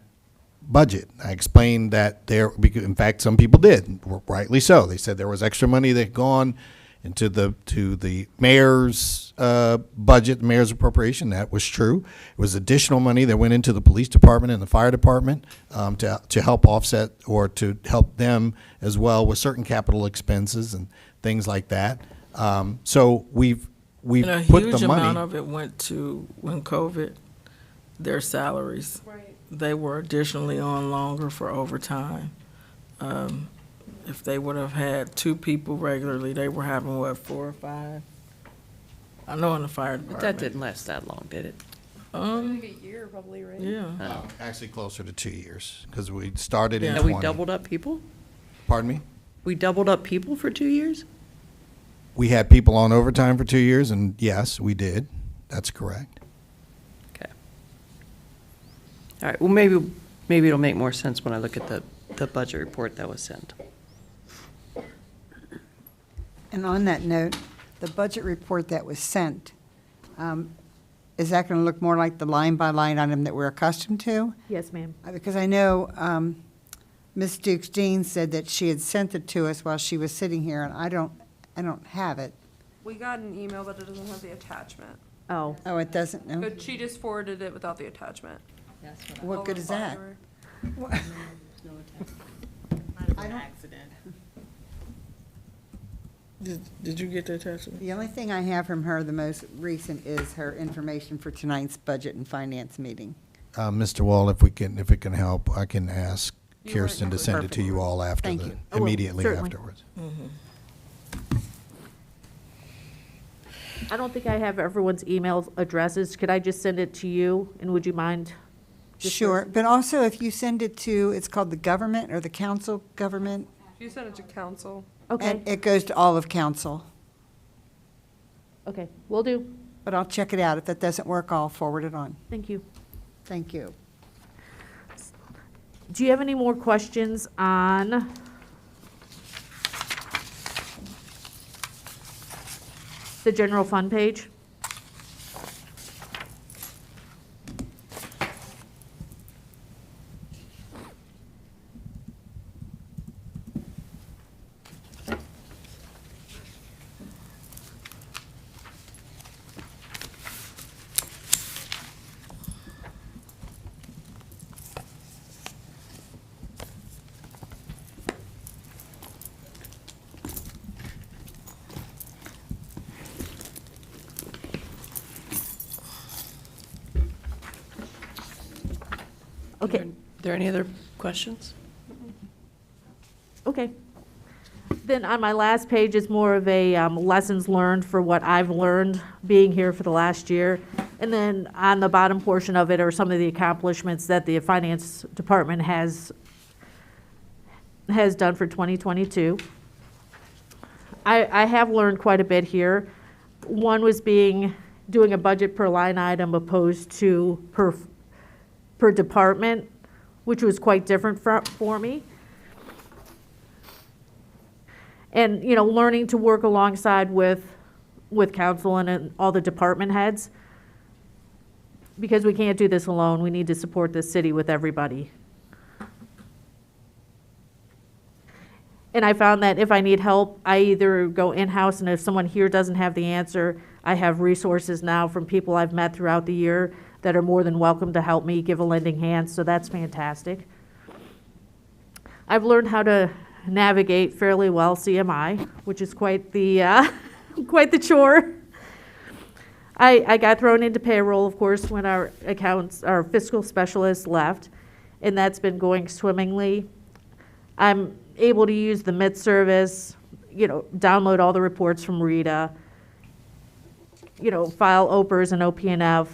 F: budget. I explained that in fact, some people did, rightly so. They said there was extra money that had gone and to the mayor's budget, the mayor's appropriation. That was true. It was additional money that went into the police department and the fire department to help offset or to help them as well with certain capital expenses and things like that. So we've
G: And a
F: put
G: huge
F: the money.
G: amount of it went to, when COVID, their salaries.
B: Right.
G: They were additionally on longer for overtime. If they would have had 2 people regularly, they were having, what, 4 or 5? I know in the fire
E: But
G: department.
E: that didn't last that long, did it?
B: Maybe a year, probably, right?
G: Yeah.
F: Actually closer to 2 years, because we started in
G: Yeah.
E: And we
F: 20.
E: doubled up people?
F: Pardon me?
E: We doubled up people for 2 years?
F: We had people on overtime for 2 years, and yes, we did. That's correct.
E: Okay. All right, well, maybe it'll make more sense when I look at the budget report that was sent.
C: And on that note, the budget report that was sent, is that going to look more like the line-by-line item that we're accustomed to?
M: Yes, ma'am.
C: Because I know Ms. Dukes-Dean said that she had sent it to us while she was sitting here, and I don't have it.
B: We got an email, but it doesn't have the attachment.
M: Oh,
C: Oh, it doesn't, no?
B: But she just forwarded it without the attachment.
C: What good is that?
A: Might have been an accident.
G: Did you get the attachment?
C: The only thing I have from her, the most recent, is her information for tonight's budget and finance meeting.
F: Mr. Wall, if it can help, I can ask
B: You weren't
F: Kirsten to
B: here.
F: send it to you all after
C: Thank you.
M: I will,
F: immediately
M: certainly.
F: afterwards.
M: I don't think I have everyone's email addresses. Could I just send it to you, and would you mind? just
C: Sure, but also if you send it to, it's called the government or the council government,
B: If you send it to council,
M: Okay,
C: and it goes to all of council.
M: okay, will do.
C: But I'll check it out. If that doesn't work, I'll forward it on.
M: Thank you.
C: Thank you.
M: Do you have any more questions on the general fund page? Okay,
E: Are there any other questions?
M: okay. Then on my last page is more of a lessons learned for what I've learned being here for the last year. And then on the bottom portion of it are some of the accomplishments that the finance department has done for 2022. I have learned quite a bit here. One was doing a budget per line item opposed to per department, which was quite different for me. And, you know, learning to work alongside with council and all the department heads. Because we can't do this alone. We need to support this city with everybody. And I found that if I need help, I either go in-house, and if someone here doesn't have the answer, I have resources now from people I've met throughout the year that are more than welcome to help me, give a lending hand, so that's fantastic. I've learned how to navigate fairly well CMI, which is quite the quite the chore. I got thrown into payroll, of course, when our fiscal specialist left, and that's been going swimmingly. I'm able to use the MIT service, you know, download all the reports from Rita, you know, file OPRs and OPNF,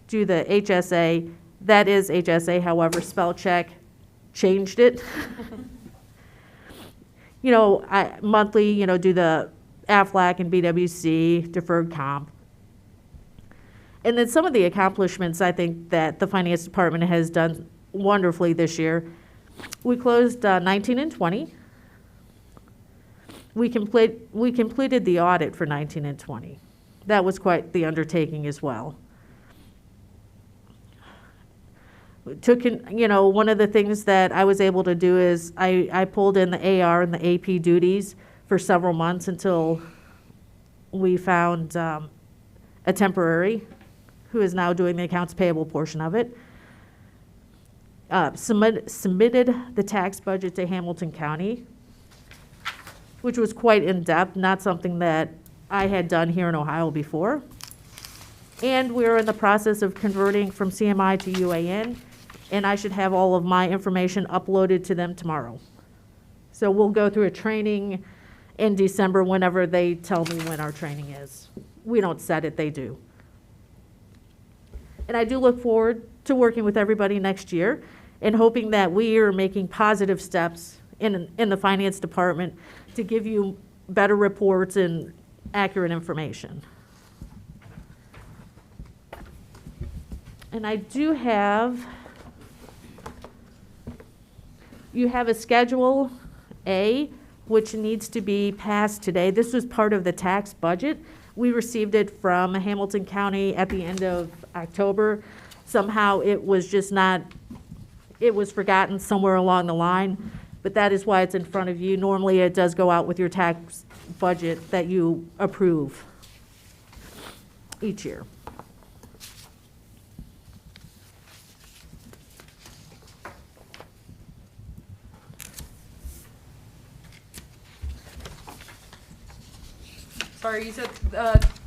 M: do the HSA. That is HSA, however, spell check changed it. You know, I monthly, you know, do the AFLAC and BWC, deferred comp. And then some of the accomplishments I think that the finance department has done wonderfully this year. We closed 19 and 20. We completed the audit for 19 and 20. That was quite the undertaking as well. You know, one of the things that I was able to do is I pulled in the AR and the AP duties for several months until we found a temporary who is now doing the accounts payable portion of it. Submitted the tax budget to Hamilton County, which was quite in-depth, not something that I had done here in Ohio before. And we're in the process of converting from CMI to UAN, and I should have all of my information uploaded to them tomorrow. So we'll go through a training in December whenever they tell me when our training is. We don't set it, they do. And I do look forward to working with everybody next year and hoping that we are making positive steps in the finance department to give you better reports and accurate information. And I do have, you have a Schedule A, which needs to be passed today. This was part of the tax budget. We received it from Hamilton County at the end of October. Somehow it was just not, it was forgotten somewhere along the line, but that is why it's in front of you. Normally it does go out with your tax budget that you approve each year.
B: Sorry, you said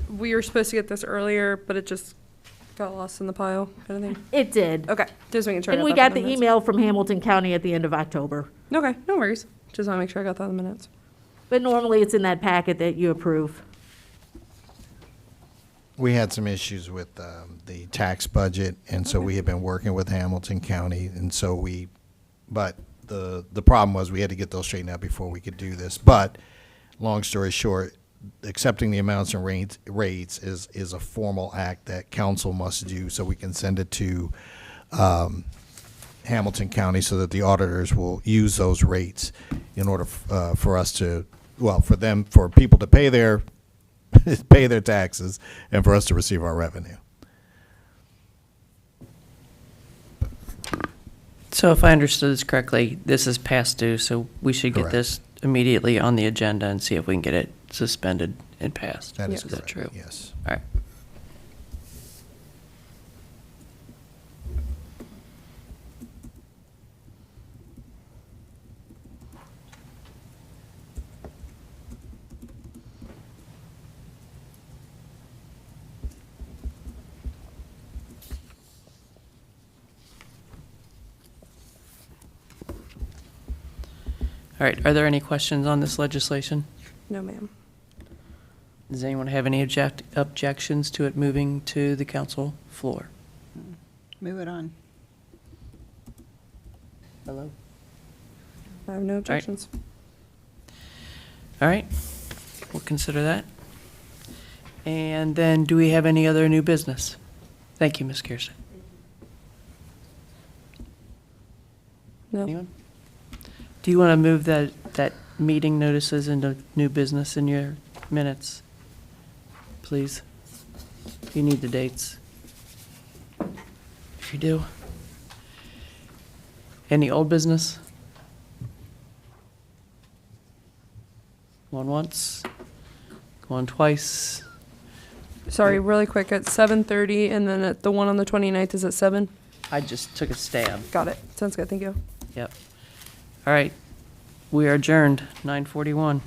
B: we were supposed to get this earlier, but it just got lost in the pile, kind of thing.
M: It did.
B: Okay, just making sure. I
M: And we
B: that
M: got
B: in
M: the
B: minutes.
M: email from Hamilton County at the end of October.
B: Okay, no worries. Just want to make sure I got that in the minutes.
M: But normally it's in that packet that you approve.
F: We had some issues with the tax budget, and so we had been working with Hamilton County, and so but the problem was we had to get those straightened out before we could do this. But long story short, accepting the amounts and rates is a formal act that council must do, so we can send it to Hamilton County so that the auditors will use those rates in order for us to, for people to pay their taxes and for us to receive our revenue.
E: So if I understood this correctly, this is past due, so we should get
F: Correct.
E: this immediately on the agenda and see if we can get it suspended and passed.
F: That is
E: that
F: correct,
E: true?
F: yes.
E: All right. All right, are there any questions on this legislation?
B: No, ma'am.
E: Does anyone have any objections to it moving to the council floor?
C: Move it on.
E: Hello?
B: I have no objections.
E: All right, we'll consider that. And then, do we have any other new business? Thank you, Ms. Kirsten.
B: No.
E: Anyone? Do you want to move that meeting notices into new business in your minutes, please? If you need the dates. If you do. Any old business? Going once, going twice.
B: Sorry, really quick, at 7:30, and then at the one on the 29th is at 7?
E: I just took a stab.
B: Got it. Sounds good, thank you.
E: Yep. All right. We are adjourned, 9:41.